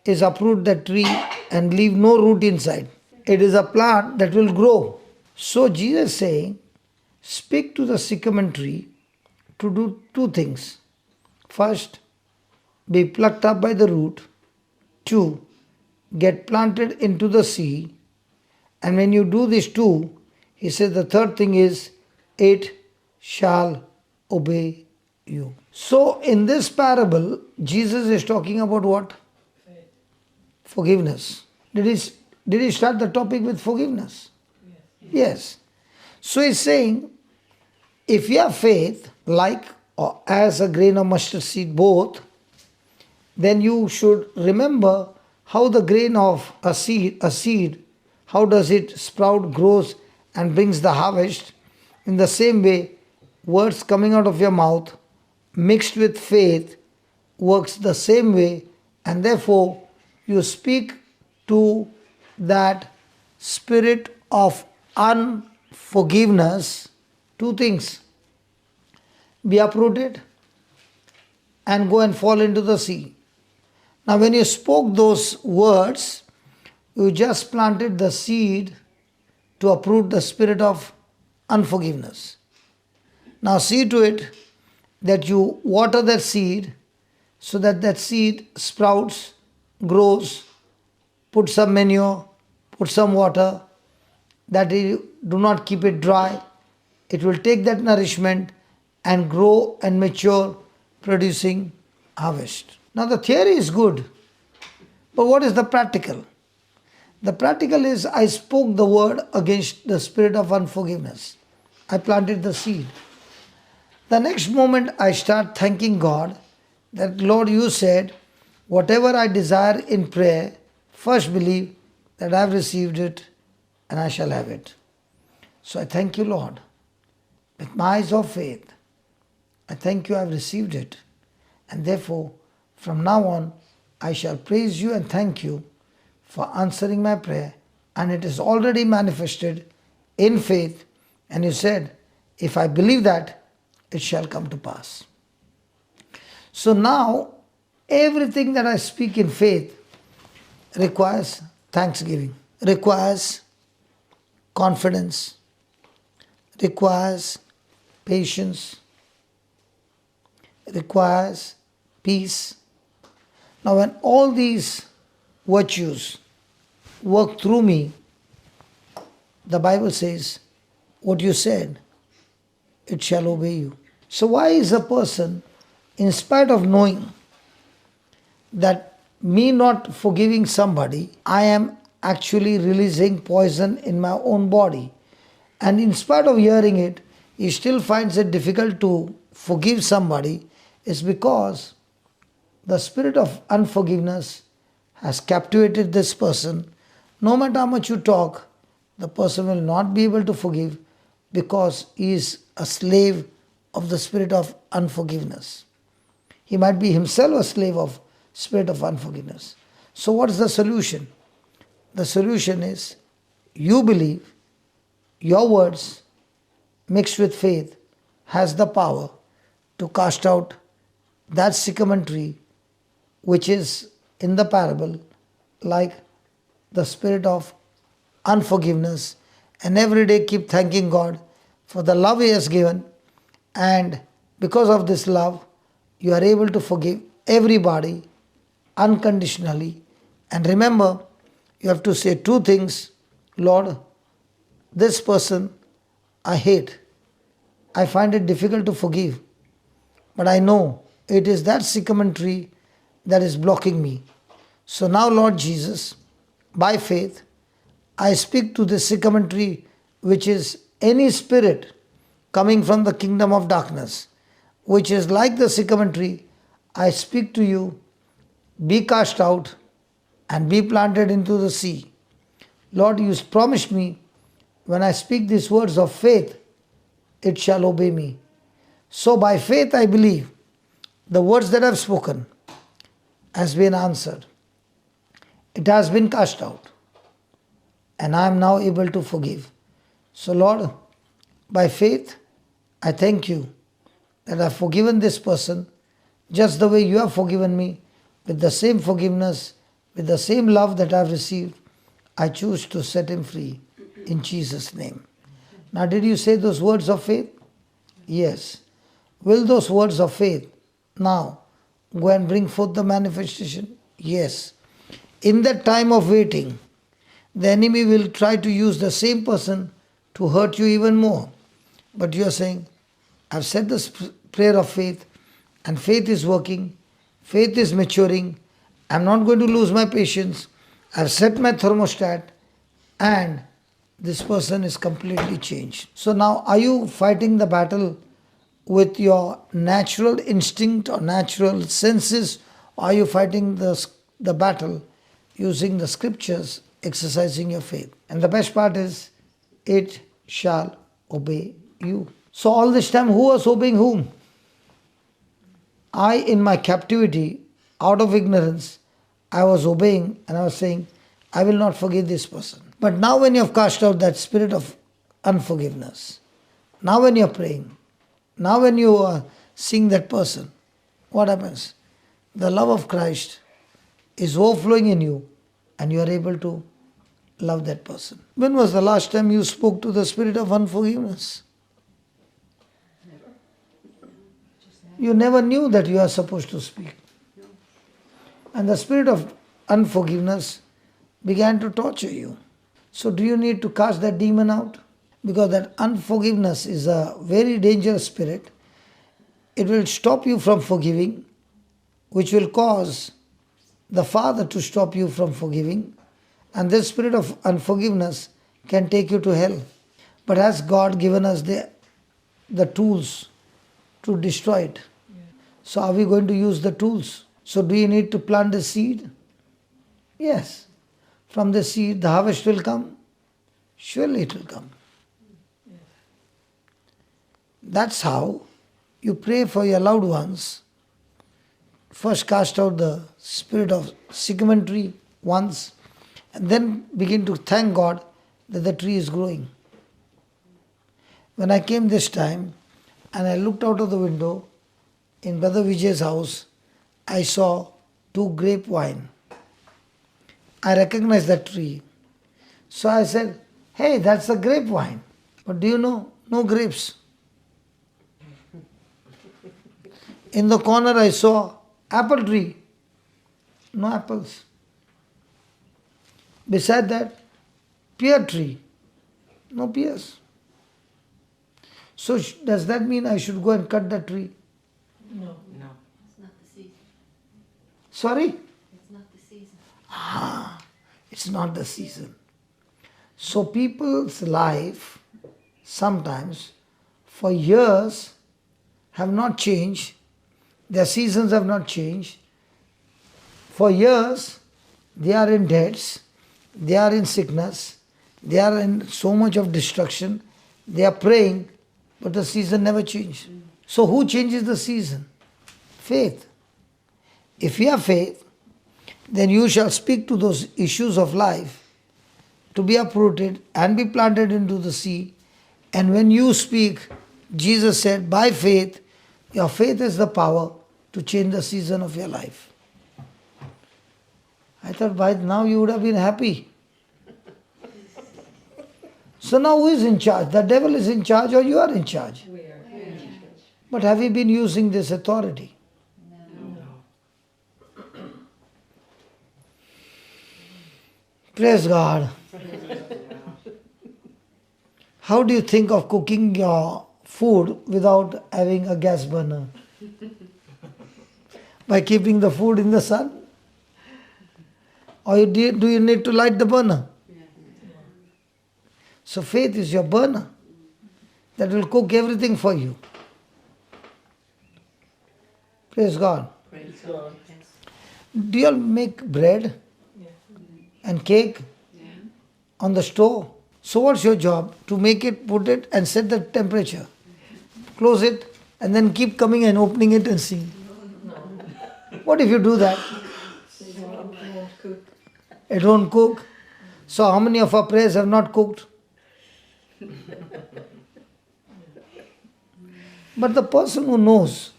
S1: is uproot the tree and leave no root inside. It is a plant that will grow. So Jesus is saying, speak to the sycamore tree to do two things. First, be plucked up by the root. Two, get planted into the sea. And when you do these two, he says the third thing is, it shall obey you. So in this parable, Jesus is talking about what? Forgiveness. Did he start the topic with forgiveness? Yes. So he's saying, if you have faith, like or as a grain of mustard seed both, then you should remember how the grain of a seed, how does it sprout, grows and brings the harvest. In the same way, words coming out of your mouth mixed with faith works the same way, and therefore you speak to that spirit of unforgiveness. Two things: be uprooted and go and fall into the sea. Now when you spoke those words, you just planted the seed to uproot the spirit of unforgiveness. Now see to it that you water that seed so that that seed sprouts, grows, put some manure, put some water, that you do not keep it dry. It will take that nourishment and grow and mature, producing harvest. Now the theory is good, but what is the practical? The practical is, I spoke the word against the spirit of unforgiveness. I planted the seed. The next moment I start thanking God that, Lord, you said, whatever I desire in prayer, first believe that I have received it and I shall have it. So I thank you, Lord. With my eyes of faith, I thank you I have received it. And therefore, from now on, I shall praise you and thank you for answering my prayer. And it is already manifested in faith. And you said, if I believe that, it shall come to pass. So now, everything that I speak in faith requires thanksgiving, requires confidence, requires patience, requires peace. Now when all these virtues work through me, the Bible says, what you said, it shall obey you. So why is a person, in spite of knowing that me not forgiving somebody, I am actually releasing poison in my own body, and in spite of hearing it, he still finds it difficult to forgive somebody, is because the spirit of unforgiveness has captivated this person. No matter how much you talk, the person will not be able to forgive because he is a slave of the spirit of unforgiveness. He might be himself a slave of spirit of unforgiveness. So what is the solution? The solution is you believe, your words mixed with faith has the power to cast out that sycamore tree which is in the parable like the spirit of unforgiveness, and every day keep thanking God for the love He has given, and because of this love you are able to forgive everybody unconditionally. And remember, you have to say two things. Lord, this person I hate, I find it difficult to forgive, but I know it is that sycamore tree that is blocking me. So now, Lord Jesus, by faith, I speak to this sycamore tree, which is any spirit coming from the kingdom of darkness, which is like the sycamore tree. I speak to you, be cast out and be planted into the sea. Lord, you promised me when I speak these words of faith, it shall obey me. So by faith I believe the words that I have spoken has been answered. It has been cast out. And I am now able to forgive. So Lord, by faith, I thank you that I have forgiven this person just the way you have forgiven me, with the same forgiveness, with the same love that I have received. I choose to set him free in Jesus' name. Now, did you say those words of faith? Yes. Will those words of faith now go and bring forth the manifestation? Yes. In that time of waiting, the enemy will try to use the same person to hurt you even more. But you are saying, I've said this prayer of faith, and faith is working, faith is maturing, I'm not going to lose my patience, I've set my thermostat, and this person is completely changed. So now, are you fighting the battle with your natural instinct or natural senses, or are you fighting the battle using the scriptures, exercising your faith? And the best part is, it shall obey you. So all this time, who was obeying whom? I, in my captivity, out of ignorance, I was obeying and I was saying, I will not forgive this person. But now when you have cast out that spirit of unforgiveness, now when you are praying, now when you are seeing that person, what happens? The love of Christ is overflowing in you and you are able to love that person. When was the last time you spoke to the spirit of unforgiveness? You never knew that you are supposed to speak. And the spirit of unforgiveness began to torture you. So do you need to cast that demon out? Because that unforgiveness is a very dangerous spirit. It will stop you from forgiving, which will cause the Father to stop you from forgiving. And this spirit of unforgiveness can take you to hell. But has God given us the tools to destroy it? So are we going to use the tools? So do you need to plant the seed? Yes. From the seed, the harvest will come. Surely it will come. That's how you pray for your loved ones. First cast out the spirit of sycamore tree once, and then begin to thank God that the tree is growing. When I came this time and I looked out of the window in Brother Vijay's house, I saw 2 grapevine. I recognized that tree. So I said, hey, that's a grapevine. But do you know, no grapes. In the corner I saw apple tree, no apples. Beside that, pear tree, no pears. So does that mean I should go and cut that tree?
S2: No.
S3: No.
S7: It's not the season.
S1: Sorry?
S7: It's not the season.
S1: It's not the season. So people's life sometimes for years have not changed. Their seasons have not changed. For years they are in debts, they are in sickness, they are in so much of destruction, They are praying, but the season never changed. So who changes the season? Faith. If you have faith, then you shall speak to those issues of life to be uprooted and be planted into the sea. And when you speak, Jesus said, by faith, your faith is the power to change the season of your life. I thought by now you would have been happy. So now who is in charge? The devil is in charge or you are in charge?
S2: We are.
S1: But have you been using this authority? Praise God. How do you think of cooking your food without having a gas burner? By keeping the food in the sun? Or do you need to light the burner? So faith is your burner that will cook everything for you. Praise God.
S2: Praise God.
S1: Do you all make bread and cake on the stove? So what's your job? To make it, put it and set the temperature. Close it and then keep coming and opening it and seeing. What if you do that?
S2: It won't cook.
S1: It won't cook. So how many of our prayers have not cooked? But the person who knows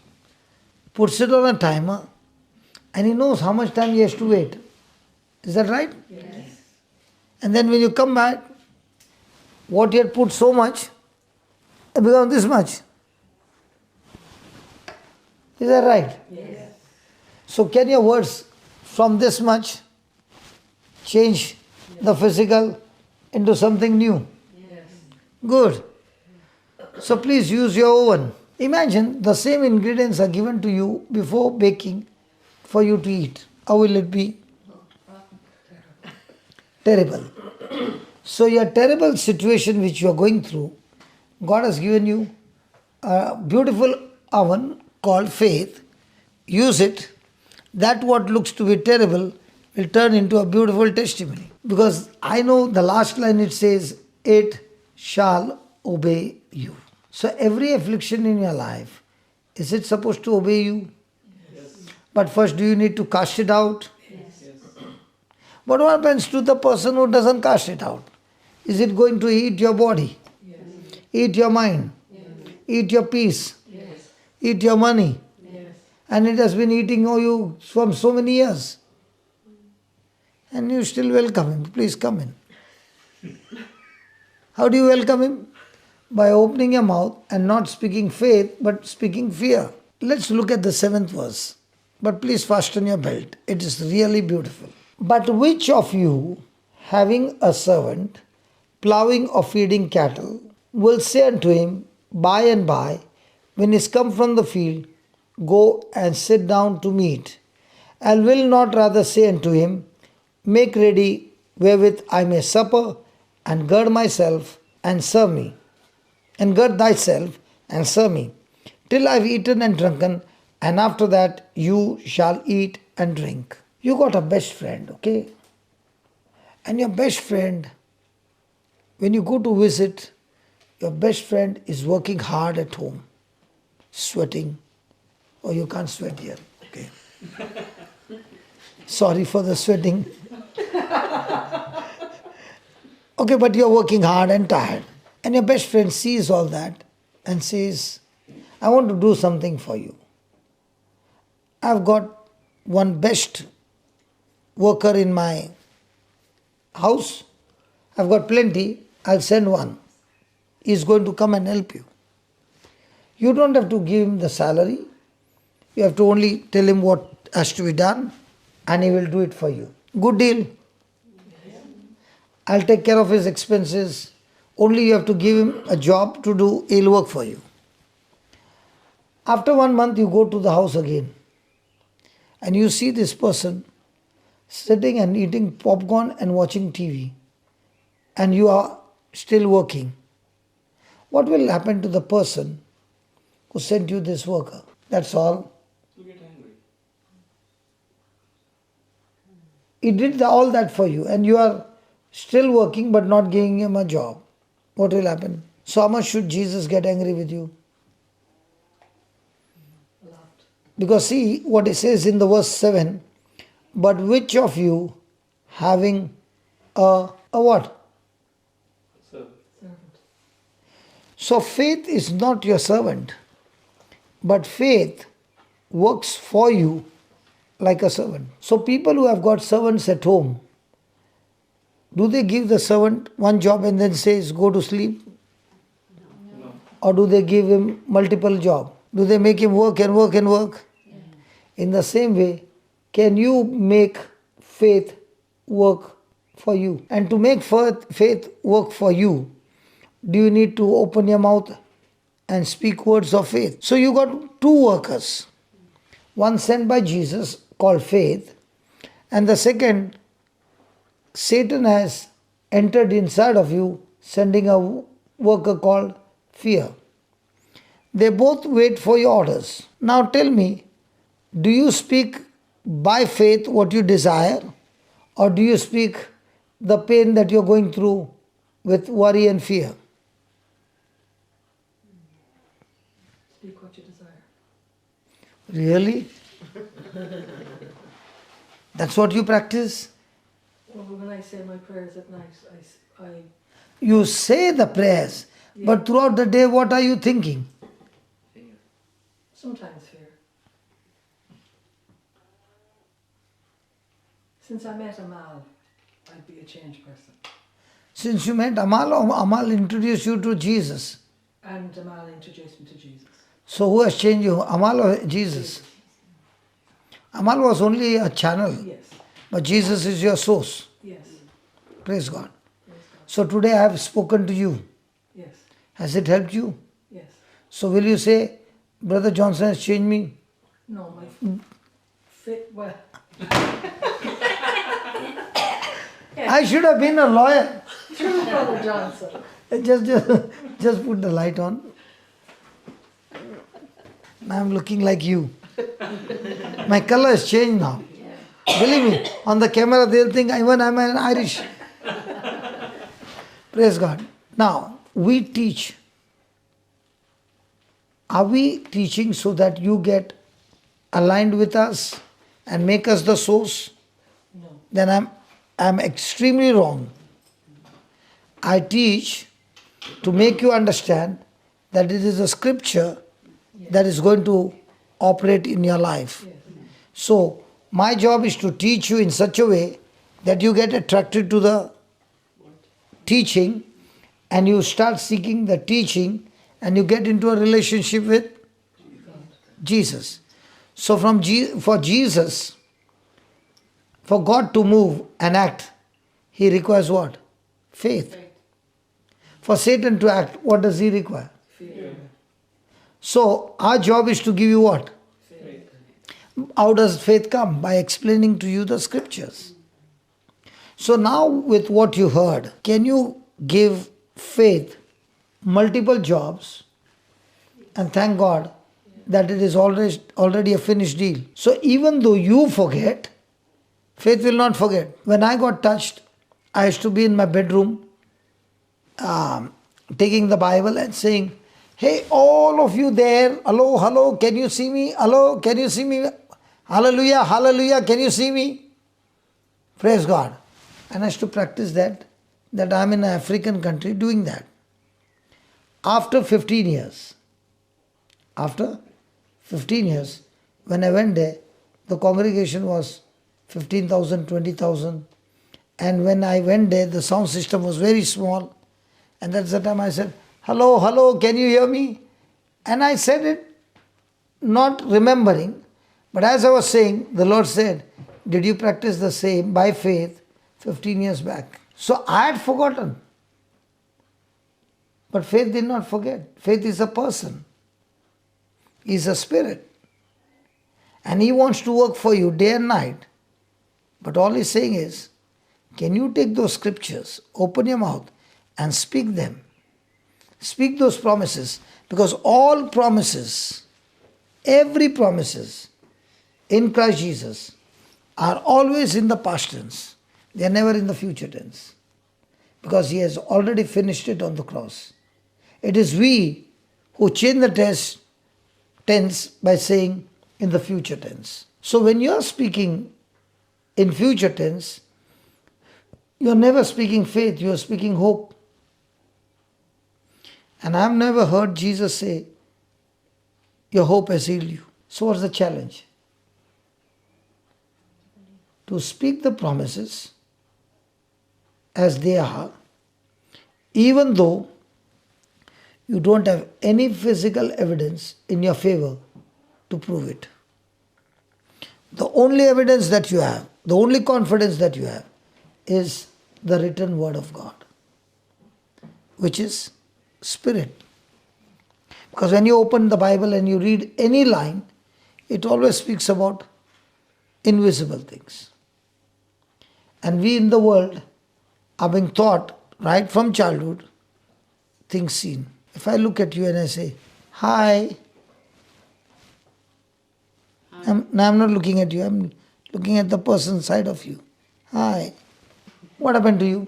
S1: puts it on a timer and he knows how much time he has to wait. Is that right?
S2: Yes.
S1: And then when you come back, what you had put so much, it becomes this much. Is that right?
S2: Yes.
S1: So can your words from this much change the physical into something new?
S2: Yes.
S1: Good. So please use your oven. Imagine the same ingredients are given to you before baking for you to eat. How will it be? Terrible. So your terrible situation which you are going through, God has given you a beautiful oven called faith. Use it. That what looks to be terrible will turn into a beautiful testimony. Because I know the last line it says, it shall obey you. So every affliction in your life, is it supposed to obey you? Yes. But first, do you need to cast it out?
S2: Yes.
S1: What happens to the person who doesn't cast it out? Is it going to eat your body?
S2: Yes.
S1: Eat your mind?
S2: Yes.
S1: Eat your peace?
S2: Yes.
S1: Eat your money?
S2: Yes.
S1: And it has been eating you from so many years. And you still welcome him. Please come in. How do you welcome him? By opening your mouth and not speaking faith, but speaking fear. Let's look at the 7th verse. But please fasten your belt. It is really beautiful. But which of you, having a servant, plowing or feeding cattle, will say unto him, by and by, when he is come from the field, go and sit down to meat, and will not rather say unto him, make ready wherewith I may supper, and gird myself and serve me, and gird thyself and serve me, till I have eaten and drunken, and after that you shall eat and drink. You got a best friend, okay? And your best friend, when you go to visit, your best friend is working hard at home, sweating. Oh, you can't sweat here, okay? Sorry for the sweating. Okay, but you're working hard and tired. And your best friend sees all that and says, I want to do something for you. I've got one best worker in my house. I've got plenty. I'll send one. He's going to come and help you. You don't have to give him the salary. You have to only tell him what has to be done and he will do it for you. Good deal. I'll take care of his expenses. Only you have to give him a job to do, he'll work for you. After 1 month, you go to the house again and you see this person sitting and eating popcorn and watching TV, and you are still working. What will happen to the person who sent you this worker? That's all.
S4: You get angry.
S1: He did all that for you and you are still working but not giving him a job. What will happen? So how much should Jesus get angry with you?
S2: A lot.
S1: Because see what it says in the verse 7, but which of you having a what?
S4: So,
S2: Servant.
S1: So faith is not your servant, but faith works for you like a servant. So people who have got servants at home, do they give the servant one job and then says go to sleep?
S4: no.
S1: Or do they give him multiple jobs? Do they make him work and work and work? In the same way, can you make faith work for you? And to make faith work for you, do you need to open your mouth and speak words of faith? So you got two workers. One sent by Jesus called faith, and the second, Satan has entered inside of you, sending a worker called fear. They both wait for your orders. Now tell me, do you speak by faith what you desire, or do you speak the pain that you're going through with worry and fear?
S2: Speak what you desire.
S1: Really? That's what you practice?
S2: Well, when I say my prayers at night, I
S1: You say the prayers, but throughout the day, what are you thinking?
S2: sometimes fear. Since I met Amal, I'd be a changed person.
S1: Since you met Amal, or Amal introduced you to Jesus.
S2: And Amal introduced me to Jesus.
S1: So who has changed you, Amal or Jesus? Amal was only a channel,
S2: Yes,
S1: but Jesus is your source.
S2: yes,
S1: Praise God.
S2: praise God.
S1: So today I have spoken to you.
S2: Yes,
S1: Has it helped you?
S2: yes.
S1: So will you say, Brother Johnson has changed me?
S2: No, my fit, well,
S1: I should have been a lawyer.
S2: true Brother Johnson.
S1: Just put the light on. Now I'm looking like you. My color has changed now. Believe me, on the camera they'll think even I'm an Irish. Praise God. Now, we teach. Are we teaching so that you get aligned with us and make us the source?
S2: No.
S1: Then I'm extremely wrong. I teach to make you understand that it is a scripture that is going to operate in your life.
S2: Yes.
S1: So, my job is to teach you in such a way that you get attracted to the teaching and you start seeking the teaching and you get into a relationship with Jesus. So, for Jesus, for God to move and act, He requires what? Faith. For Satan to act, what does he require?
S2: Fear.
S1: So, our job is to give you what?
S2: Faith.
S1: How does faith come? By explaining to you the scriptures. So now with what you heard, can you give faith multiple jobs and thank God that it is already a finished deal. So even though you forget, faith will not forget. When I got touched, I used to be in my bedroom taking the Bible and saying, hey, all of you there, hello, hello, can you see me? Hello, can you see me? Hallelujah, hallelujah, can you see me? Praise God. And I used to practice that I'm in an African country doing that. After 15 years, when I went there, the congregation was 15,000, 20,000. And when I went there, the sound system was very small. And that's the time I said, hello, hello, can you hear me? And I said it not remembering. But as I was saying, the Lord said, did you practice the same by faith 15 years back? So I had forgotten. But faith did not forget. Faith is a person. He is a spirit. And he wants to work for you day and night. But all he's saying is, can you take those scriptures, open your mouth and speak them? Speak those promises. Because all promises, every promises in Christ Jesus are always in the past tense. They are never in the future tense. Because he has already finished it on the cross. It is we who change the tense by saying in the future tense. So when you are speaking in future tense, you are never speaking faith, you are speaking hope. And I have never heard Jesus say, your hope has healed you. So what's the challenge? To speak the promises as they are, even though you don't have any physical evidence in your favor to prove it. The only evidence that you have, the only confidence that you have is the written word of God, which is Spirit. Because when you open the Bible and you read any line, it always speaks about invisible things. And we in the world are being taught right from childhood things seen. If I look at you and I say, hi, I'm not looking at you, I'm looking at the person side of you. Hi, what happened to you?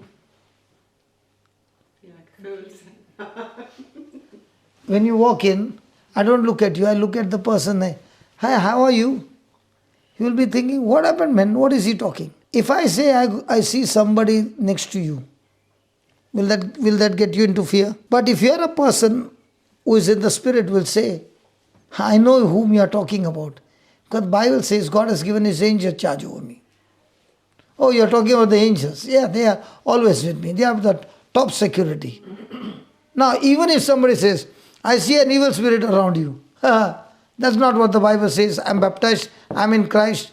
S3: Feel like fools.
S1: When you walk in, I don't look at you, I look at the person. Hi, how are you? You will be thinking, what happened, man? What is he talking? If I say I see somebody next to you, will that get you into fear? But if you are a person who is in the Spirit, will say, I know whom you are talking about. Because the Bible says God has given His angel charge over me. Oh, you are talking about the angels. Yeah, they are always with me. They have the top security. Now, even if somebody says, I see an evil spirit around you. That's not what the Bible says. I'm baptized. I'm in Christ.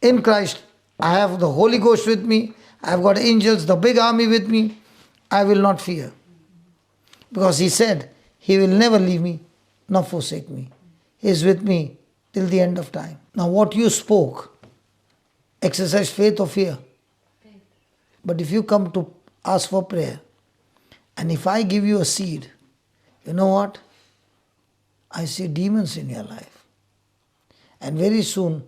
S1: In Christ, I have the Holy Ghost with me. I've got angels, the big army with me. I will not fear. Because He said, He will never leave me nor forsake me. He is with me till the end of time. Now what you spoke, exercise faith or fear?
S7: Faith.
S1: But if you come to ask for prayer, and if I give you a seed, you know what? I see demons in your life. And very soon,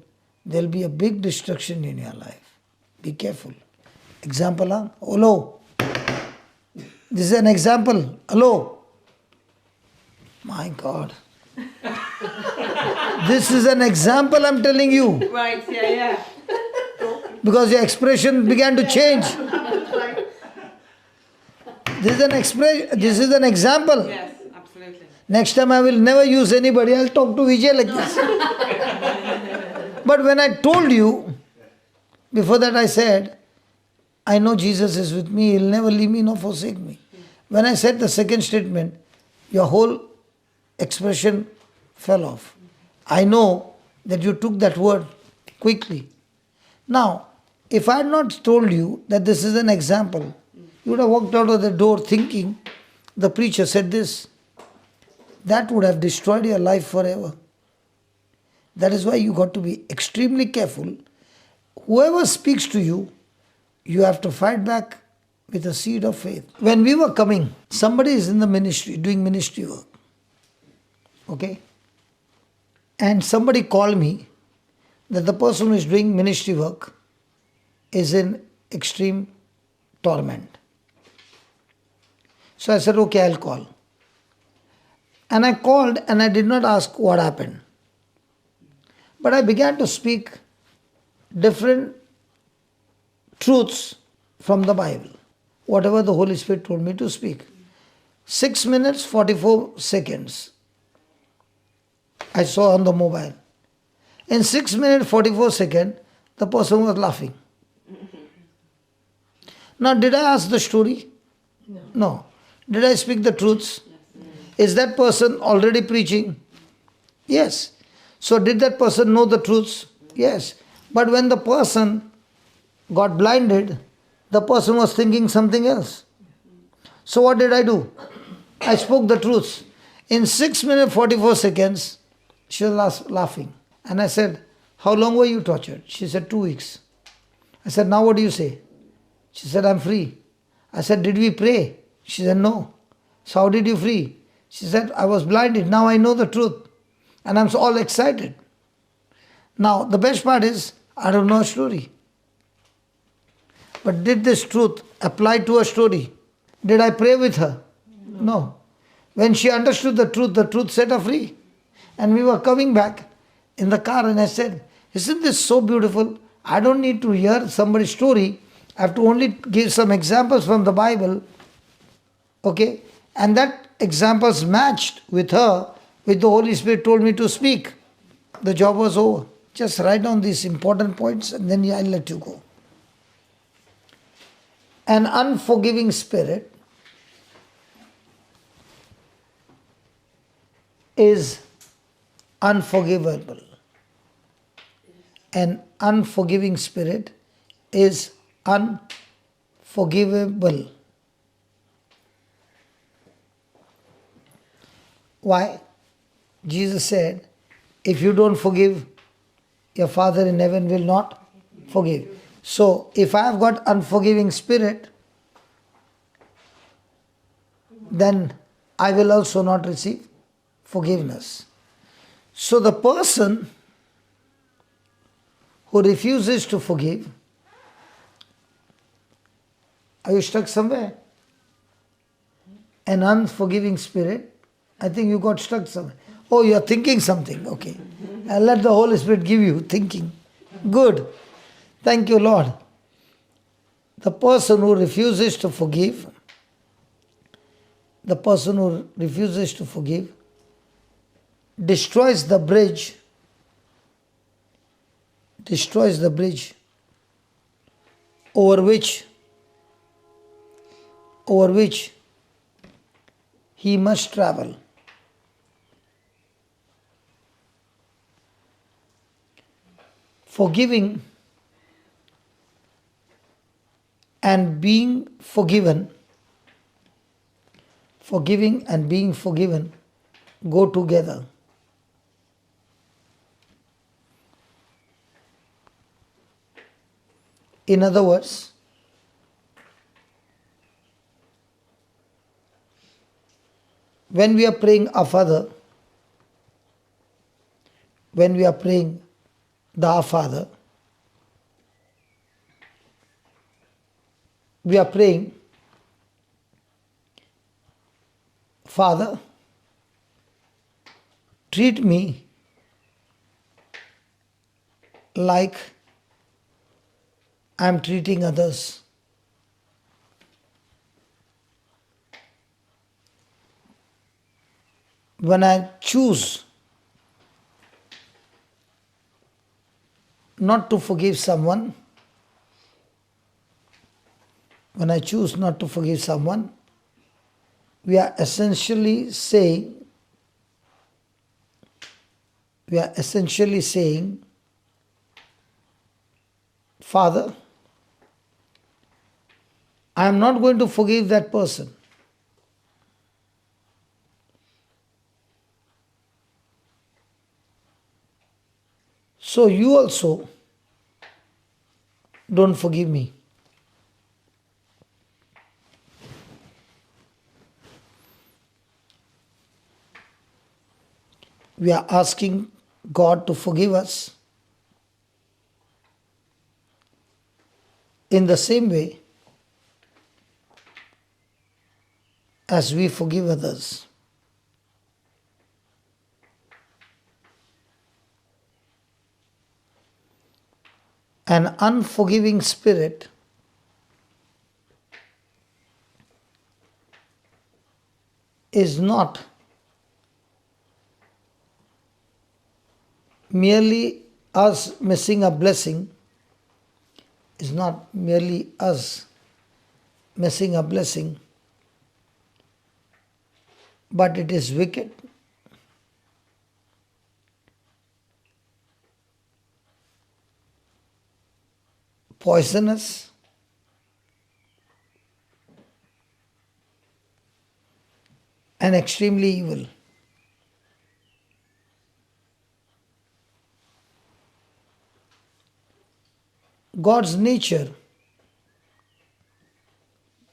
S1: there will be a big destruction in your life. Be careful. Example, huh? Hello. This is an example. Hello. My God. This is an example I'm telling you.
S3: Right, yeah.
S1: Because your expression began to change. This is an example.
S3: Yes, absolutely.
S1: Next time I will never use anybody. I'll talk to Vijay like this. But when I told you, before that I said, I know Jesus is with me. He'll never leave me nor forsake me. When I said the second statement, your whole expression fell off. I know that you took that word quickly. Now, if I had not told you that this is an example, you would have walked out of the door thinking the preacher said this. That would have destroyed your life forever. That is why you got to be extremely careful. Whoever speaks to you, you have to fight back with a seed of faith. When we were coming, somebody is in the ministry, doing ministry work. Okay? And somebody called me that the person who is doing ministry work is in extreme torment. So I said, okay, I'll call. And I called and I did not ask what happened. But I began to speak different truths from the Bible. Whatever the Holy Spirit told me to speak. 6 minutes, 44 seconds. I saw on the mobile. In 6 minutes, 44 seconds, the person was laughing. Now, did I ask the story? No. Did I speak the truths? Is that person already preaching? Yes. So did that person know the truths? Yes. But when the person got blinded, the person was thinking something else. So what did I do? I spoke the truths. In 6 minutes 44 seconds, she was laughing. And I said, how long were you tortured? She said, 2 weeks. I said, now what do you say? She said, I'm free. I said, did we pray? She said, no. So how did you free? She said, I was blinded. Now I know the truth. And I'm all excited. Now, the best part is, I don't know a story. But did this truth apply to a story? Did I pray with her? No. When she understood the truth set her free. And we were coming back in the car and I said, isn't this so beautiful? I don't need to hear somebody's story. I have to only give some examples from the Bible. Okay? And that examples matched with her, with the Holy Spirit told me to speak. The job was over. Just write down these important points and then I'll let you go. An unforgiving spirit is unforgivable. An unforgiving spirit is unforgivable. Why? Jesus said, if you don't forgive, your Father in heaven will not forgive. So, if I have got unforgiving spirit, then I will also not receive forgiveness. So, the person who refuses to forgive, are you stuck somewhere? An unforgiving spirit, I think you got stuck somewhere. Oh, you are thinking something, okay. And let the Holy Spirit give you thinking. Good. Thank you, Lord. The person who refuses to forgive, destroys the bridge over which he must travel. Forgiving and being forgiven go together. In other words, when we are praying Our Father, when we are praying the Our Father, we are praying, Father, treat me like I am treating others. When I choose not to forgive someone, we are essentially saying, Father, I am not going to forgive that person. So you also don't forgive me. We are asking God to forgive us in the same way as we forgive others. An unforgiving spirit is not merely us missing a blessing, but it is wicked. Poisonous, and extremely evil. God's nature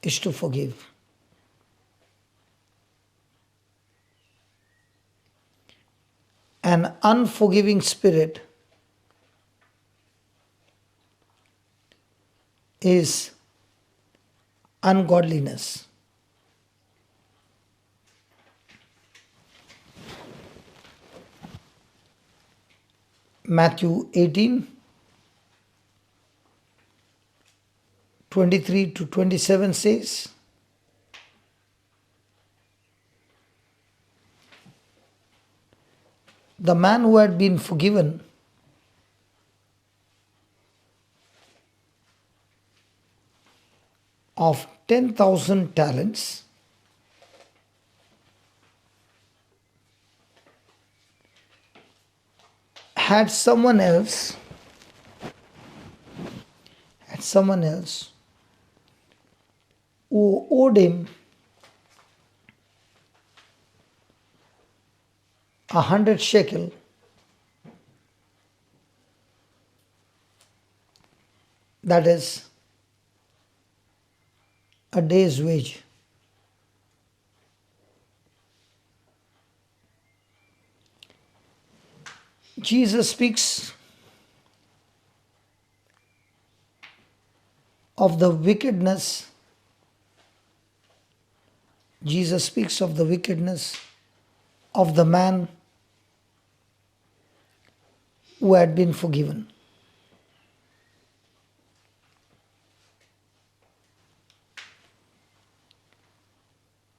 S1: is to forgive. An unforgiving spirit is ungodliness. Matthew 18, 23 to 27 says, the man who had been forgiven of 10,000 talents had someone else who owed him 100 shekel, that is a day's wage. Jesus speaks of the wickedness. Jesus speaks of the wickedness of the man who had been forgiven.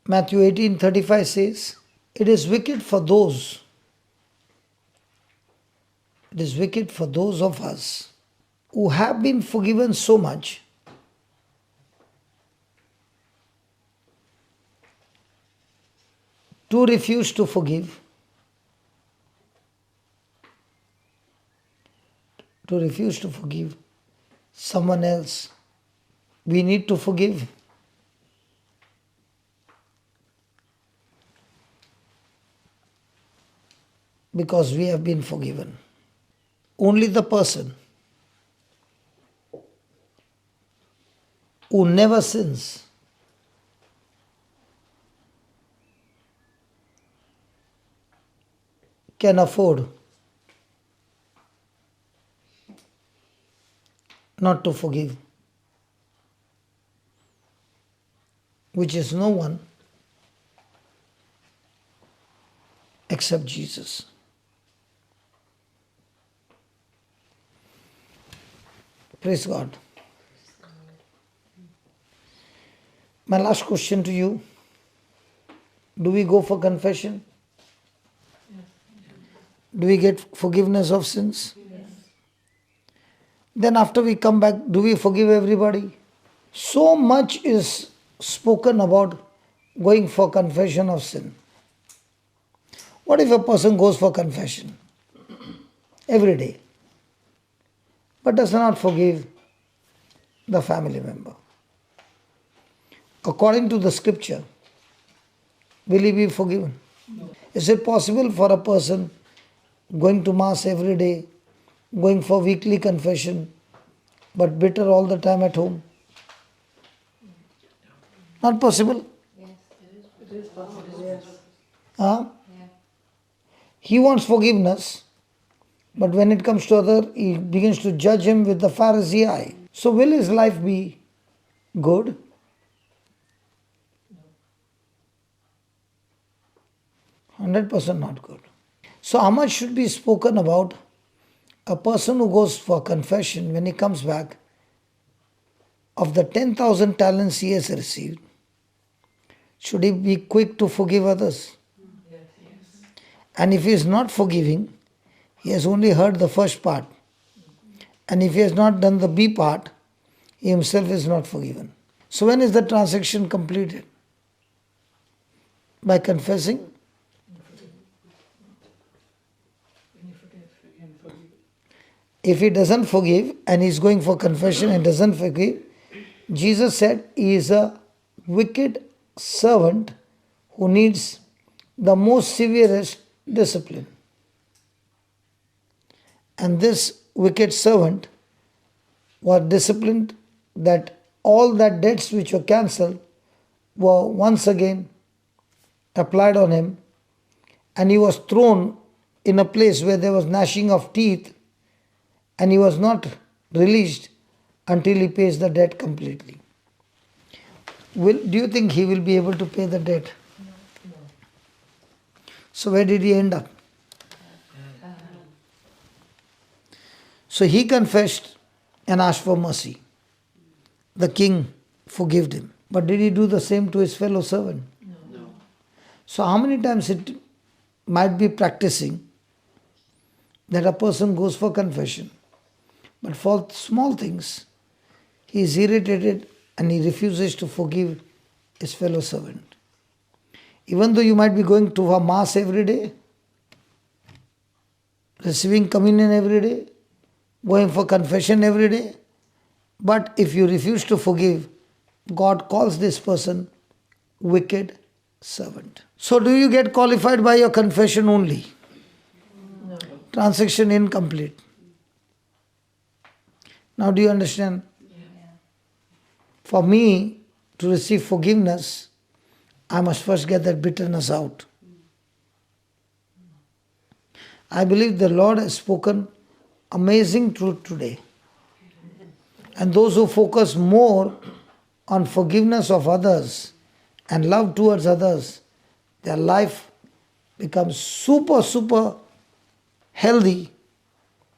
S1: Matthew 18:35 says, it is wicked for those of us who have been forgiven so much to refuse to forgive, someone else. We need to forgive. Because we have been forgiven. Only the person who never sins can afford not to forgive, which is no one except Jesus. Praise God. My last question to you. Do we go for confession? Do we get forgiveness of sins?
S2: Yes.
S1: Then after we come back, do we forgive everybody? So much is spoken about going for confession of sin. What if a person goes for confession every day, but does not forgive the family member? According to the scripture, will he be forgiven?
S4: No.
S1: Is it possible for a person going to mass every day, going for weekly confession, but bitter all the time at home? Not possible.
S7: Yes.
S2: It is possible, yes.
S1: Huh?
S7: Yeah.
S1: He wants forgiveness, but when it comes to other, he begins to judge him with the Pharisee eye. So will his life be good? 100% not good. So how much should be spoken about a person who goes for confession when he comes back of the 10,000 talents he has received? Should he be quick to forgive others?
S2: Yes.
S1: And if he is not forgiving, he has only heard the first part. And if he has not done the B part, he himself is not forgiven. So when is the transaction completed? By confessing?
S2: When you forgive.
S4: And forgive.
S1: If he doesn't forgive and he is going for confession and doesn't forgive, Jesus said he is a wicked servant who needs the most severest discipline. And this wicked servant was disciplined that all that debts which were cancelled were once again applied on him, and he was thrown in a place where there was gnashing of teeth, and he was not released until he pays the debt completely. Do you think he will be able to pay the debt?
S2: No.
S1: So where did he end up? So he confessed and asked for mercy. The king forgave him. But did he do the same to his fellow servant?
S3: No.
S1: So how many times it might be practicing that a person goes for confession, but for small things, he is irritated and he refuses to forgive his fellow servant. Even though you might be going to a mass every day, receiving communion every day, going for confession every day, but if you refuse to forgive, God calls this person wicked servant. So do you get qualified by your confession only?
S2: No.
S1: Transaction incomplete. Now do you understand? For me to receive forgiveness, I must first get that bitterness out. I believe the Lord has spoken amazing truth today. And those who focus more on forgiveness of others and love towards others, their life becomes super healthy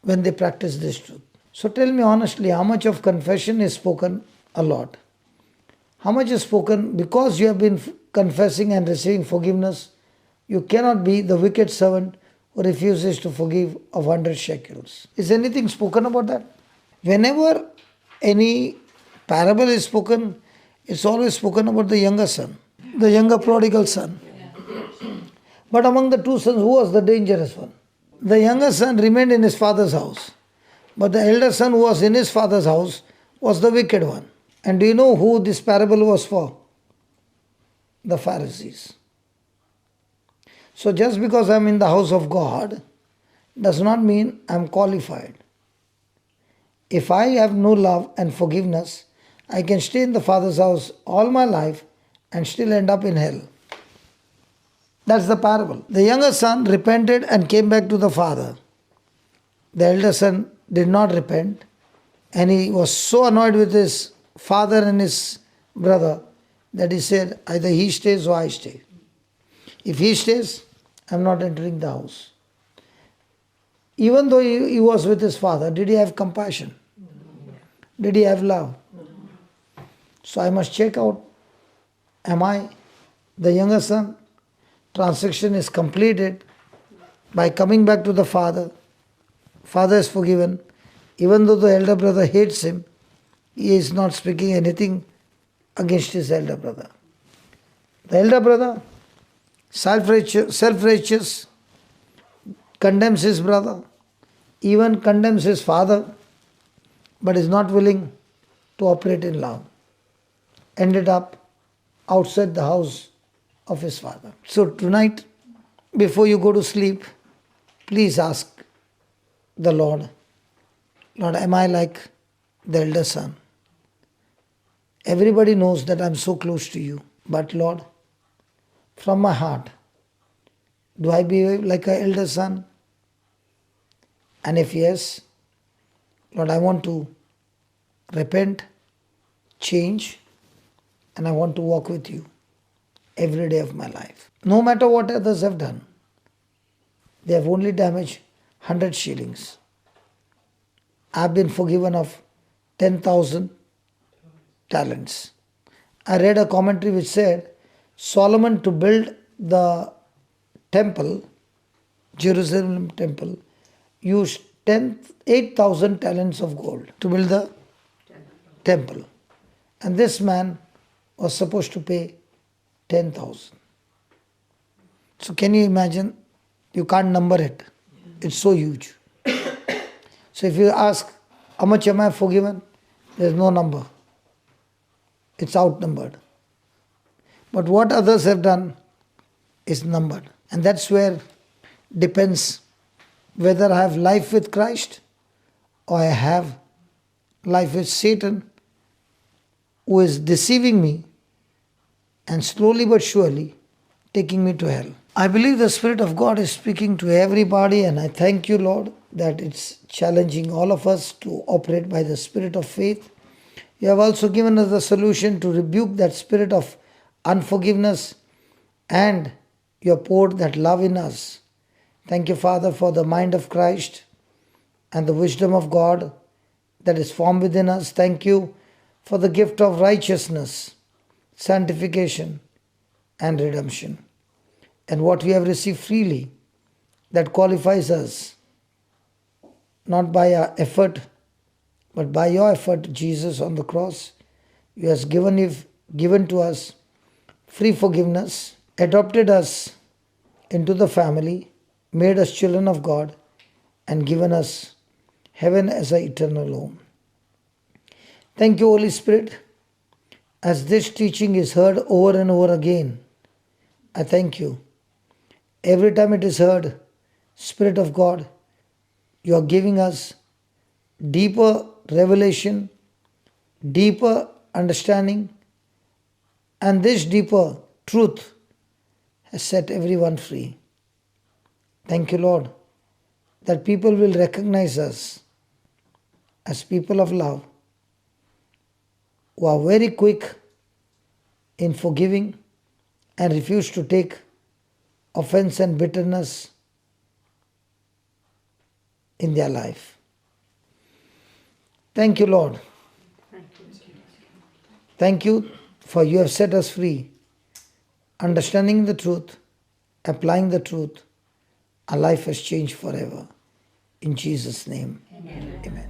S1: when they practice this truth. So tell me honestly, how much of confession is spoken? A lot. How much is spoken because you have been confessing and receiving forgiveness? You cannot be the wicked servant who refuses to forgive of 100 shekels. Is anything spoken about that? Whenever any parable is spoken, it's always spoken about the younger son, the younger prodigal son. But among the two sons, who was the dangerous one? The younger son remained in his father's house, but the elder son who was in his father's house was the wicked one. And do you know who this parable was for? The Pharisees. So just because I'm in the house of God does not mean I'm qualified. If I have no love and forgiveness, I can stay in the Father's house all my life and still end up in hell. That's the parable. The younger son repented and came back to the father. The elder son did not repent, and he was so annoyed with his father and his brother that he said, either he stays or I stay. If he stays, I'm not entering the house. Even though he was with his father, did he have compassion? Did he have love? So I must check out, am I the younger son? Transaction is completed by coming back to the father. Father is forgiven. Even though the elder brother hates him, he is not speaking anything against his elder brother. The elder brother, self-righteous, condemns his brother, even condemns his father, but is not willing to operate in love. Ended up outside the house of his father. So tonight, before you go to sleep, please ask the Lord, Lord, am I like the elder son? Everybody knows that I'm so close to you, but Lord, from my heart, do I behave like an elder son? And if yes, Lord, I want to repent, change, and I want to walk with you every day of my life. No matter what others have done, they have only damaged 100 shillings. I've been forgiven of 10,000 talents. I read a commentary which said Solomon, to build the temple, Jerusalem temple, used 8,000 talents of gold to build the temple. And this man was supposed to pay 10,000. So can you imagine? You can't number it. It's so huge. So if you ask, how much am I forgiven? There's no number. It's outnumbered. But what others have done is numbered. And that's where depends whether I have life with Christ or I have life with Satan, who is deceiving me and slowly but surely taking me to hell. I believe the Spirit of God is speaking to everybody, and I thank you, Lord, that it's challenging all of us to operate by the Spirit of faith. You have also given us the solution to rebuke that spirit of unforgiveness, and you have poured that love in us. Thank you, Father, for the mind of Christ, and the wisdom of God that is formed within us. Thank you for the gift of righteousness, sanctification, and redemption, and what we have received freely that qualifies us, not by our effort, but by your effort, Jesus, on the cross. You have given to us free forgiveness, adopted us into the family, made us children of God, and given us heaven as our eternal home. Thank you, Holy Spirit. As this teaching is heard over and over again, I thank you. Every time it is heard, Spirit of God, you are giving us deeper revelation, deeper understanding, and this deeper truth has set everyone free. Thank you, Lord, that people will recognize us as people of love, who are very quick in forgiving and refuse to take offense and bitterness in their life. Thank you, Lord. Thank you for you have set us free. Understanding the truth, applying the truth, our life has changed forever. In Jesus' name, amen.